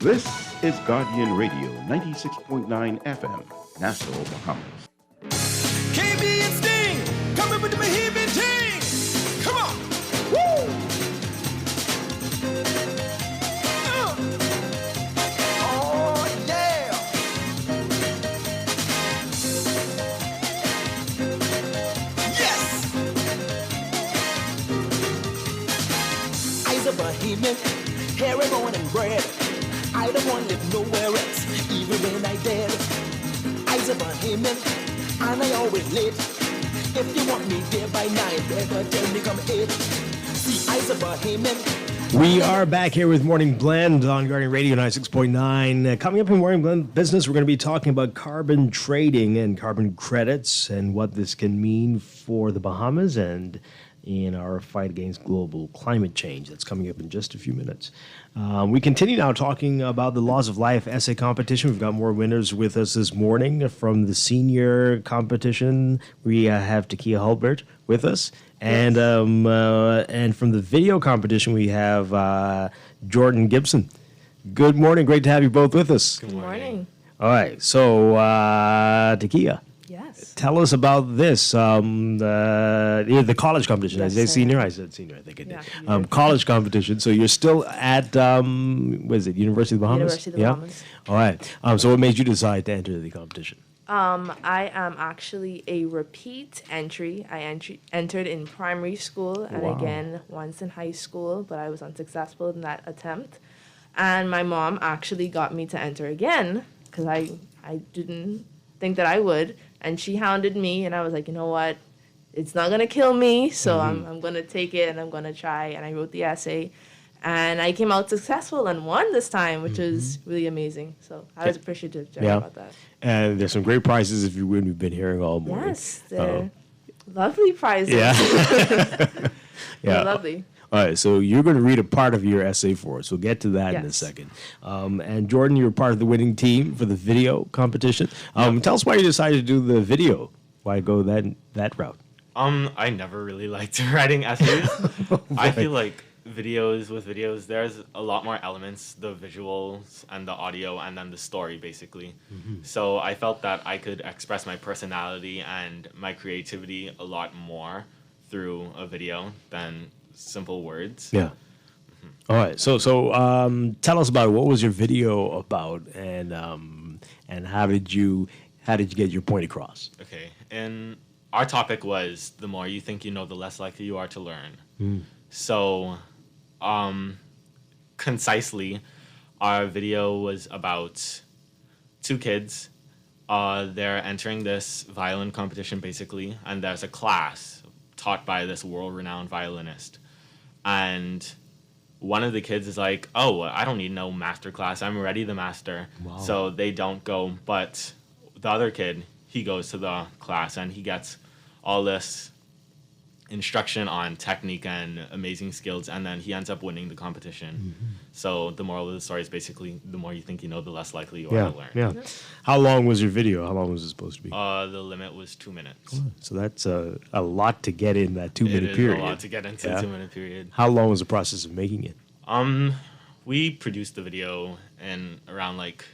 [SPEAKER 6] This is Guardian Radio, 96.9 FM, Nassau, Bahamas.
[SPEAKER 16] KB and Sting, coming with the Mohican team. Come on. Woo! Oh, yeah. Yes. Eyes of Bohemian, hair and bone and bread. I don't want to live nowhere else, even when I dead. Eyes of Bohemian, and I always late. If you want me there by 9, better tell me come 8. See, Eyes of Bohemian.
[SPEAKER 2] We are back here with Morning Blend on Guardian Radio 96.9. Coming up in Morning Blend Business, we're going to be talking about carbon trading and carbon credits and what this can mean for the Bahamas and in our fight against global climate change. That's coming up in just a few minutes. We continue now talking about the Laws of Life essay competition. We've got more winners with us this morning. From the senior competition, we have Takia Hulbert with us. And from the video competition, we have Jordan Gibson. Good morning. Great to have you both with us.
[SPEAKER 8] Good morning.
[SPEAKER 2] All right. So, Takia.
[SPEAKER 8] Yes.
[SPEAKER 2] Tell us about this, the college competition.
[SPEAKER 8] Yes,
[SPEAKER 2] I said
[SPEAKER 8] sir.
[SPEAKER 2] senior? I said senior, I think I did.
[SPEAKER 8] Yeah,
[SPEAKER 2] college competition. So you're still at, what is it, University of the Bahamas?
[SPEAKER 8] University of the Bahamas.
[SPEAKER 2] All right. So what made you decide to enter the competition?
[SPEAKER 8] I am actually a repeat entry. I entered in primary school and again once in high school, but I was unsuccessful in that attempt. And my mom actually got me to enter again because I didn't think that I would. And she hounded me, and I was like, you know what? It's not going to kill me, so I'm going to take it, and I'm going to try. And I wrote the essay, and I came out successful and won this time, which is really amazing. So I was appreciative about that.
[SPEAKER 2] And there's some great prizes if you win. We've been hearing all morning.
[SPEAKER 8] Yes, they're lovely prizes.
[SPEAKER 2] Yeah.
[SPEAKER 8] They're lovely.
[SPEAKER 2] All right, so you're going to read a part of your essay for us. We'll get to that in a second. And Jordan, you're part of the winning team for the video competition. Tell us why you decided to do the video. Why go that route?
[SPEAKER 17] I never really liked writing essays. I feel like videos, there's a lot more elements, the visuals and the audio and then the story, basically. So I felt that I could express my personality and my creativity a lot more through a video than simple words.
[SPEAKER 2] Yeah. All right. So tell us about it. What was your video about, and how did you get your point across?
[SPEAKER 17] Okay. And our topic was the more you think you know, the less likely you are to learn. So, concisely, our video was about two kids. They're entering this violin competition, basically, and there's a class taught by this world-renowned violinist. And one of the kids is like, oh, I don't need no master class. I'm already the master. Wow. So they don't go. But the other kid, he goes to the class and he gets all this instruction on technique and amazing skills. And then he ends up winning the competition. So the moral of the story is basically the more you think you know, the less likely you are to learn.
[SPEAKER 2] Yeah. How long was your video? How long was it supposed to be?
[SPEAKER 17] The limit was 2 minutes.
[SPEAKER 2] So that's a lot to get in that 2 minute period.
[SPEAKER 17] It is a lot to get into a 2 minute period.
[SPEAKER 2] How long was the process of making it?
[SPEAKER 17] We produced the video in around like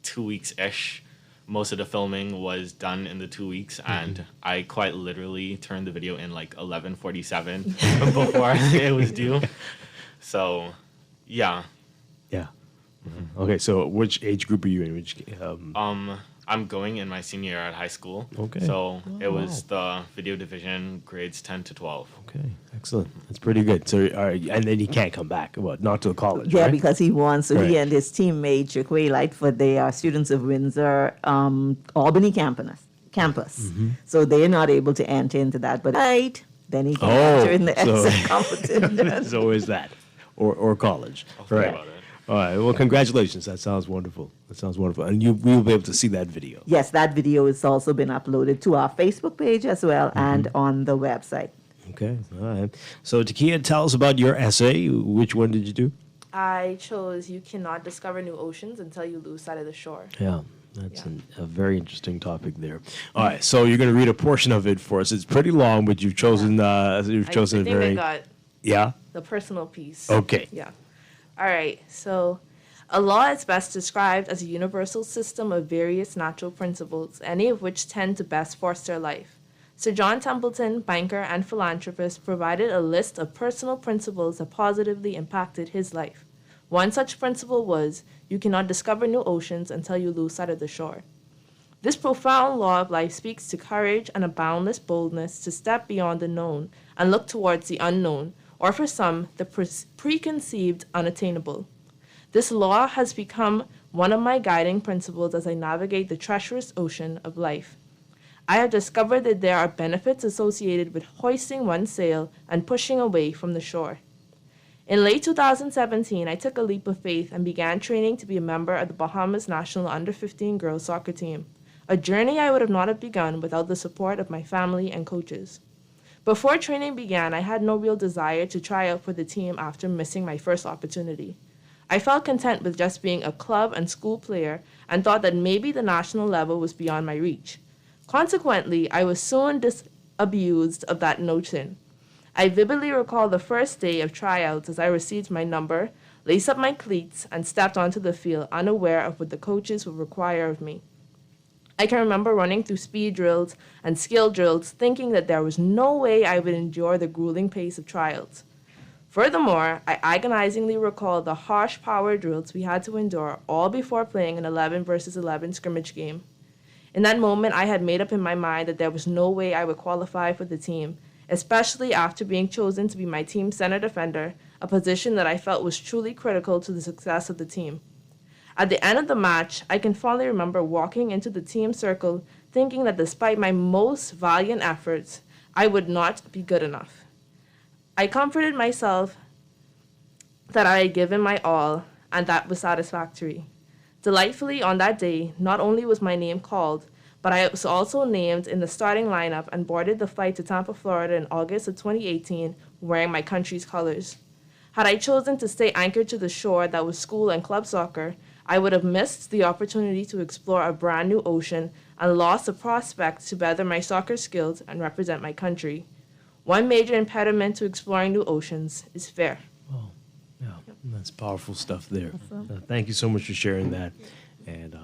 [SPEAKER 17] 2 weeks-ish. Most of the filming was done in the 2 weeks, and I quite literally turned the video in like 11:47 before it was due. So, yeah.
[SPEAKER 2] Yeah. Okay, so which age group are you in?
[SPEAKER 17] I'm going in my senior year at high school.
[SPEAKER 2] Okay.
[SPEAKER 17] So it was the video division, grades 10 to 12.
[SPEAKER 2] Okay, excellent. That's pretty good. So, and then he can't come back. What? Not to college,
[SPEAKER 5] Yeah,
[SPEAKER 2] right?
[SPEAKER 5] because he won. So
[SPEAKER 2] Right.
[SPEAKER 5] he and his teammate, Jaquay Lightfoot, they are students of Windsor Albany campus. So they're not able to enter into that. But then he can enter in the essay competition.
[SPEAKER 2] So always that, or college.
[SPEAKER 17] Think
[SPEAKER 2] Right.
[SPEAKER 17] about it.
[SPEAKER 2] All right. Well, congratulations. That sounds wonderful. And we will be able to see that video.
[SPEAKER 5] Yes, that video has also been uploaded to our Facebook page as well and on the website.
[SPEAKER 2] Okay. All right. So, Takia, tell us about your essay. Which one did you do?
[SPEAKER 8] I chose You Cannot Discover New Oceans Until You Lose Sight of the Shore.
[SPEAKER 2] Yeah. That's a very interesting topic there. All right. So you're going to read a portion of it for us. It's pretty long, but you've chosen
[SPEAKER 8] I
[SPEAKER 2] a
[SPEAKER 8] think
[SPEAKER 2] very
[SPEAKER 8] I got the personal piece.
[SPEAKER 2] Okay.
[SPEAKER 8] Yeah. All right. So, a law is best described as a universal system of various natural principles, any of which tend to best foster life. Sir John Templeton, banker and philanthropist, provided a list of personal principles that positively impacted his life. One such principle was, you cannot discover new oceans until you lose sight of the shore. This profound law of life speaks to courage and a boundless boldness to step beyond the known and look towards the unknown, or for some, the preconceived unattainable. This law has become one of my guiding principles as I navigate the treacherous ocean of life. I have discovered that there are benefits associated with hoisting one's sail and pushing away from the shore. In late 2017, I took a leap of faith and began training to be a member of the Bahamas National Under-15 girls soccer team, a journey I would have not have begun without the support of my family and coaches.
[SPEAKER 18] Before training began, I had no real desire to try out for the team after missing my first opportunity. I felt content with just being a club and school player and thought that maybe the national level was beyond my reach. Consequently, I was soon disabused of that notion. I vividly recall the first day of tryouts as I received my number, laced up my cleats, and stepped onto the field unaware of what the coaches would require of me. I can remember running through speed drills and skill drills thinking that there was no way I would endure the grueling pace of tryouts. Furthermore, I agonizingly recall the harsh power drills we had to endure all before playing an 11 versus 11 scrimmage game. In that moment, I had made up in my mind that there was no way I would qualify for the team, especially after being chosen to be my team's center defender, a position that I felt was truly critical to the success of the team. At the end of the match, I can fondly remember walking into the team circle thinking that despite my most valiant efforts, I would not be good enough. I comforted myself that I had given my all, and that was satisfactory. Delightfully, on that day, not only was my name called, but I was also named in the starting lineup and boarded the flight to Tampa, Florida in August of 2018, wearing my country's colors. Had I chosen to stay anchored to the shore that was school and club soccer, I would have missed the opportunity to explore a brand new ocean and lost the prospect to better my soccer skills and represent my country. One major impediment to exploring new oceans is fear.
[SPEAKER 2] Oh, yeah, that's powerful stuff there. Thank you so much for sharing that. And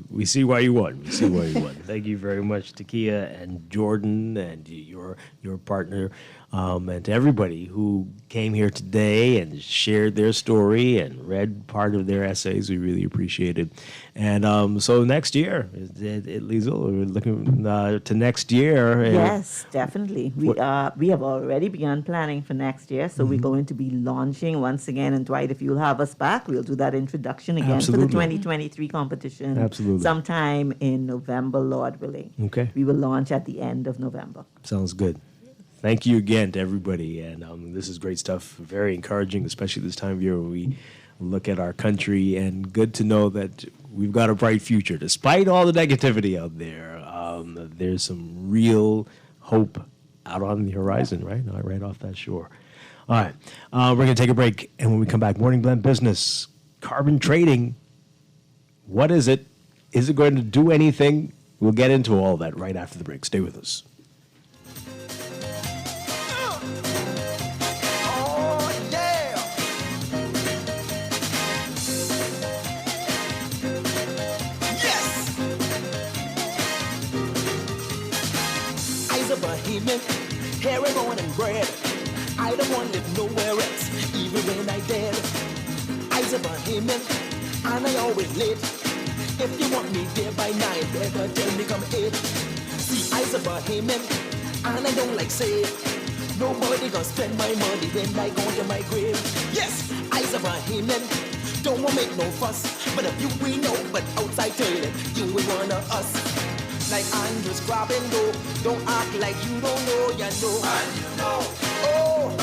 [SPEAKER 2] we see why you won. We see why you won. Thank you very much, Takia and Jordan and your partner, and to everybody who came here today and shared their story and read part of their essays. We really appreciate it. And so next year, Liesl, we're looking to next year.
[SPEAKER 5] Yes, definitely. We have already begun planning for next year, so we're going to be launching once again. And Dwight, if you'll have us back, we'll do that introduction again for the 2023 competition.
[SPEAKER 2] Absolutely.
[SPEAKER 5] Sometime in November, Lord willing.
[SPEAKER 2] Okay.
[SPEAKER 5] We will launch at the end of November.
[SPEAKER 2] Sounds good. Thank you again to everybody. And this is great stuff, very encouraging, especially this time of year when we look at our country. And good to know that we've got a bright future. Despite all the negativity out there, there's some real hope out on the horizon, right off that shore. All right, we're going to take a break. And when we come back, Morning Blend Business, carbon trading, what is it? Is it going to do anything? We'll get into all that right after the break. Stay with us.
[SPEAKER 16] Hair and born and bred. I don't want to live nowhere else, even when I dead. I's a Bahamian, and I always late. If you want me there by 9, better tell me come 8. See, I's a Bahamian, and I don't like say nobody gonna spend my money when I go to my grave. Yes, I's a Bahamian, don't wanna make no fuss, but if you we know, but outside tell them you ain't one of us. Like Andrews grabbing dough, don't act like you don't know, you know. And you know, oh,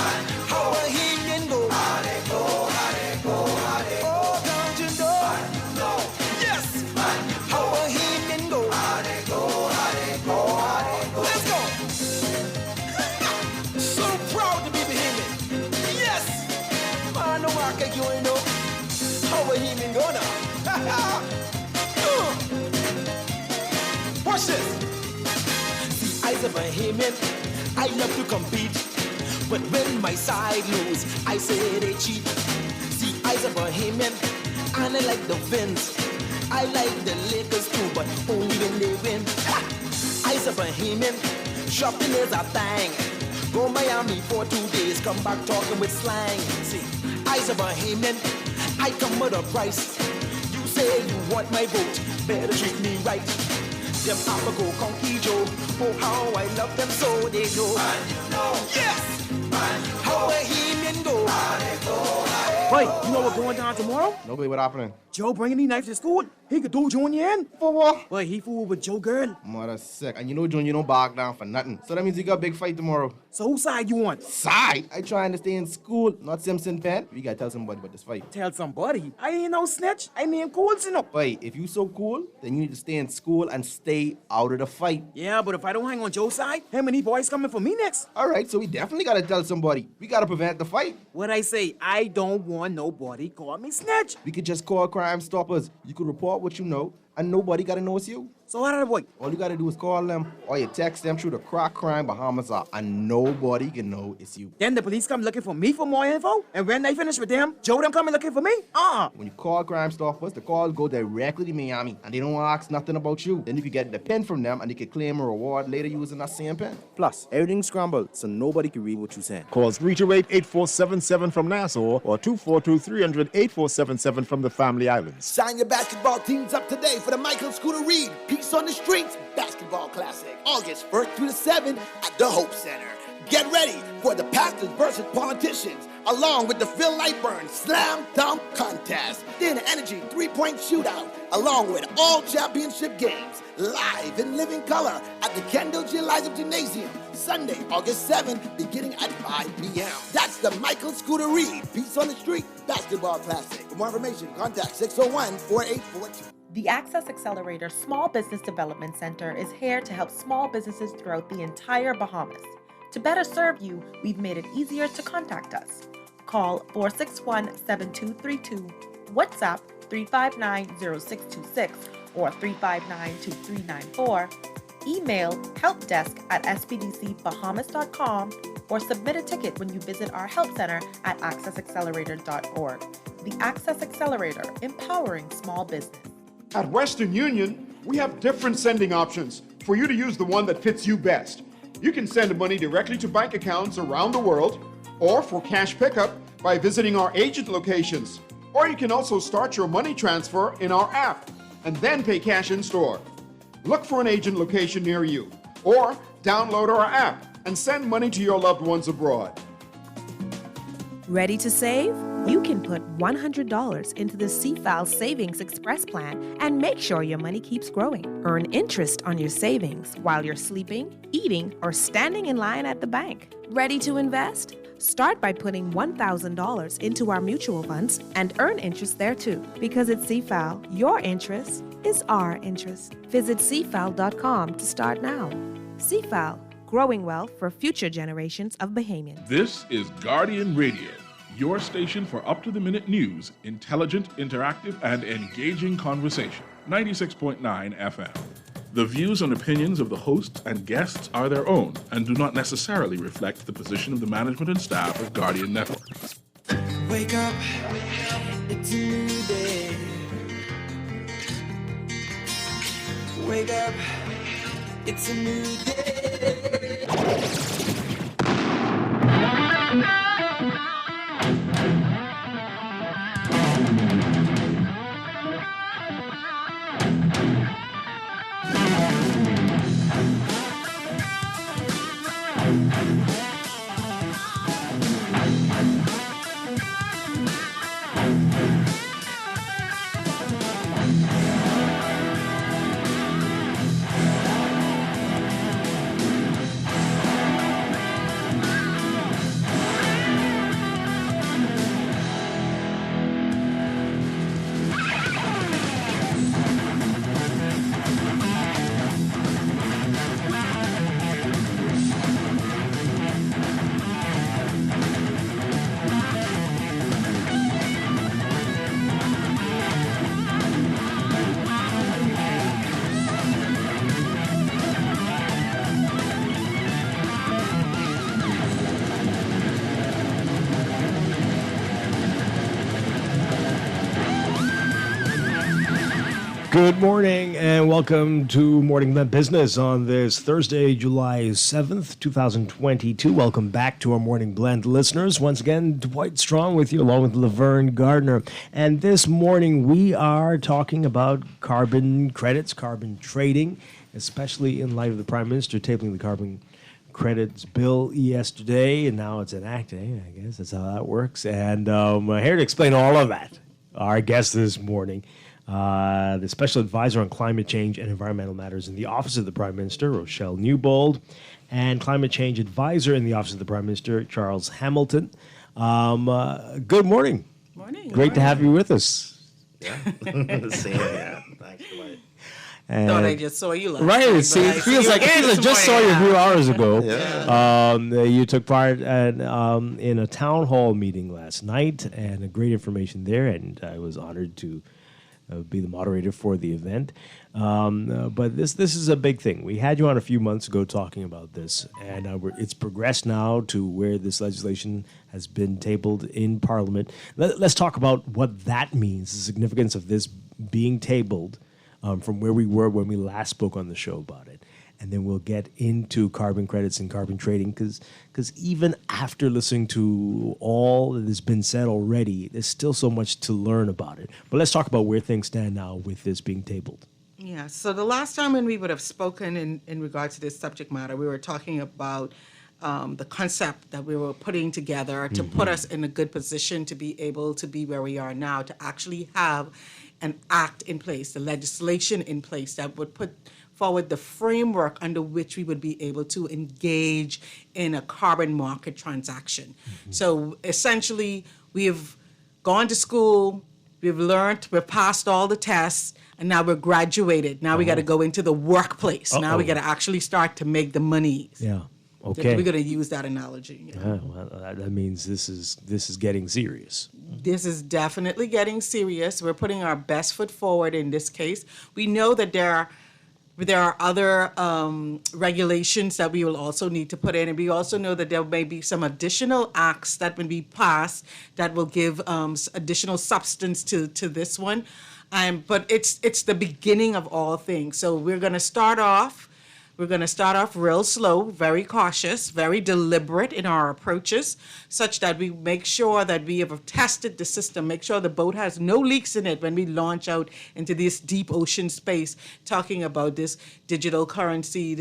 [SPEAKER 16] how a Bahamian go. How they go, how they go, how they go. Oh, don't you know? And you know, yes, and you know. How a Bahamian go. How they go, how they go, how they go. Let's go. So proud to be Bahamian. Yes, man, no work like you ain't know. How a Bahamian go now. Watch this. See, I's a Bahamian, I love to compete, but when my side lose, I say they cheat. See, I's a Bahamian, and I like the Vince. I like the Lakers too, but only when they win. I's a Bahamian, shopping is a thing. Go Miami for 2 days, come back talking with slang. See, I's a Bahamian, I come with a price. You say you want my vote, better treat me right. Them Africa Conky Joe, oh how I love them so they know. And you know, yes, and you how Bahamian go. How they go, how they
[SPEAKER 19] Wait, you know what's going down tomorrow?
[SPEAKER 20] Nobody what happening?
[SPEAKER 3] Joe bring any knife to school, he could do Junior in.
[SPEAKER 24] For what?
[SPEAKER 3] Well, he fooled with Joe girl.
[SPEAKER 24] Mother sick. And you know Junior don't back down for nothing. So that means you got a big fight tomorrow.
[SPEAKER 3] So whose side you on?
[SPEAKER 24] Side? I trying to stay in school, not Simpson fan. We gotta tell somebody about this fight.
[SPEAKER 3] Tell somebody? I ain't no snitch. I mean cool, you know.
[SPEAKER 24] Wait, if you so cool, then you need to stay in school and stay out of the fight.
[SPEAKER 3] Yeah, but if I don't hang on Joe's side, how many boys coming for me next?
[SPEAKER 24] All right, so we definitely gotta tell somebody. We gotta prevent the fight.
[SPEAKER 3] What I say, I don't want nobody call me snitch.
[SPEAKER 24] We could just call Crime Stoppers. You could report what you know, and nobody gotta know it's you.
[SPEAKER 3] So how did I boy?
[SPEAKER 24] All you gotta do is call them, or you text them through the Crack Crime Bahamas app, and nobody can know it's you.
[SPEAKER 3] Then the police come looking for me for more info, and when they finish with them, Joe them coming looking for me?
[SPEAKER 24] When you call Crime Stoppers, the calls go directly to Miami, and they don't ask nothing about you. Then you can get the pen from them, and you can claim a reward later using that same pen.
[SPEAKER 3] Plus, everything's scrambled, so nobody can read what you saying.
[SPEAKER 11] Call 328-8477 from Nassau or 242-300-8477 from the Family Islands.
[SPEAKER 7] Sign your basketball teams up today for the Michael Scooter Reed Peace on the Streets Basketball Classic, August 1st through the 7th at the Hope Center. Get ready for the pastors versus politicians, along with the Phil Lightburn Slam Dunk Contest, then Energy 3-point shootout, along with all championship games, live in living color at the Kendall G. Liza Gymnasium, Sunday, August 7th, beginning at 5 p.m. That's the Michael Scooter Reed Peace on the Street Basketball Classic. For more information, contact 601-4842.
[SPEAKER 28] The Access Accelerator Small Business Development Center is here to help small businesses throughout the entire Bahamas. To better serve you, we've made it easier to contact us. Call 461-7232, WhatsApp 359-0626 or 359-2394, email helpdesk@spdcbahamas.com, or submit a ticket when you visit our help center at accessaccelerator.org. The Access Accelerator, empowering small business.
[SPEAKER 13] At Western Union, we have different sending options for you to use the one that fits you best. You can send money directly to bank accounts around the world, or for cash pickup by visiting our agent locations. Or you can also start your money transfer in our app and then pay cash in store. Look for an agent location near you, or download our app and send money to your loved ones abroad.
[SPEAKER 28] Ready to save? You can put $100 into the CFAL Savings Express Plan and make sure your money keeps growing. Earn interest on your savings while you're sleeping, eating, or standing in line at the bank. Ready to invest? Start by putting $1,000 into our mutual funds and earn interest there too. Because at CFAL, your interest is our interest. Visit cfal.com to start now. CFAL, growing wealth for future generations of Bahamians.
[SPEAKER 6] This is Guardian Radio, your station for up-to-the-minute news, intelligent, interactive, and engaging conversation. 96.9 FM. The views and opinions of the hosts and guests are their own and do not necessarily reflect the position of the management and staff of Guardian Network.
[SPEAKER 16] Wake up, it's a new day. Wake up, it's a new day.
[SPEAKER 2] Good morning and welcome to Morning Blend Business on this Thursday, July 7th, 2022. Welcome back to our Morning Blend listeners. Once again, Dwight Strong with you along with Laverne Gardner. And this morning we are talking about carbon credits, carbon trading, especially in light of the Prime Minister tabling the carbon credits bill yesterday, and now it's enacted. I guess that's how that works. And here to explain all of that, our guest this morning, the Special Advisor on Climate Change and Environmental Matters in the Office of the Prime Minister, Rochelle Newbold, and Climate Change Advisor in the Office of the Prime Minister, Charles Hamilton. Good morning.
[SPEAKER 9] Morning.
[SPEAKER 2] Great to have you with us.
[SPEAKER 9] Yeah. Same here. Thanks, Dwight.
[SPEAKER 2] And
[SPEAKER 9] Thought I just saw you last
[SPEAKER 2] right,
[SPEAKER 9] night,
[SPEAKER 2] it feels like I just saw you a few hours ago. You took part in a town hall meeting last night, and a great information there, and I was honored to be the moderator for the event. But this is a big thing. We had you on a few months ago talking about this, and it's progressed now to where this legislation has been tabled in Parliament. Let's talk about what that means, the significance of this being tabled from where we were when we last spoke on the show about it. And then we'll get into carbon credits and carbon trading, because even after listening to all that has been said already, there's still so much to learn about it. But let's talk about where things stand now with this being tabled.
[SPEAKER 9] Yeah, so the last time when we would have spoken in regards to this subject matter, we were talking about the concept that we were putting together to put us in a good position to be able to be where we are now, to actually have an act in place, the legislation in place that would put forward the framework under which we would be able to engage in a carbon market transaction. So essentially, we've gone to school, we've learned, we've passed all the tests, and now we're graduated. Now we got to go into the workplace. Now we got to actually start to make the money.
[SPEAKER 2] Yeah. Okay.
[SPEAKER 9] We're going to use that analogy.
[SPEAKER 2] Well, that means this is getting serious.
[SPEAKER 9] This is definitely getting serious. We're putting our best foot forward in this case. We know that there are other regulations that we will also need to put in, and we also know that there may be some additional acts that will be passed that will give additional substance to this one. But it's the beginning of all things. So we're going to start off. We're going to start off real slow, very cautious, very deliberate in our approaches, such that we make sure that we have tested the system, make sure the boat has no leaks in it when we launch out into this deep ocean space, talking about this digital currency,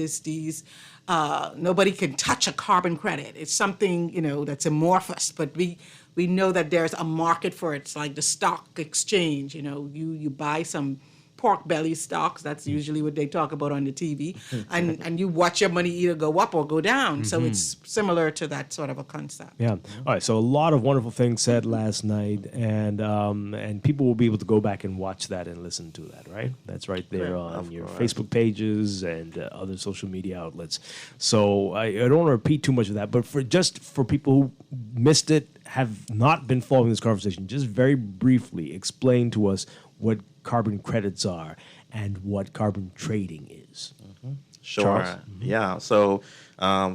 [SPEAKER 9] nobody can touch a carbon credit. It's something, that's amorphous, but we know that there's a market for it. It's like the stock exchange, you buy some pork belly stocks. That's usually what they talk about on the TV. And you watch your money either go up or go down. So it's similar to that sort of a concept.
[SPEAKER 2] Yeah. All right. So a lot of wonderful things said last night, and people will be able to go back and watch that and listen to that, right? That's right there on your Facebook pages and other social media outlets. So I don't want to repeat too much of that, but for people who missed it, have not been following this conversation, just very briefly explain to us what carbon credits are and what carbon trading is.
[SPEAKER 9] Sure.
[SPEAKER 2] Charles?
[SPEAKER 9] Yeah. So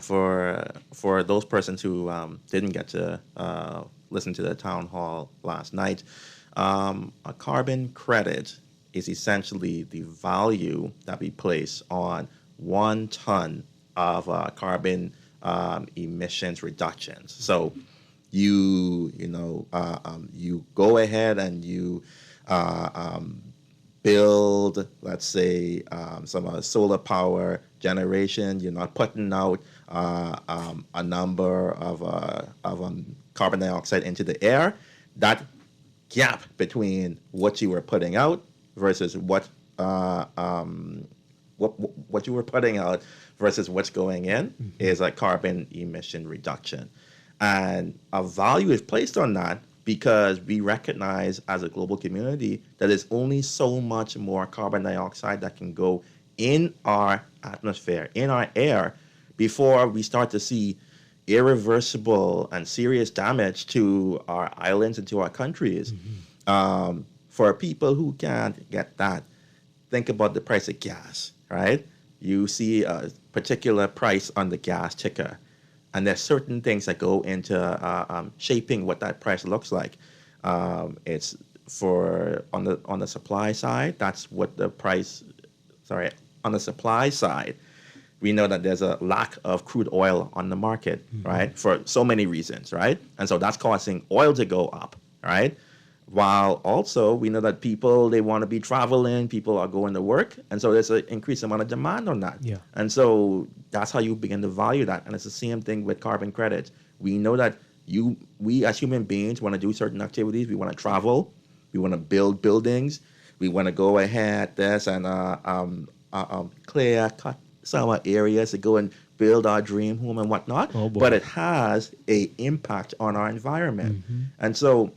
[SPEAKER 9] for those persons who didn't get to listen to the town hall last night, a carbon credit is essentially the value that we place on 1 ton of carbon emissions reductions. So you go ahead and you build, let's say, some solar power generation. You're not putting out a number of carbon dioxide into the air. That gap between what you were putting out versus what you were putting out versus what's going in is a carbon emission reduction. And a value is placed on that because we recognize as a global community that there's only so much more carbon dioxide that can go in our atmosphere, in our air, before we start to see irreversible and serious damage to our islands and to our countries. For people who can't get that, think about the price of gas, right? You see a particular price on the gas ticker, and there's certain things that go into shaping what that price looks like. It's on the supply side. That's what the price. On the supply side, we know that there's a lack of crude oil on the market, right? For so many reasons, right? And so that's causing oil to go up, right? While also we know that people, they want to be traveling, people are going to work, and so there's an increased amount of demand on that.
[SPEAKER 2] Yeah.
[SPEAKER 9] And so that's how you begin to value that. And it's the same thing with carbon credits. We know that we as human beings want to do certain activities. We want to travel. We want to build buildings. We want to go ahead this and clear cut some areas to go and build our dream home and whatnot.
[SPEAKER 2] Oh, boy.
[SPEAKER 9] But it has a impact on our environment. And so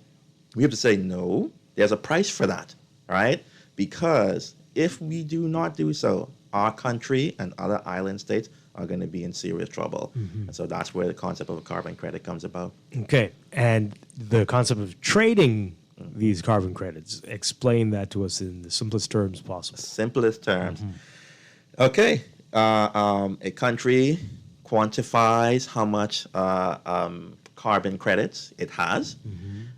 [SPEAKER 9] we have to say, no, there's a price for that, right? Because if we do not do so, our country and other island states are going to be in serious trouble. And so that's where the concept of a carbon credit comes about.
[SPEAKER 2] Okay. And the concept of trading these carbon credits, explain that to us in the simplest terms possible.
[SPEAKER 9] Simplest terms. Okay. A country quantifies how much carbon credits it has,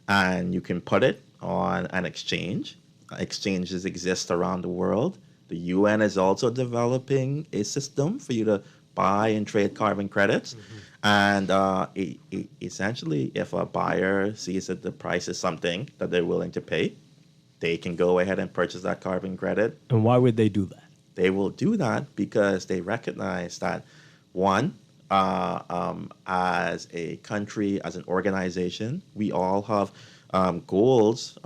[SPEAKER 9] and you can put it on an exchange. Exchanges exist around the world. The UN is also developing a system for you to buy and trade carbon credits. And essentially, if a buyer sees that the price is something that they're willing to pay, they can go ahead and purchase that carbon credit.
[SPEAKER 2] And why would they do that?
[SPEAKER 9] They will do that because they recognize that, one, as a country, as an organization, we all have goals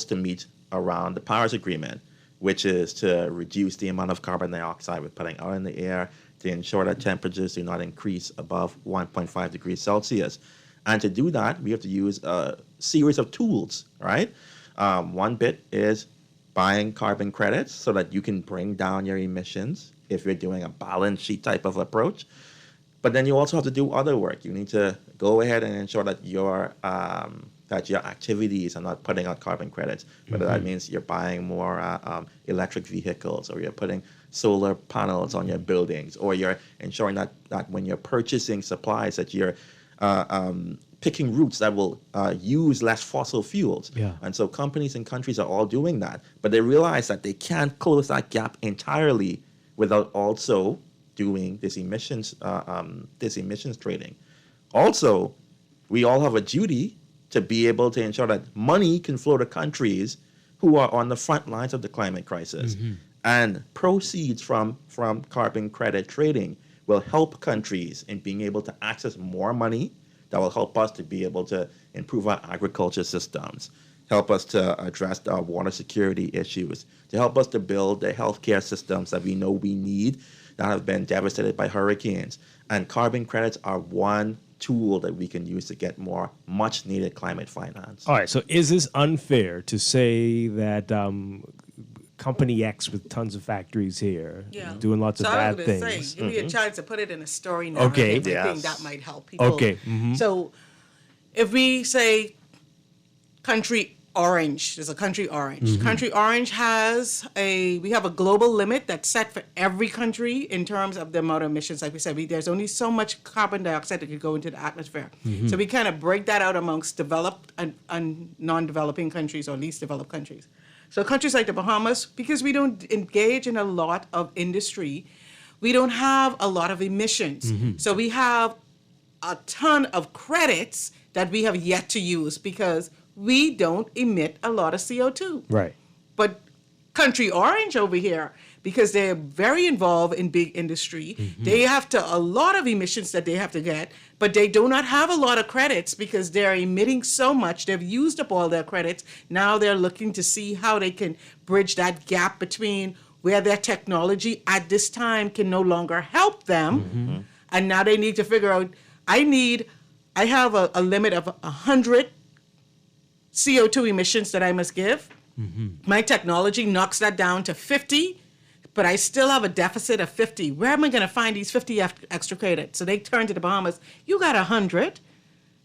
[SPEAKER 9] to meet around the Paris Agreement, which is to reduce the amount of carbon dioxide we're putting out in the air, to ensure that temperatures do not increase above 1.5 degrees Celsius. And to do that, we have to use a series of tools, right? One bit is buying carbon credits so that you can bring down your emissions if you're doing a balance sheet type of approach. But then you also have to do other work. You need to go ahead and ensure that your activities are not putting out carbon credits, whether that means you're buying more electric vehicles, or you're putting solar panels on your buildings, or you're ensuring that when you're purchasing supplies that you're picking routes that will use less fossil fuels.
[SPEAKER 2] Yeah.
[SPEAKER 9] And so companies and countries are all doing that, but they realize that they can't close that gap entirely without also doing this emissions trading. Also, we all have a duty to be able to ensure that money can flow to countries who are on the front lines of the climate crisis. And proceeds from carbon credit trading will help countries in being able to access more money that will help us to be able to improve our agriculture systems, help us to address our water security issues, to help us to build the healthcare systems that we know we need that have been devastated by hurricanes. And carbon credits are one tool that we can use to get more much needed climate finance.
[SPEAKER 2] All right. So is this unfair to say that Company X with tons of factories here doing lots of bad things?
[SPEAKER 19] Say, give me a chance to put it in a story now.
[SPEAKER 2] Okay.
[SPEAKER 19] I think that might help people.
[SPEAKER 2] Okay.
[SPEAKER 19] So if we say country orange, there's a country orange. Country orange we have a global limit that's set for every country in terms of the amount of emissions. Like we said, there's only so much carbon dioxide that could go into the atmosphere. So we kind of break that out amongst developed and non-developing countries, or least developed countries. So countries like the Bahamas, because we don't engage in a lot of industry, we don't have a lot of emissions. So we have a ton of credits that we have yet to use because we don't emit a lot of CO2.
[SPEAKER 2] Right.
[SPEAKER 19] But country orange over here, because they're very involved in big industry, they have a lot of emissions that they have to get, but they do not have a lot of credits because they're emitting so much. They've used up all their credits. Now they're looking to see how they can bridge that gap between where their technology at this time can no longer help them. And now they need to figure out, I have a limit of 100 CO2 emissions that I must give. My technology knocks that down to 50, but I still have a deficit of 50. Where am I going to find these 50 extra credits? So they turn to the Bahamas. You got 100.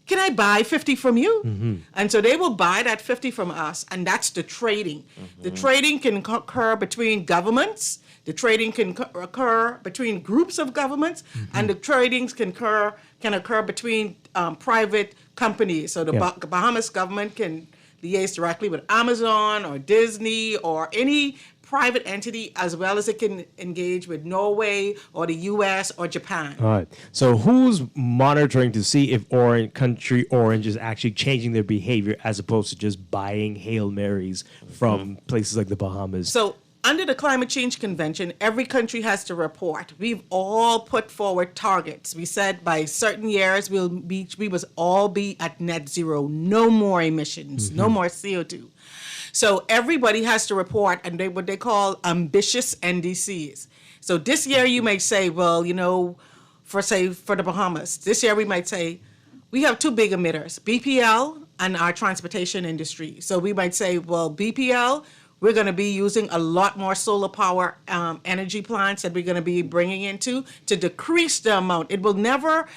[SPEAKER 19] Can I buy 50 from you? And so they will buy that 50 from us, and that's the trading. The trading can occur between governments. The trading can occur between groups of governments, and the tradings can occur between private companies. So the Bahamas government can liaise directly with Amazon or Disney or any private entity, as well as it can engage with Norway or the U.S. or Japan.
[SPEAKER 2] All right. So who's monitoring to see if country orange is actually changing their behavior as opposed to just buying Hail Marys from places like the Bahamas?
[SPEAKER 19] So under the Climate Change Convention, every country has to report. We've all put forward targets. We said by certain years we must all be at net zero, no more emissions, no more CO2. So everybody has to report, and what they call ambitious NDCs. So this year you may say, well, for the Bahamas, this year we might say, we have two big emitters, BPL and our transportation industry. So we might say, well, BPL, we're going to be using a lot more solar power energy plants that we're going to be bringing into to decrease the amount. It will never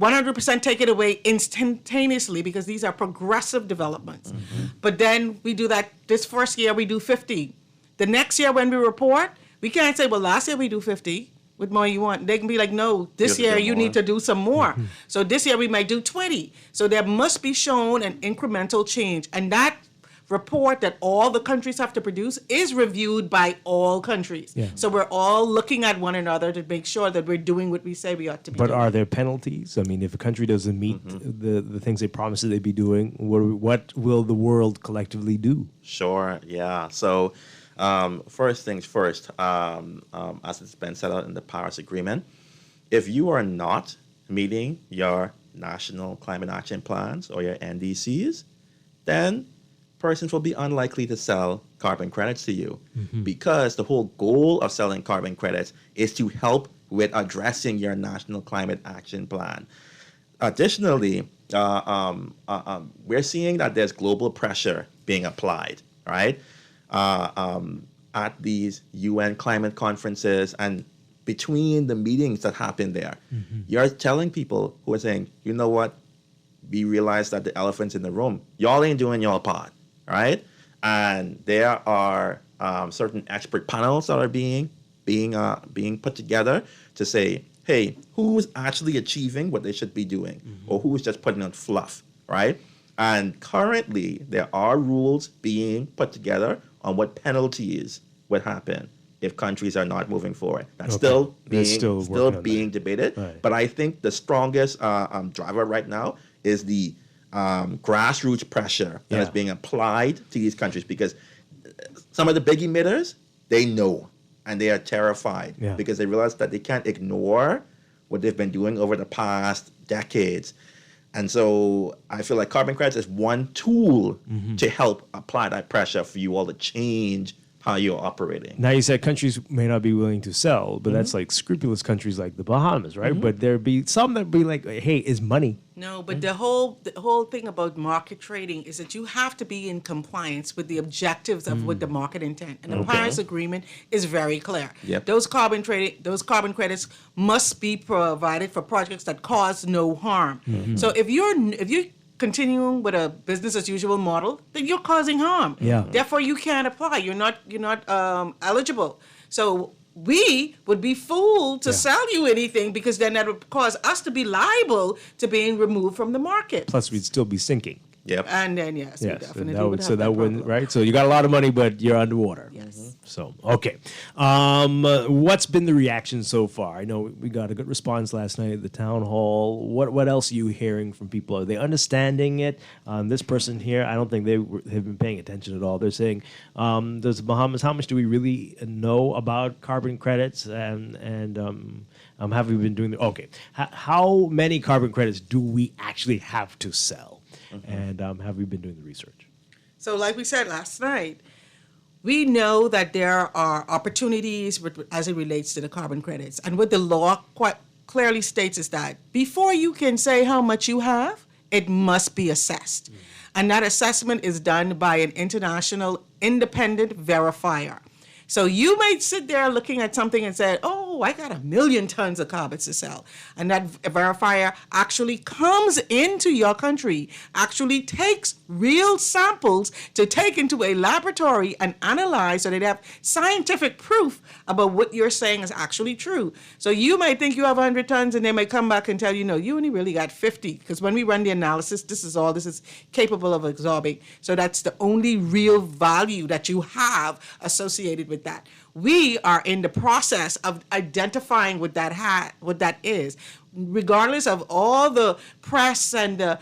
[SPEAKER 19] 100% take it away instantaneously because these are progressive developments. Mm-hmm. But then we do that, this first year we do 50. The next year when we report, we can't say, well, last year we do 50. What more you want? They can be like, no, this year you need to do some more. Mm-hmm. So this year we might do 20. So there must be shown an incremental change. And that report that all the countries have to produce is reviewed by all countries. Yeah. So we're all looking at one another to make sure that we're doing what we say we ought to be doing.
[SPEAKER 2] But are there penalties? I mean, if a country doesn't meet the things they promised that they'd be doing, what will the world collectively do?
[SPEAKER 9] Sure, yeah. So first things first, as it's been set out in the Paris Agreement, if you are not meeting your national climate action plans or your NDCs, then persons will be unlikely to sell carbon credits to you because the whole goal of selling carbon credits is to help with addressing your national climate action plan. Additionally, we're seeing that there's global pressure being applied, right? At these UN climate conferences and between the meetings that happen there, you're telling people who are saying, you know what, we realize that the elephant's in the room. Y'all ain't doing y'all part, right? And there are certain expert panels that are being put together to say, hey, who's actually achieving what they should be doing, or who's just putting on fluff, right? And currently, there are rules being put together on what penalties would happen if countries are not moving forward. That's still being debated. Right. But I think the strongest driver right now is the grassroots pressure that is being applied to these countries, because some of the big emitters, they know and they are terrified because they realize that they can't ignore what they've been doing over the past decades. And so I feel like carbon credits is one tool to help apply that pressure for you all to change how you're operating.
[SPEAKER 2] Now, you said countries may not be willing to sell, but that's like scrupulous countries like the Bahamas, right? But there'd be some that be like, hey, it's money.
[SPEAKER 19] No, but the whole thing about market trading is that you have to be in compliance with the objectives of what the market intent. And the Paris Agreement is very clear. Yep. Those carbon credits must be provided for projects that cause no harm. So if you're continuing with a business as usual model, then you're causing harm. Yeah. Therefore, you can't apply. You're not eligible. So we would be fooled to sell you anything, because then that would cause us to be liable to being removed from the market.
[SPEAKER 2] Plus, we'd still be sinking.
[SPEAKER 9] Yep.
[SPEAKER 19] And then, we definitely would have
[SPEAKER 2] that wouldn't,
[SPEAKER 19] problem.
[SPEAKER 2] right? So you got a lot of money, but you're underwater.
[SPEAKER 19] Yes.
[SPEAKER 2] So, okay. What's been the reaction so far? I know we got a good response last night at the town hall. What else are you hearing from people? Are they understanding it? This person here, I don't think they have been paying attention at all. They're saying, does the Bahamas, how much do we really know about carbon credits? And have we been doing the, okay. How many carbon credits do we actually have to sell? And have we been doing the research?
[SPEAKER 19] So like we said last night, we know that there are opportunities as it relates to the carbon credits. And what the law quite clearly states is that before you can say how much you have, it must be assessed. And that assessment is done by an international independent verifier. So you might sit there looking at something and say, oh, I got 1 million tons of carbon to sell. And that verifier actually comes into your country, actually takes real samples to take into a laboratory and analyze so they have scientific proof about what you're saying is actually true. So you might think you have 100 tons and they might come back and tell you, no, you only really got 50. Because when we run the analysis, this is capable of absorbing. So that's the only real value that you have associated with that. We are in the process of identifying what that is, regardless of all the press and the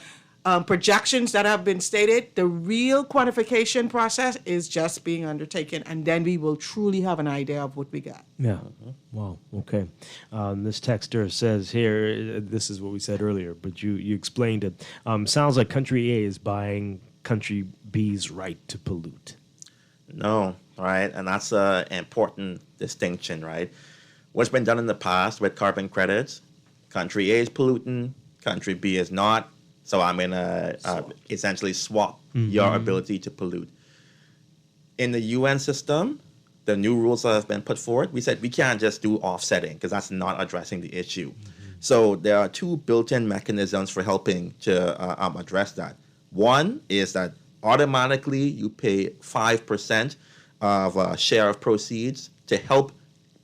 [SPEAKER 19] projections that have been stated. The real quantification process is just being undertaken, and then we will truly have an idea of what we got.
[SPEAKER 2] Yeah. Wow. Okay. This texter says here, this is what we said earlier, but you explained it. Sounds like country A is buying country B's right to pollute.
[SPEAKER 9] No, right? And that's an important distinction, right? What's been done in the past with carbon credits, country A is polluting, country B is not, so I'm going to essentially swap your ability to pollute. In the UN system, the new rules that have been put forward, we said we can't just do offsetting because that's not addressing the issue. So there are two built-in mechanisms for helping to address that. One is that automatically you pay 5% of a share of proceeds to help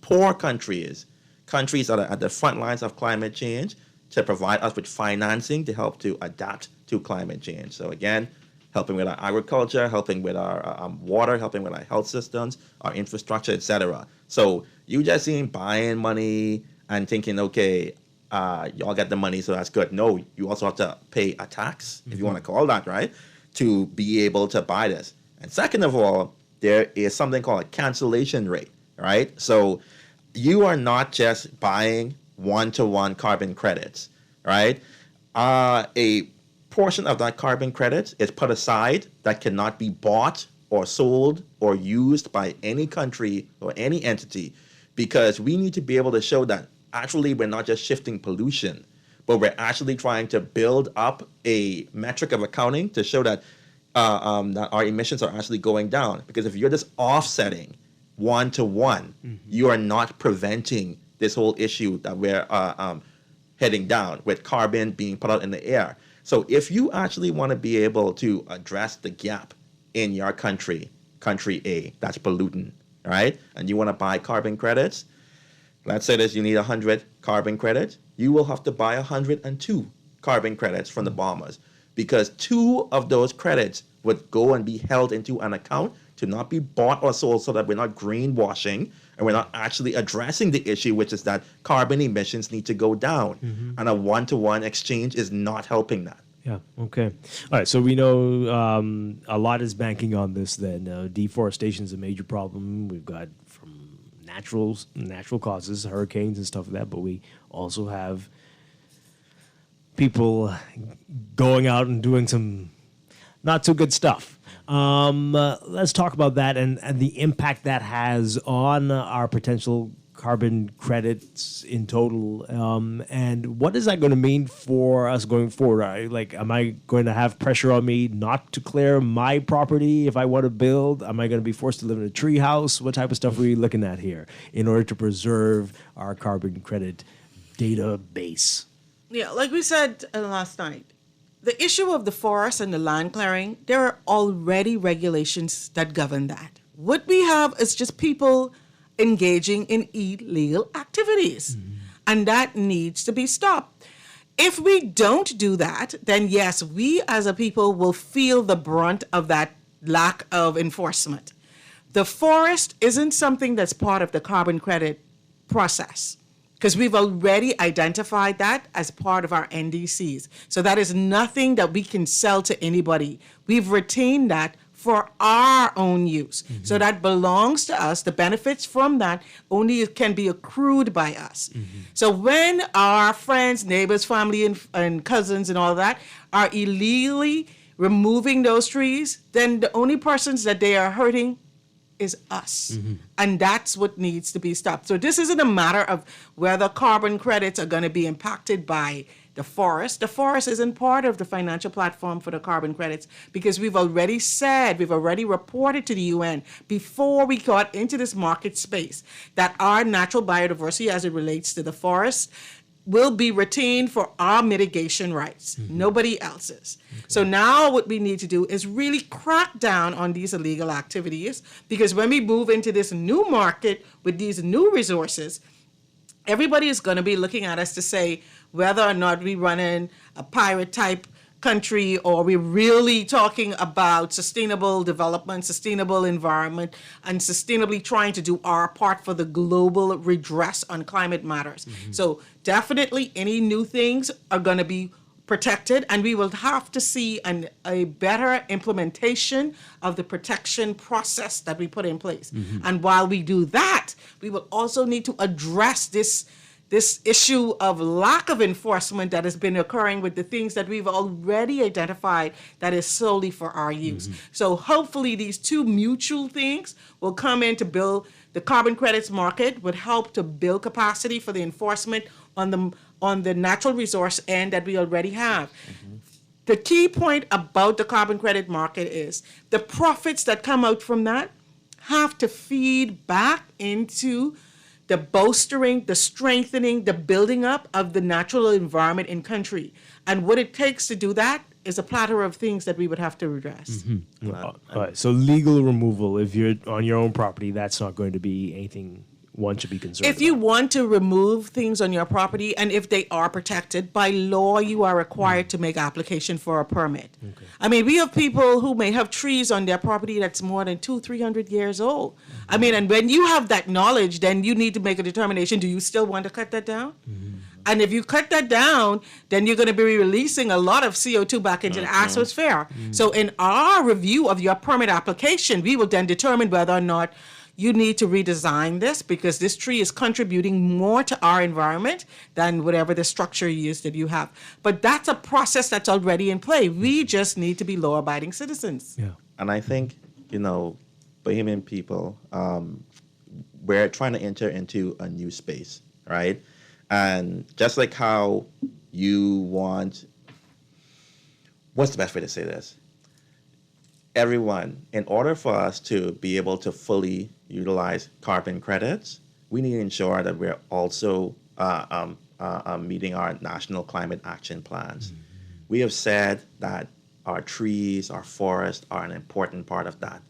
[SPEAKER 9] poor countries that are at the front lines of climate change, to provide us with financing to help to adapt to climate change. So again, helping with our agriculture, helping with our water, helping with our health systems, our infrastructure, etc. So you just ain't buying money and thinking, okay, y'all get the money, so that's good. No, you also have to pay a tax, if you want to call that, right, to be able to buy this. And second of all, there is something called a cancellation rate, right? So you are not just buying one-to-one carbon credits, right? A portion of that carbon credit is put aside that cannot be bought or sold or used by any country or any entity, because we need to be able to show that actually we're not just shifting pollution, but we're actually trying to build up a metric of accounting to show that that our emissions are actually going down. Because if you're just offsetting one-to-one, you are not preventing this whole issue that we're heading down with carbon being put out in the air. So if you actually want to be able to address the gap in your country A, that's polluting, right? And you want to buy carbon credits, let's say that you need 100 carbon credits, you will have to buy 102 carbon credits from the bombers, because 2 of those credits would go and be held into an account to not be bought or sold, so that we're not greenwashing and we're not actually addressing the issue, which is that carbon emissions need to go down. And a one-to-one exchange is not helping that.
[SPEAKER 2] Yeah, okay. All right, so we know a lot is banking on this then. Deforestation is a major problem. We've got from natural causes, hurricanes and stuff like that, but we also have people going out and doing some not so good stuff. Let's talk about that and the impact that has on our potential carbon credits in total. And what is that going to mean for us going forward? Am I going to have pressure on me not to clear my property if I want to build? Am I going to be forced to live in a tree house? What type of stuff are we looking at here in order to preserve our carbon credit database?
[SPEAKER 19] Yeah, like we said last night, the issue of the forest and the land clearing, there are already regulations that govern that. What we have is just people engaging in illegal activities, and that needs to be stopped. If we don't do that, then yes, we as a people will feel the brunt of that lack of enforcement. The forest isn't something that's part of the carbon credit process, because we've already identified that as part of our NDCs. So that is nothing that we can sell to anybody. We've retained that for our own use. So that belongs to us. The benefits from that only can be accrued by us. So when our friends, neighbors, family, and cousins and all that are illegally removing those trees, then the only persons that they are hurting is us. And that's what needs to be stopped. So this isn't a matter of whether carbon credits are going to be impacted by the forest. The forest isn't part of the financial platform for the carbon credits, because we've already reported to the UN before we got into this market space that our natural biodiversity as it relates to the forest will be retained for our mitigation rights, nobody else's. So now what we need to do is really crack down on these illegal activities, because when we move into this new market with these new resources, everybody is going to be looking at us to say whether or not we run in a pirate type country, or we're really talking about sustainable development, sustainable environment, and sustainably trying to do our part for the global redress on climate matters. So definitely any new things are going to be protected, and we will have to see a better implementation of the protection process that we put in place. And while we do that, we will also need to address this this issue of lack of enforcement that has been occurring with the things that we've already identified that is solely for our use. So hopefully these two mutual things will come in to build the carbon credits market, would help to build capacity for the enforcement on the natural resource end that we already have. The key point about the carbon credit market is the profits that come out from that have to feed back into the bolstering, the strengthening, the building up of the natural environment in country. And what it takes to do that is a platter of things that we would have to address.
[SPEAKER 2] All right. So legal removal, if you're on your own property, that's not going to be anything one should be concerned
[SPEAKER 19] If you want to remove things on your property, and if they are protected, by law, you are required to make application for a permit. I mean, we have people who may have trees on their property that's more than 200-300 years old. I mean, and when you have that knowledge, then you need to make a determination, do you still want to cut that down? And if you cut that down, then you're going to be releasing a lot of CO2 back into the atmosphere. So in our review of your permit application, we will then determine whether or not you need to redesign this, because this tree is contributing more to our environment than whatever the structure is that you have. But that's a process that's already in play. We just need to be law-abiding citizens.
[SPEAKER 9] And I think, Bahamian people, we're trying to enter into a new space, right? And just like how you want, what's the best way to say this? Everyone, in order for us to be able to fully utilize carbon credits, we need to ensure that we're also meeting our national climate action plans. We have said that our trees, our forests are an important part of that.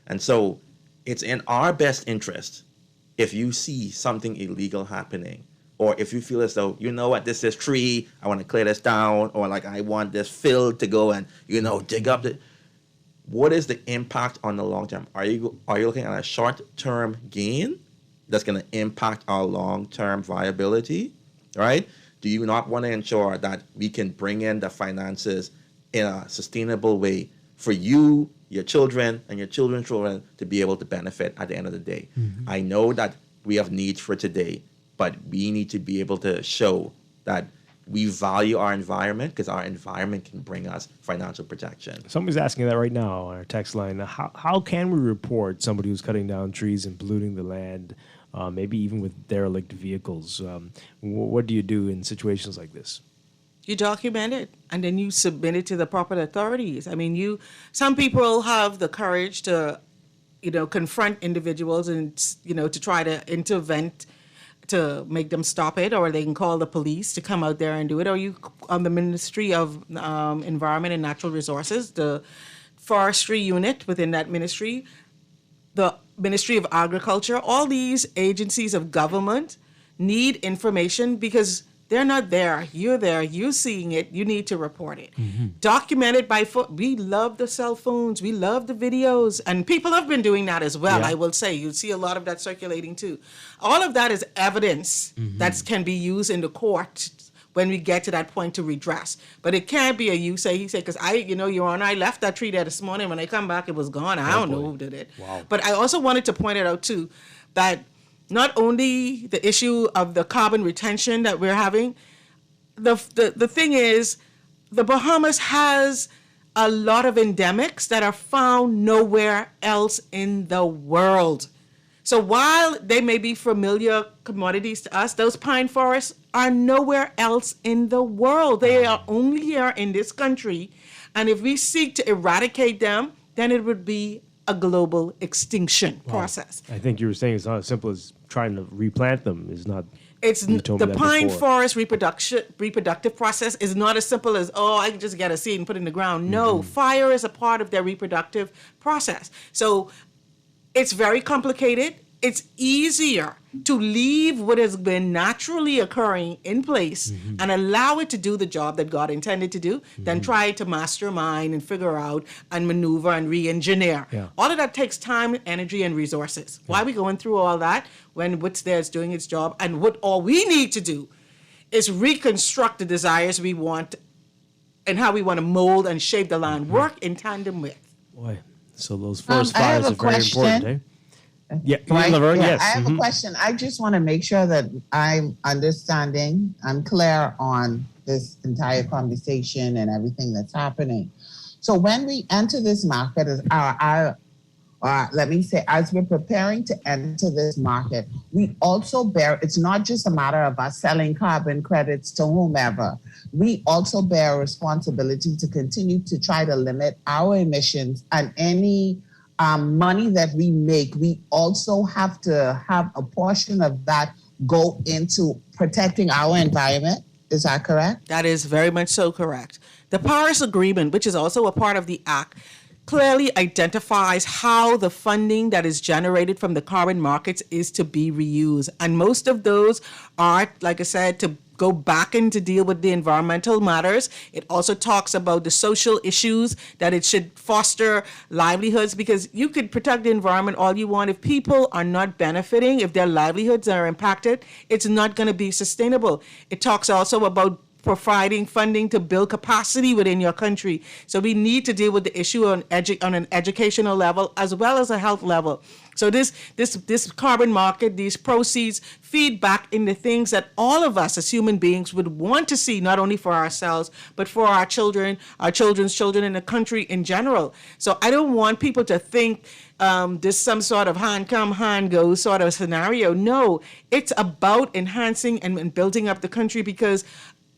[SPEAKER 9] And so it's in our best interest, if you see something illegal happening, or if you feel as though, you know what, this is tree, I want to clear this down, or like I want this field to go and, dig up the... What is the impact on the long term? Are you looking at a short-term gain that's going to impact our long-term viability, right? Do you not want to ensure that we can bring in the finances in a sustainable way for you, your children, and your children's children to be able to benefit at the end of the day? I know that we have needs for today, but we need to be able to show that we value our environment, because our environment can bring us financial protection.
[SPEAKER 2] Somebody's asking that right now on our text line. How can we report somebody who's cutting down trees and polluting the land, maybe even with derelict vehicles? What do you do in situations like this?
[SPEAKER 19] You document it, and then you submit it to the proper authorities. I mean, some people have the courage to, confront individuals and, to try to intervene to make them stop it, or they can call the police to come out there and do it, or you on the Ministry of Environment and Natural Resources, the forestry unit within that ministry, the Ministry of Agriculture, all these agencies of government need information, because they're not there. You're there. You're seeing it. You need to report it. Document it by foot. We love the cell phones. We love the videos. And people have been doing that as well, I will say. You see a lot of that circulating too. All of that is evidence that can be used in the court when we get to that point to redress. But it can't be he said, because I left that tree there this morning. When I come back, it was gone. I don't know who did it.
[SPEAKER 2] Wow.
[SPEAKER 19] But I also wanted to point it out too, that not only the issue of the carbon retention that we're having, the thing is, the Bahamas has a lot of endemics that are found nowhere else in the world. So while they may be familiar commodities to us, those pine forests are nowhere else in the world. They are only here in this country. And if we seek to eradicate them, then it would be a global extinction process.
[SPEAKER 2] I think you were saying it's not as simple as trying to replant them. It's not.
[SPEAKER 19] It's the pine forest reproductive process is not as simple as, I can just get a seed and put it in the ground. No, fire is a part of their reproductive process. So it's very complicated. It's easier to leave what has been naturally occurring in place and allow it to do the job that God intended to do than try to mastermind and figure out and maneuver and re-engineer. All of that takes time, energy, and resources. Why are we going through all that when what's there is doing its job? And what all we need to do is reconstruct the desires we want and how we want to mold and shape the land. Work in tandem with.
[SPEAKER 2] Boy, so those forest fires are very important, eh? Yeah,
[SPEAKER 12] Right?
[SPEAKER 2] Laverne,
[SPEAKER 12] Yeah,
[SPEAKER 2] yes.
[SPEAKER 12] I have a question. I just want to make sure that I'm clear on this entire conversation and everything that's happening. So when we enter this market, let me say, as we're preparing to enter this market, we also it's not just a matter of us selling carbon credits to whomever. We also bear a responsibility to continue to try to limit our emissions, and any money that we make, we also have to have a portion of that go into protecting our environment. Is that correct?
[SPEAKER 19] That is very much so correct. The Paris Agreement, which is also a part of the Act, clearly identifies how the funding that is generated from the carbon markets is to be reused. And most of those are, like I said, to go back in to deal with the environmental matters. It also talks about the social issues, that it should foster livelihoods, because you could protect the environment all you want. If people are not benefiting, if their livelihoods are impacted, it's not going to be sustainable. It talks also about providing funding to build capacity within your country. So we need to deal with the issue on an educational level as well as a health level. So this carbon market, these proceeds feed back into things that all of us as human beings would want to see, not only for ourselves, but for our children, our children's children, and the country in general. So I don't want people to think this some sort of hand come, hand go sort of scenario. No, it's about enhancing and building up the country, because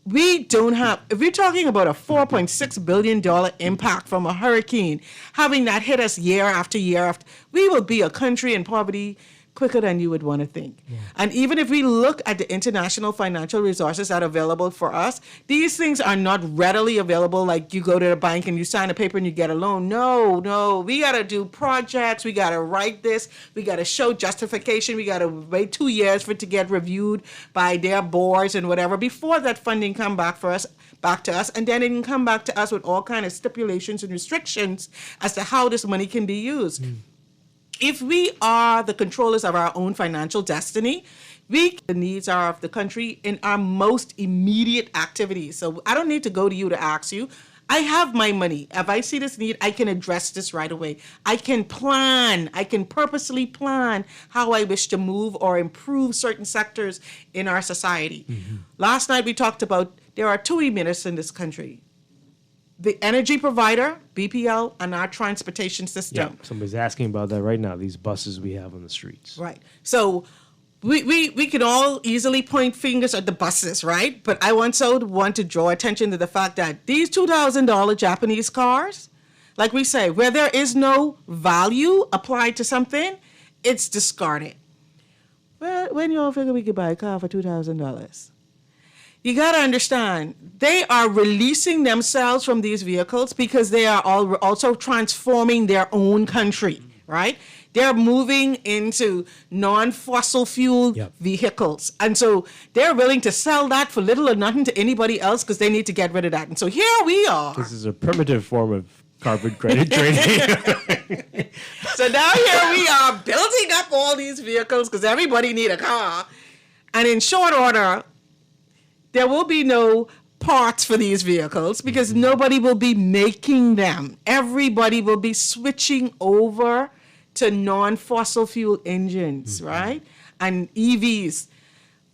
[SPEAKER 19] we don't have, if you're talking about a $4.6 billion impact from a hurricane, having that hit us year after year after, we will be a country in poverty quicker than you would want to think. Yeah. And even if we look at the international financial resources that are available for us, these things are not readily available, like you go to the bank and you sign a paper and you get a loan. No, we got to do projects, we got to write this, we got to show justification, we got to wait 2 years for it to get reviewed by their boards and whatever before that funding come back to us, and then it can come back to us with all kind of stipulations and restrictions as to how this money can be used. If we are the controllers of our own financial destiny, the needs are of the country in our most immediate activities. So I don't need to go to you to ask you. I have my money. If I see this need, I can address this right away. I can plan. I can purposely plan how I wish to move or improve certain sectors in our society. Mm-hmm. Last night we talked about there are two emitters in this country: the energy provider, BPL, and our transportation system.
[SPEAKER 2] Yeah, somebody's asking about that right now, these buses we have on the streets.
[SPEAKER 19] Right. So we can all easily point fingers at the buses, right? But I also want to draw attention to the fact that these $2,000 Japanese cars, like we say, where there is no value applied to something, it's discarded. Well, when you all figure we could buy a car for $2,000? You got to understand, they are releasing themselves from these vehicles because they are also transforming their own country, right? They're moving into non-fossil fuel vehicles. And so they're willing to sell that for little or nothing to anybody else because they need to get rid of that. And so here we are.
[SPEAKER 2] This is a primitive form of carbon credit trading.
[SPEAKER 19] So now here we are building up all these vehicles because everybody need a car. And in short order, there will be no parts for these vehicles because nobody will be making them. Everybody will be switching over to non-fossil fuel engines, right? And EVs.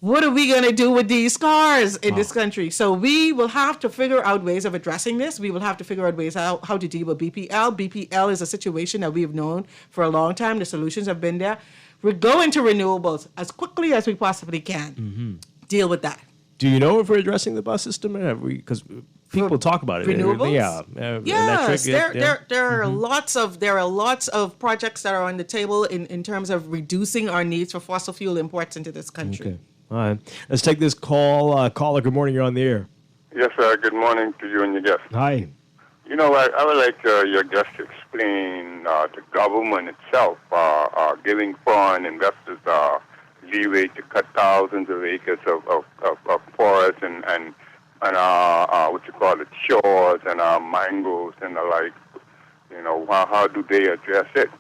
[SPEAKER 19] What are we going to do with these cars in this country? So we will have to figure out ways of addressing this. We will have to figure out ways how to deal with BPL. BPL is a situation that we have known for a long time. The solutions have been there. We're going to renewables as quickly as we possibly can. Deal with that.
[SPEAKER 2] Do you know if we're addressing the bus system? Because people talk about it.
[SPEAKER 19] Renewables?
[SPEAKER 2] Yes,
[SPEAKER 19] electric, there are lots of projects that are on the table in terms of reducing our needs for fossil fuel imports into this country.
[SPEAKER 2] Okay. All right. Let's take this call. Caller, good morning. You're on the air.
[SPEAKER 20] Yes, sir. Good morning to you and your guest.
[SPEAKER 2] Hi.
[SPEAKER 20] You know, I would like your guest to explain the government itself giving foreign investors leeway to cut thousands of acres of forest and what you call it, shores and mangroves and the like. You know, how do they address it?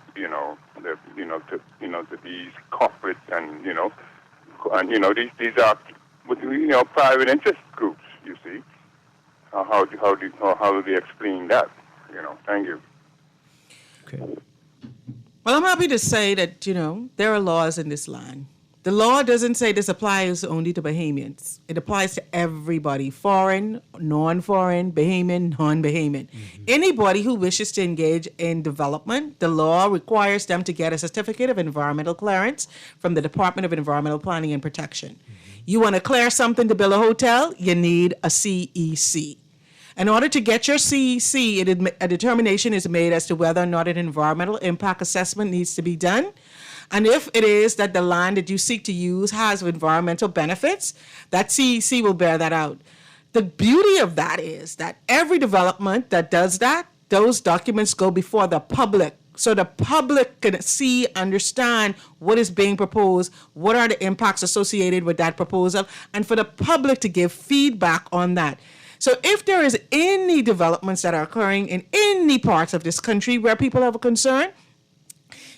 [SPEAKER 20] To these corporates and these are private interest groups. You see, how do they explain that? Thank you.
[SPEAKER 2] Okay.
[SPEAKER 19] Well, I'm happy to say that, there are laws in this land. The law doesn't say this applies only to Bahamians. It applies to everybody, foreign, non-foreign, Bahamian, non-Bahamian. Anybody who wishes to engage in development, the law requires them to get a certificate of environmental clearance from the Department of Environmental Planning and Protection. You want to clear something to build a hotel, you need a CEC. In order to get your CEC, a determination is made as to whether or not an environmental impact assessment needs to be done. And if it is that the land that you seek to use has environmental benefits, that CEC will bear that out. The beauty of that is that every development that does that, those documents go before the public. So the public can see, understand what is being proposed, what are the impacts associated with that proposal, and for the public to give feedback on that. So if there is any developments that are occurring in any parts of this country where people have a concern,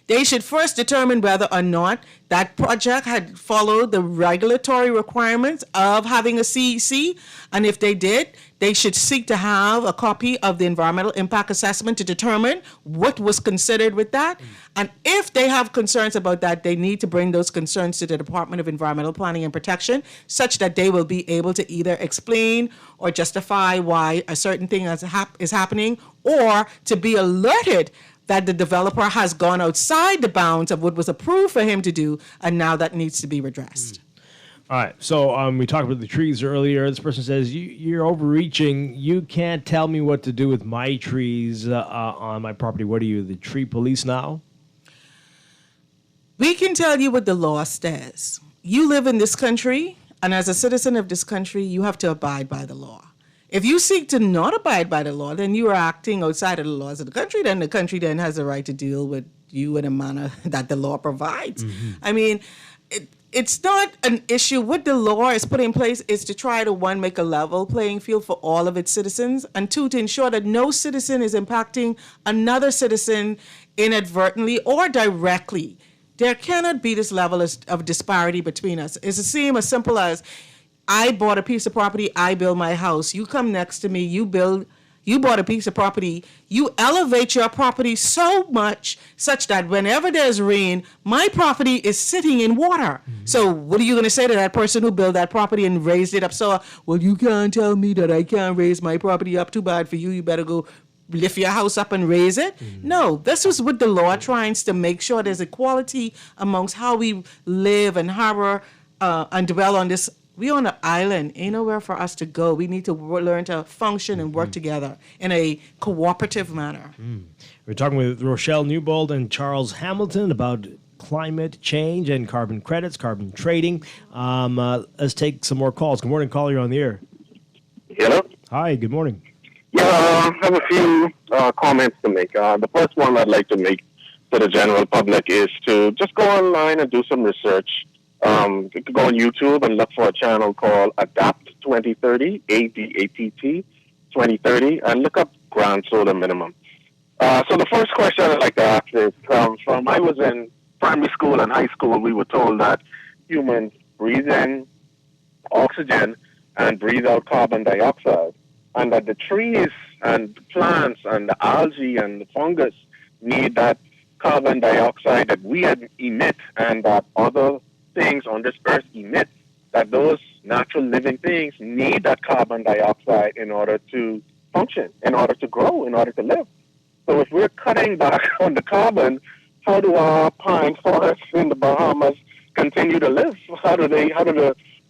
[SPEAKER 19] they should first determine whether or not that project had followed the regulatory requirements of having a CEC. And if they did, they should seek to have a copy of the environmental impact assessment to determine what was considered with that. And if they have concerns about that, they need to bring those concerns to the Department of Environmental Planning and Protection, such that they will be able to either explain or justify why a certain thing is happening, or to be alerted that the developer has gone outside the bounds of what was approved for him to do, and now that needs to be redressed.
[SPEAKER 2] All right, so we talked about the trees earlier. This person says, you're overreaching. You can't tell me what to do with my trees on my property. What are you, the tree police now?
[SPEAKER 19] We can tell you what the law says. You live in this country, and as a citizen of this country, you have to abide by the law. If you seek to not abide by the law, then you are acting outside of the laws of the country. Then the country then has the right to deal with you in a manner that the law provides. I mean, it's not an issue. What the law is put in place is to try to, one, make a level playing field for all of its citizens, and two, to ensure that no citizen is impacting another citizen inadvertently or directly. There cannot be this level of disparity between us. It's the same as simple as, I bought a piece of property, I build my house. You come next to me, you bought a piece of property, you elevate your property so much such that whenever there's rain, my property is sitting in water. So what are you going to say to that person who built that property and raised it up? So, well, you can't tell me that I can't raise my property up. Too bad for you. You better go lift your house up and raise it. No, this is what the law tries to make sure there's equality amongst how we live and harbor and dwell on this. We're on an island. Ain't nowhere for us to go. We need to learn to function and work together in a cooperative manner.
[SPEAKER 2] We're talking with Rochelle Newbold and Charles Hamilton about climate change and carbon credits, carbon trading. Let's take some more calls. Good morning, caller. You're on the air.
[SPEAKER 1] Hello?
[SPEAKER 2] Hi, good morning.
[SPEAKER 1] Yeah, I have a few comments to make. The first one I'd like to make to the general public is to just go online and do some research. You could go on YouTube and look for a channel called Adapt 2030, ADAPT 2030, and look up Grand Solar Minimum. So the first question I'd like to ask is, from I was in primary school and high school, we were told that humans breathe in oxygen and breathe out carbon dioxide, and that the trees and plants and the algae and the fungus need that carbon dioxide that we emit and that other things on this earth emit, that those natural living things need that carbon dioxide in order to function, in order to grow, in order to live. So if we're cutting back on the carbon, how do our pine forests in the Bahamas continue to live?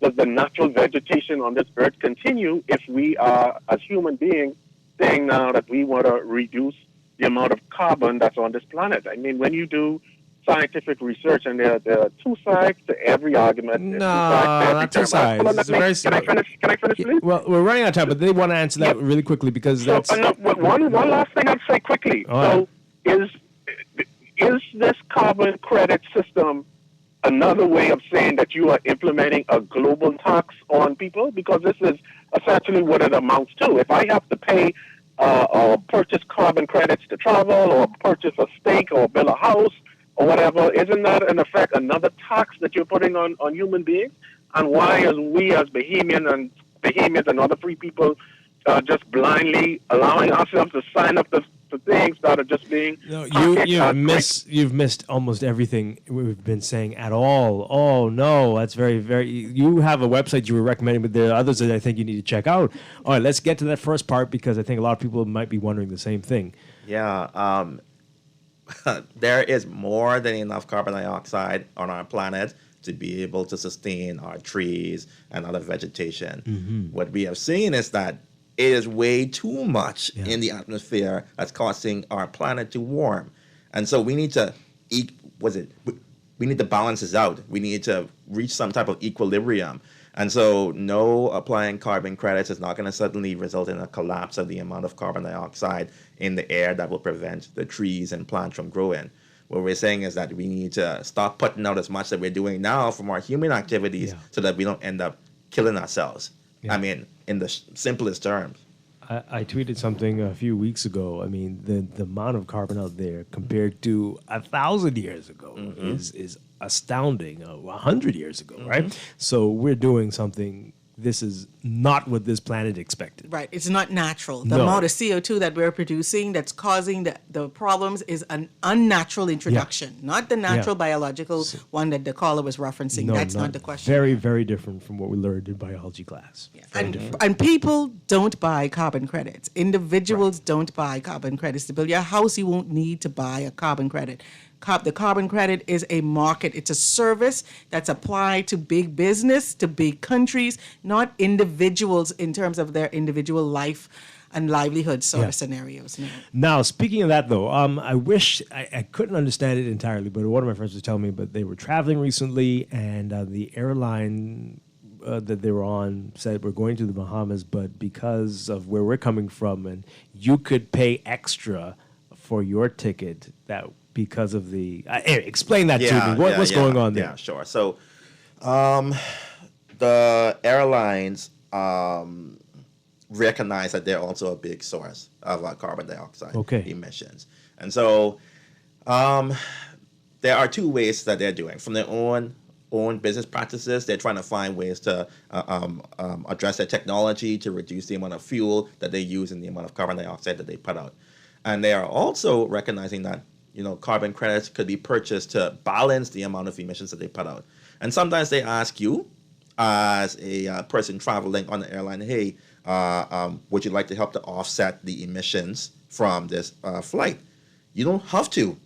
[SPEAKER 1] Does the natural vegetation on this earth continue if we are, as human beings, saying now that we want to reduce the amount of carbon that's on this planet? I mean, when you do scientific research, and there are two sides to every argument.
[SPEAKER 2] No, not two sides.
[SPEAKER 1] Can I finish, please?
[SPEAKER 2] Well, we're running out of time, but they want to answer that really quickly because that's...
[SPEAKER 1] One last thing I'd say quickly.
[SPEAKER 2] All
[SPEAKER 1] right. Is this carbon credit system another way of saying that you are implementing a global tax on people? Because this is essentially what it amounts to. If I have to pay or purchase carbon credits to travel or purchase a steak or build a house, or whatever, isn't that in effect another tax that you're putting on human beings? And why are we as Bahamians and other free people just blindly allowing ourselves to sign up to to things that are just being
[SPEAKER 2] You've missed almost everything we've been saying at all. Oh no, that's very, very. You have a website you were recommending, but there are others that I think you need to check out. All right, let's get to that first part because I think a lot of people might be wondering the same thing.
[SPEAKER 9] Yeah, there is more than enough carbon dioxide on our planet to be able to sustain our trees and other vegetation.
[SPEAKER 2] Mm-hmm.
[SPEAKER 9] What we have seen is that it is way too much in the atmosphere that's causing our planet to warm. And so we need to we need to balance this out. We need to reach some type of equilibrium. And so no applying carbon credits is not going to suddenly result in a collapse of the amount of carbon dioxide in the air that will prevent the trees and plants from growing. What we're saying is that we need to stop putting out as much that we're doing now from our human activities so that we don't end up killing ourselves. I mean, in the simplest terms.
[SPEAKER 2] I tweeted something a few weeks ago. I mean, the amount of carbon out there compared to 1,000 years ago is astounding. 100 years ago, right? So we're doing something. This is not what this planet expected.
[SPEAKER 19] Right. It's not natural. The amount of CO2 that we're producing that's causing the problems is an unnatural introduction, not the natural biological one that the caller was referencing.
[SPEAKER 2] No,
[SPEAKER 19] that's not the question.
[SPEAKER 2] Very, very different from what we learned in biology class.
[SPEAKER 19] And people don't buy carbon credits. Individuals don't buy carbon credits. To build your house, you won't need to buy a carbon credit. The carbon credit is a market. It's a service that's applied to big business, to big countries, not individuals in terms of their individual life and livelihood sort of scenarios. No.
[SPEAKER 2] Now, speaking of that, though, I wish I couldn't understand it entirely, but one of my friends was telling me, but they were traveling recently, and the airline that they were on said we're going to the Bahamas, but because of where we're coming from, and you could pay extra for your ticket that because of the explain that to me. What's going on there?
[SPEAKER 9] Yeah, sure. So the airlines recognize that they're also a big source of carbon dioxide emissions. And so there are two ways that they're doing. From their own business practices, they're trying to find ways to address their technology to reduce the amount of fuel that they use and the amount of carbon dioxide that they put out. And they are also recognizing that carbon credits could be purchased to balance the amount of emissions that they put out. And sometimes they ask you, as a person traveling on the airline, hey, would you like to help to offset the emissions from this flight? You don't have to.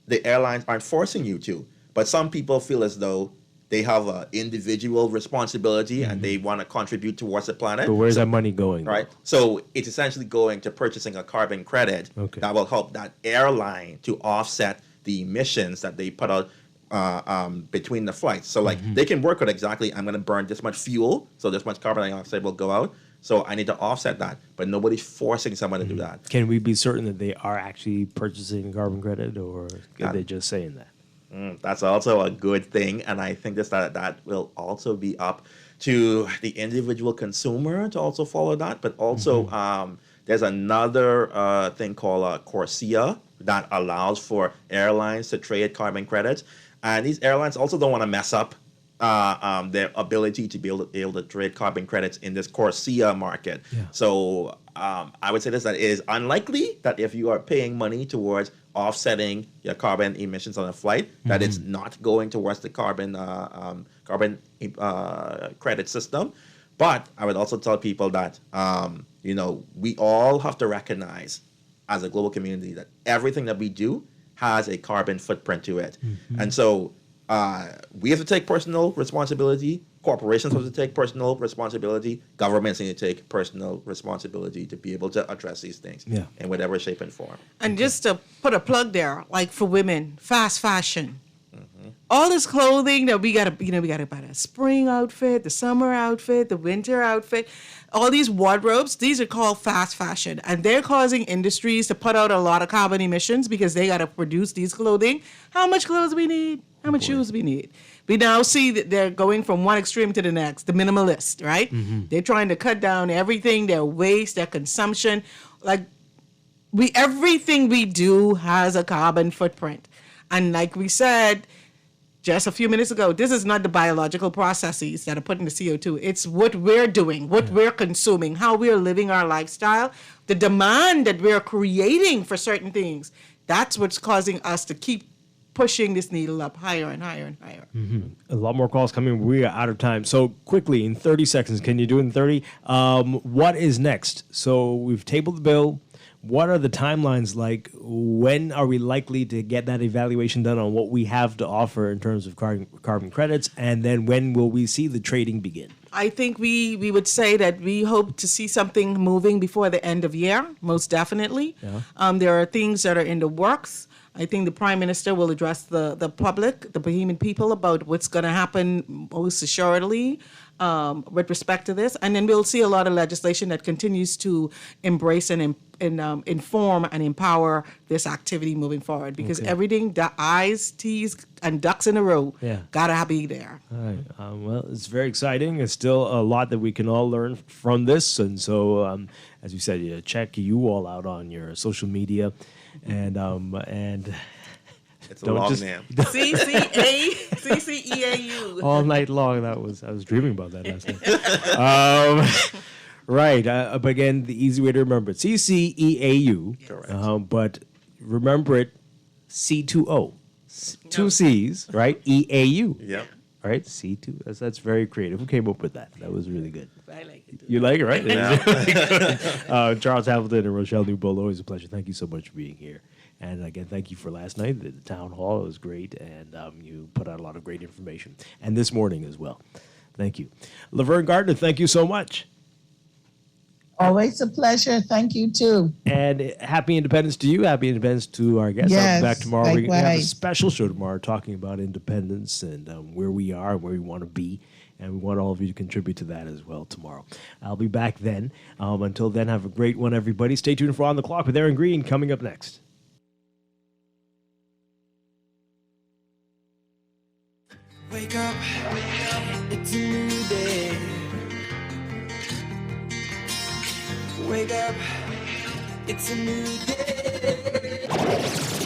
[SPEAKER 9] The airlines aren't forcing you to. But some people feel as though they have an individual responsibility and they want to contribute towards the planet.
[SPEAKER 2] But where's that money going?
[SPEAKER 9] Right. So it's essentially going to purchasing a carbon credit that will help that airline to offset the emissions that they put out between the flights. So they can work out exactly, I'm going to burn this much fuel, so this much carbon dioxide will go out. So I need to offset that. But nobody's forcing someone to do that.
[SPEAKER 2] Can we be certain that they are actually purchasing a carbon credit, or are they just saying that?
[SPEAKER 9] That's also a good thing, and I think that will also be up to the individual consumer to also follow that. But also, there's another thing called Corsia that allows for airlines to trade carbon credits, and these airlines also don't want to mess up their ability to be able to trade carbon credits in this Corsia market. So I would say this, that it is unlikely that if you are paying money towards offsetting your carbon emissions on a flight, that it's not going towards the carbon credit system. But I would also tell people that we all have to recognize as a global community that everything that we do has a carbon footprint to it. And so we have to take personal responsibility. Corporations have to take personal responsibility. Governments need to take personal responsibility to be able to address these things in whatever shape and form.
[SPEAKER 19] And just to put a plug there, like for women, fast fashion. All this clothing that we gotta buy the spring outfit, the summer outfit, the winter outfit. All these wardrobes, these are called fast fashion, and they're causing industries to put out a lot of carbon emissions because they gotta produce these clothing. How much clothes we need? How much shoes we need? We now see that they're going from one extreme to the next, the minimalist, right? They're trying to cut down everything, their waste, their consumption. Everything we do has a carbon footprint. And like we said, just a few minutes ago, this is not the biological processes that are putting the CO2. It's what we're doing, what we're consuming, how we're living our lifestyle, the demand that we're creating for certain things. That's what's causing us to keep pushing this needle up higher and higher and higher.
[SPEAKER 2] Mm-hmm. A lot more calls coming. We are out of time. So quickly, in 30 seconds, can you do it in 30? What is next? So we've tabled the bill. What are the timelines like? When are we likely to get that evaluation done on what we have to offer in terms of carbon credits? And then when will we see the trading begin?
[SPEAKER 19] I think we would say that we hope to see something moving before the end of year, most definitely.
[SPEAKER 2] Yeah.
[SPEAKER 19] There are things that are in the works. I think the Prime Minister will address the public, the Bahamian people, about what's going to happen most assuredly with respect to this. And then we'll see a lot of legislation that continues to embrace and inform and empower this activity moving forward. Because everything, the I's, T's, and ducks in a row, gotta be there.
[SPEAKER 2] All right. Well, it's very exciting. It's still a lot that we can all learn from this. And so, as you said, check you all out on your social media. And
[SPEAKER 9] it's a long name.
[SPEAKER 19] CCEAU.
[SPEAKER 2] All night long. I was dreaming about that last night. Right. But again, the easy way to remember it, CCEAU.
[SPEAKER 9] Correct.
[SPEAKER 2] But remember it, C2O. Two C's, right? EAU.
[SPEAKER 9] Yep.
[SPEAKER 2] Right? C2. That's very creative. Who came up with that? That was really good.
[SPEAKER 19] I like it.
[SPEAKER 2] You like it, right?
[SPEAKER 9] Yeah.
[SPEAKER 2] Charles Hamilton and Rochelle Newbold, always a pleasure. Thank you so much for being here. And again, thank you for last night. The town hall was great, and you put out a lot of great information. And this morning as well. Thank you. Laverne Gardner, thank you so much.
[SPEAKER 12] Always a pleasure. Thank you, too.
[SPEAKER 2] And happy Independence to you. Happy Independence to our guests.
[SPEAKER 12] Yes,
[SPEAKER 2] I'll be back tomorrow. We're going to have a
[SPEAKER 12] likewise.
[SPEAKER 2] special show tomorrow talking about independence and where we are and where we want to be. And we want all of you to contribute to that as well tomorrow. I'll be back then. Until then, have a great one, everybody. Stay tuned for On the Clock with Aaron Green coming up next.
[SPEAKER 16] Wake up, it's a new day. Wake up, it's a new day.